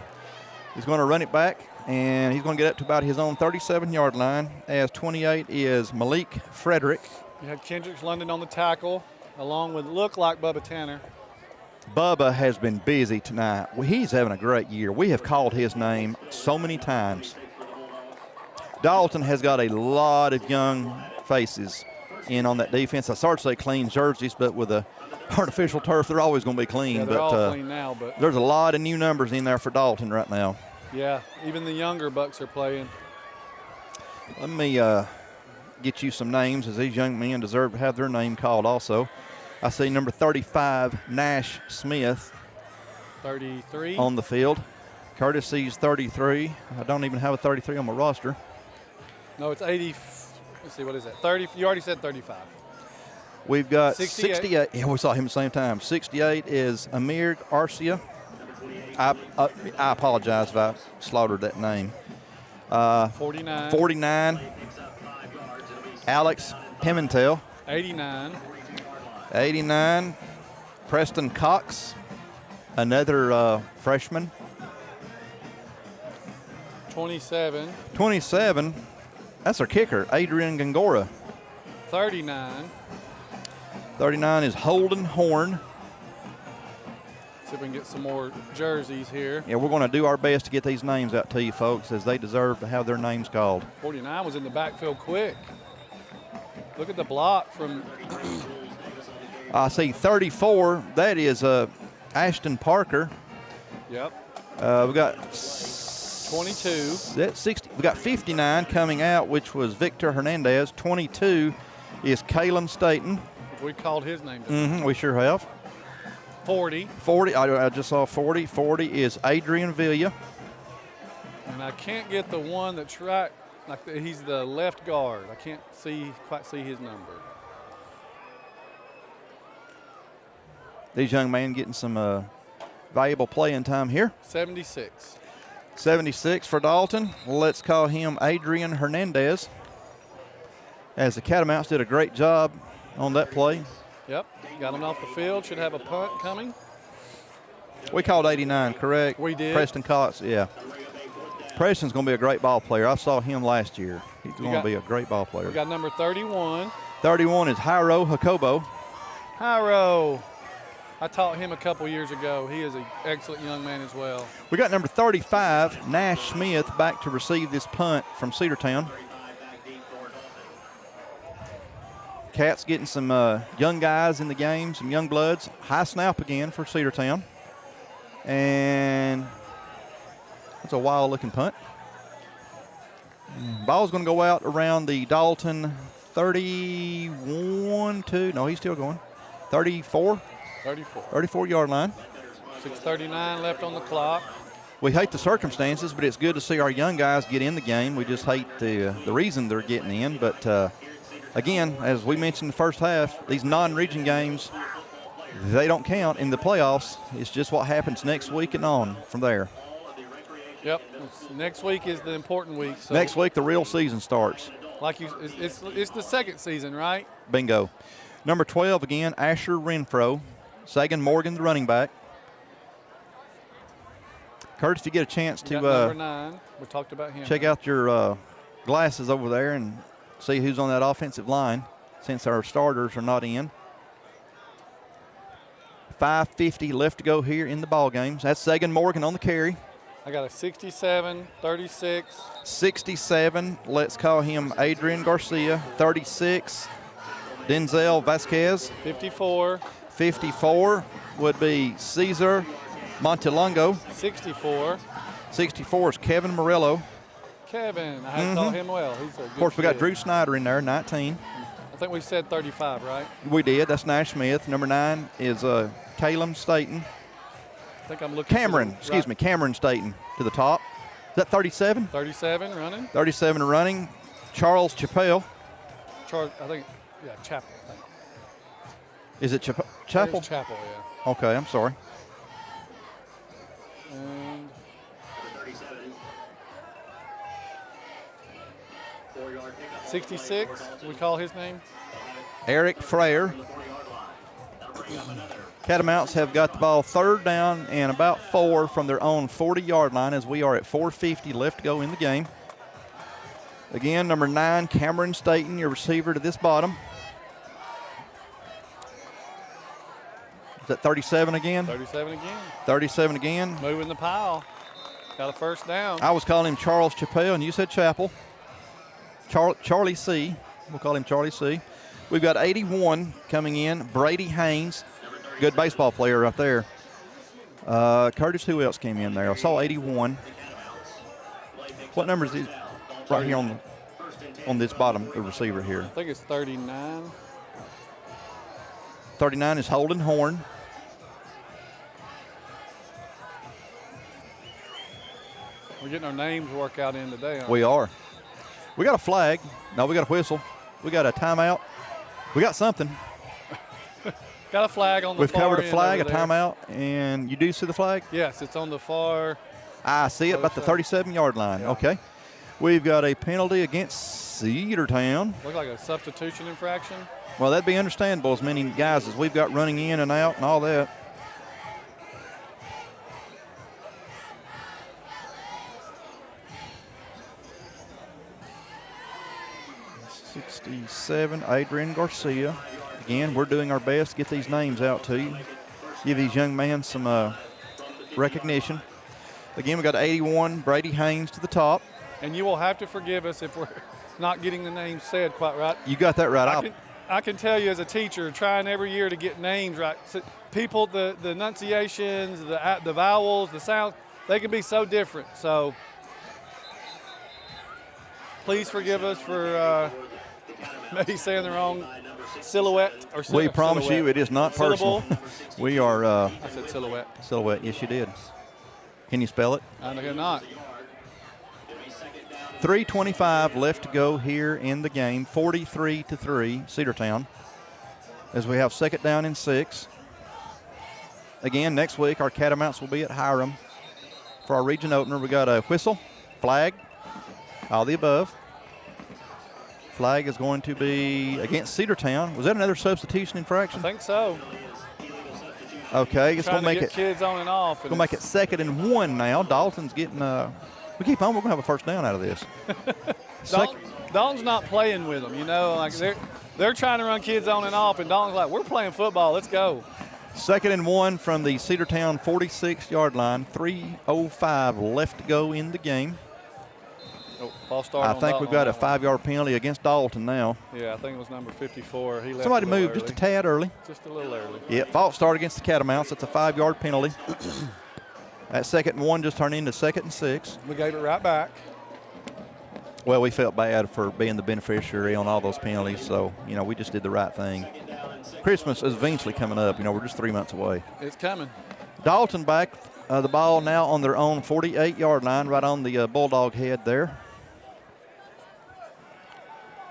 He's going to run it back, and he's going to get up to about his own 37-yard line, as 28 is Malik Frederick. You had Kendricks London on the tackle, along with look like Bubba Tanner. Bubba has been busy tonight. He's having a great year. We have called his name so many times. Dalton has got a lot of young faces in on that defense. I started to say clean jerseys, but with the artificial turf, they're always going to be clean. Yeah, they're all clean now, but there's a lot of new numbers in there for Dalton right now. Yeah, even the younger Bucks are playing. Let me get you some names, as these young men deserve to have their name called also. I see number 35, Nash Smith. 33. On the field. Curtis sees 33. I don't even have a 33 on my roster. No, it's 80. Let's see, what is that? 30. You already said 35. We've got 68. Yeah, we saw him at the same time. 68 is Amir Arcia. I apologize if I slaughtered that name. 49. 49. Alex Pimentel. 89. 89, Preston Cox, another freshman. 27. 27, that's our kicker, Adrian Gongora. 39. 39 is Holden Horn. See if we can get some more jerseys here. Yeah, we're going to do our best to get these names out to you folks, as they deserve to have their names called. 49 was in the backfield quick. Look at the block from... I see 34, that is Ashton Parker. Yep. We got 22. That's 60. We got 59 coming out, which was Victor Hernandez. 22 is Caleb Staten. We called his name. We sure have. 40. 40, I just saw 40. 40 is Adrian Villa. And I can't get the one that's right, he's the left guard. I can't quite see his number. These young men getting some valuable playing time here. 76. 76 for Dalton. Let's call him Adrian Hernandez, as the Catamounts did a great job on that play. Yep, got him off the field. Should have a punt coming. We called 89, correct? We did. Preston Cox, yeah. Preston's going to be a great ball player. I saw him last year. He's going to be a great ball player. We got number 31. 31 is Jairo Jacobo. Jairo. I taught him a couple years ago. He is an excellent young man as well. We got number 35, Nash Smith, back to receive this punt from Cedartown. Cats getting some young guys in the game, some young bloods. High snap again for Cedartown. And that's a wild-looking punt. Ball's going to go out around the Dalton 31 to, no, he's still going. 34. 34-yard line. 6:39 left on the clock. We hate the circumstances, but it's good to see our young guys get in the game. We just hate the reason they're getting in. But, again, as we mentioned in the first half, these non-region games, they don't count in the playoffs. It's just what happens next week and on from there. Yep. Next week is the important week. So next week, the real season starts. It's the second season, right? Bingo. Number 12, again, Asher Renfro. Sagan Morgan, the running back. Curtis, if you get a chance to number 9. We talked about him. Check out your glasses over there and see who's on that offensive line, since our starters are not in. 5:50 left to go here in the ball games. That's Sagan Morgan on the carry. I got a 67, 36. 67, let's call him Adrian Garcia. 36, Denzel Vasquez. 54. 54 would be Cesar Montelongo. 64. 64 is Kevin Morello. Kevin, I had to call him well. He's a good Of course, we got kid. Drew Snyder in there, 19. I think we said 35, right? We did. That's Nash Smith. Number 9 is Caleb Staten. I think I'm looking. Cameron Staten to the top. Is that 37? 37 running. 37 running. Charles Chappell. I think, yeah, Chapel. I think. Is it Chapel? Chapel, yeah. Okay, I'm sorry. And 66, we call his name? Eric Frere. Catamounts have got the ball third down and about 4 from their own 40-yard line, as we are at 4:50 left to go in the game. Again, number 9, Cameron Staten, your receiver to this bottom. Is that 37 again? 37 again. 37 again. Moving the pile. Got a first down. I was calling him Charles Chappell, and you said Chapel. Charlie C. We'll call him Charlie C. We've got 81 coming in. Brady Haynes, good baseball player right there. Curtis, who else came in there? I saw 81. What number is he? Right here on this bottom, the receiver here. I think it's 39. 39 is Holden Horn. We're getting our names worked out in today, aren't We are. We got a flag. No, we got a whistle. We got a timeout. We got something. Got a flag on the We've far covered a end flag, a over there. timeout, and you do see the flag? Yes, it's on the far. I see it about the 37-yard line. Yeah. Okay. We've got a penalty against Cedartown. Look like a substitution infraction. Well, that'd be understandable as many guys as we've got running in and out and all that. '67, Adrian Garcia. Again, we're doing our best to get these names out to you. Give these young men some recognition. Again, we got 81, Brady Haynes to the top. And you will have to forgive us if we're not getting the names said quite right. You got that right. I can tell you as a teacher, trying every year to get names right. So people, the enunciations, the vowels, the sounds, they can be so different. So please forgive us for maybe saying the wrong silhouette or We promise you it is not personal. We are. I said silhouette. Silhouette, yes you did. Can you spell it? I cannot. 3:25 left to go here in the game. 43-3, Cedartown. As we have second down and 6. Again, next week our Catamounts will be at Hiram for our region opener. We got a whistle, flag, all the above. Flag is going to be against Cedartown. Was that another substitution infraction? I think so. Okay, it's going to make it kids on and off. Going to make it 2nd and 1 now. Dalton's getting. We keep on. We're going to have a first down out of this. Dalton's not playing with them. You know, like they're trying to run kids on and off, and Dalton's like, we're playing football. Let's go. 2nd and 1 from the Cedartown 46-yard line. 3:05 left to go in the game. Oh, false start. I think we've got a 5-yard penalty against Dalton now. Yeah, I think it was number 54. He left. Somebody moved just a tad early. Just a little early. Yeah, false start against the Catamounts. That's a 5-yard penalty. That 2nd and 1 just turned into 2nd and 6. We gave it right back. Well, we felt bad for being the beneficiary on all those penalties, so, you know, we just did the right thing. Christmas is eventually coming up. You know, we're just 3 months away. It's coming. Dalton back the ball now on their own 48-yard line, right on the Bulldog head there.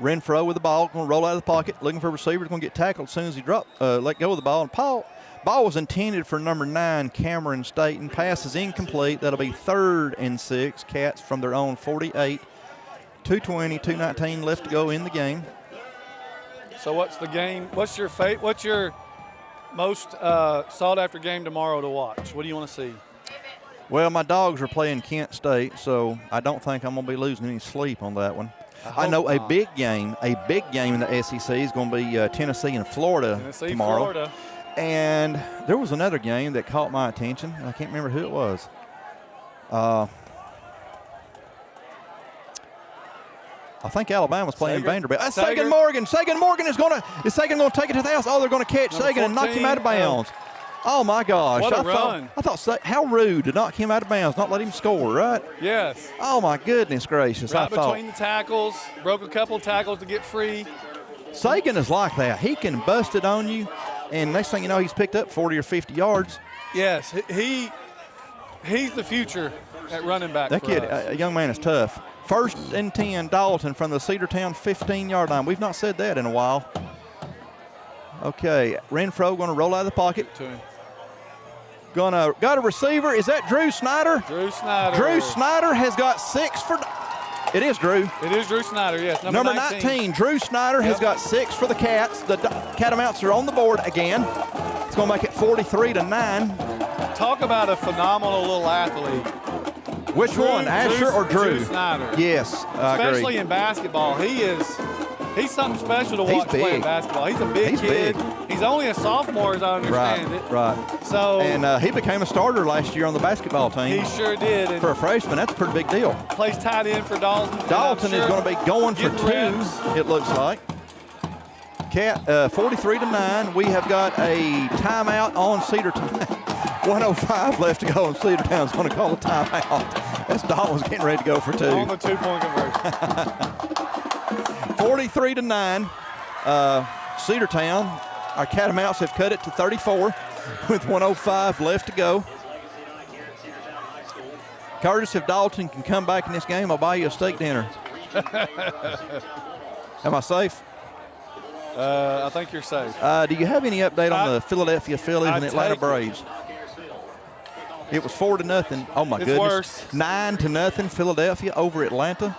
Renfro with the ball, going to roll out of the pocket, looking for a receiver. Going to get tackled as soon as he let go of the ball. And ball was intended for number 9, Cameron Staten. Pass is incomplete. That'll be 3rd and 6. Cats from their own 48. 2:20, 2:19 left to go in the game. So what's the game? What's your most sought-after game tomorrow to watch? What do you want to see? Well, my Dogs are playing Kent State, so I don't think I'm going to be losing any sleep on that one. I know a big game in the SEC is going to be Tennessee and Florida tomorrow. Florida. And there was another game that caught my attention. I can't remember who it was. I think Alabama's playing Vanderbilt. Sagan Morgan. Sagan Morgan is going to take it to the house. Oh, they're going to catch Sagan and knock him out of bounds. Oh my gosh. What a run. I thought, how rude to knock him out of bounds, not let him score, right? Yes. Oh my goodness gracious. Right between the tackles, broke a couple of tackles to get free. Sagan is like that. He can bust it on you, and next thing you know, he's picked up 40 or 50 yards. Yes, he's the future at running back. That kid, a young man, is tough. 1st and 10, Dalton from the Cedartown 15-yard line. We've not said that in a while. Okay, Renfro going to roll out of the pocket. Got a receiver. Is that Drew Snyder? Drew Snyder. Drew Snyder has got 6 for. It is Drew. It is Drew Snyder, yes. Number 19, Drew Snyder has got 6 for the Cats. The Catamounts are on the board again. It's going to make it 43-9. Talk about a phenomenal little athlete. Which one, Asher or Drew? Drew Snyder. Yes, I agree. Especially in basketball. He's something special to watch playing basketball. He's a big kid. Big. He's only a sophomore, as I understand it. Right. So, and he became a starter last year on the basketball team. He sure did. And for a freshman, that's a pretty big deal. Plays tight end for Dalton. Dalton is going to be going for 2, it looks like. 43-9. We have got a timeout on Cedartown. 1:05 left to go, and Cedartown's going to call a timeout. That's Dalton's getting ready to go for 2. On the 2-point conversion. 43-9. Cedartown, our Catamounts have cut it to 34 with 1:05 left to go. Curtis, if Dalton can come back in this game, I'll buy you a steak dinner. Am I safe? I think you're safe. Do you have any update on the Philadelphia Phillies and Atlanta Braves? It was 4-0. Oh my goodness. Worse. 9-0 Philadelphia over Atlanta.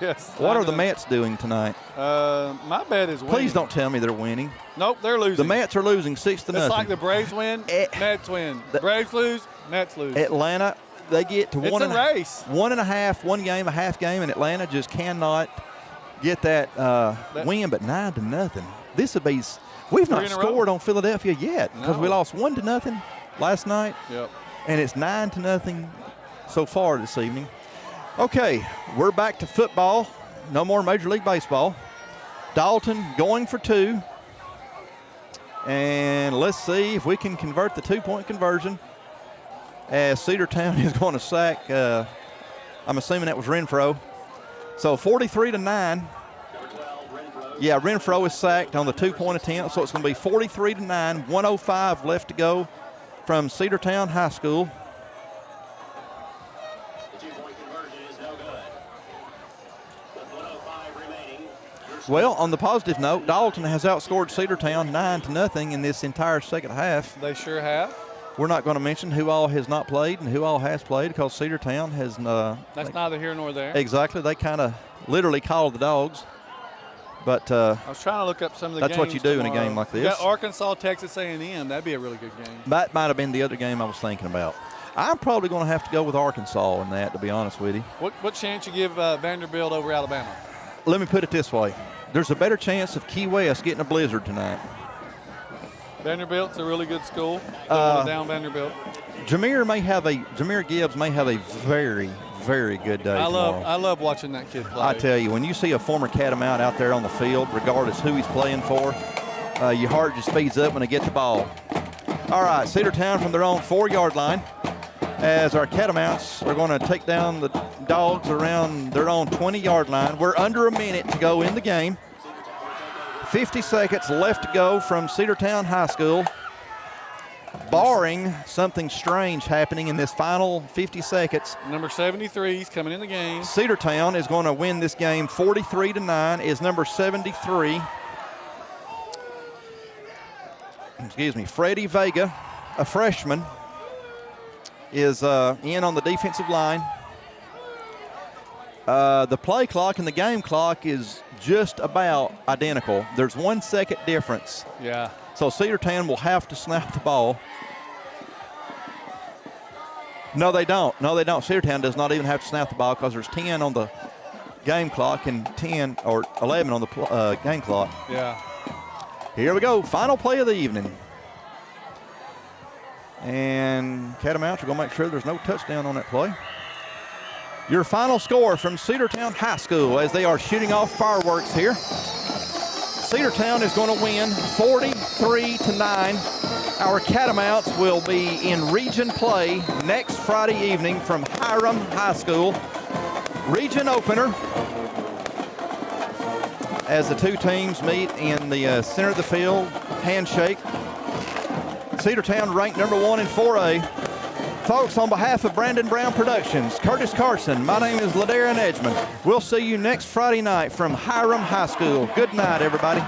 Yes. What are the Mets doing tonight? My bet is winning. Please don't tell me they're winning. Nope, they're losing. The Mets are losing 6-0. It's like the Braves win, Mets win. Braves lose, Mets lose. Atlanta, they get to it's one a and race. 1.5, one game, a half game, and Atlanta just cannot get that win. But 9-0. This would be. We've not scored on Philadelphia yet because we lost 1-0 last night. Yep. And it's 9-0 so far this evening. Okay, we're back to football. No more Major League Baseball. Dalton going for 2. And let's see if we can convert the 2-point conversion. As Cedartown is going to sack, I'm assuming that was Renfro. So 43-9. Yeah, Renfro is sacked on the 2-point attempt, so it's going to be 43-9, 1:05 left to go from Cedartown High School. Well, on the positive note, Dalton has outscored Cedartown 9-0 in this entire second half. They sure have. We're not going to mention who all has not played and who all has played because Cedartown has. That's neither here nor there. Exactly. They kind of literally called the dogs. But I was trying to look up some of the games. That's what you do tomorrow. in a game like this. You got Arkansas, Texas A&M. That'd be a really good game. That might have been the other game I was thinking about. I'm probably going to have to go with Arkansas in that, to be honest with you. What chance you give Vanderbilt over Alabama? Let me put it this way. There's a better chance of Key West getting a blizzard tonight. Vanderbilt's a really good school. Down Vanderbilt. Jameer Gibbs may have a very, very good day tomorrow. I love watching that kid play. I tell you, when you see a former Catamount out there on the field, regardless who he's playing for, your heart just speeds up when they get the ball. All right, Cedartown from their own 4-yard line as our Catamounts are going to take down the Dogs around their own 20-yard line. We're under a minute to go in the game. 50 seconds left to go from Cedartown High School. Barring something strange happening in this final 50 seconds. Number 73 is coming in the game. Cedartown is going to win this game 43-9. Is number 73. Excuse me, Freddie Vega, a freshman, is in on the defensive line. The play clock and the game clock is just about identical. There's 1 second difference. Yeah. So Cedartown will have to snap the ball. No, they don't. Cedartown does not even have to snap the ball because there's 10 on the game clock and 10 or 11 on the game clock. Yeah. Here we go. Final play of the evening. And Catamounts are going to make sure there's no touchdown on that play. Your final score from Cedartown High School as they are shooting off fireworks here. Cedartown is going to win 43-9. Our Catamounts will be in region play next Friday evening from Hiram High School. Region opener as the two teams meet in the center of the field, handshake. Cedartown ranked number 1 in 4A. Folks, on behalf of Brandon Brown Productions, Curtis Carson, my name is Ladarian Edgman. We'll see you next Friday night from Hiram High School. Good night, everybody.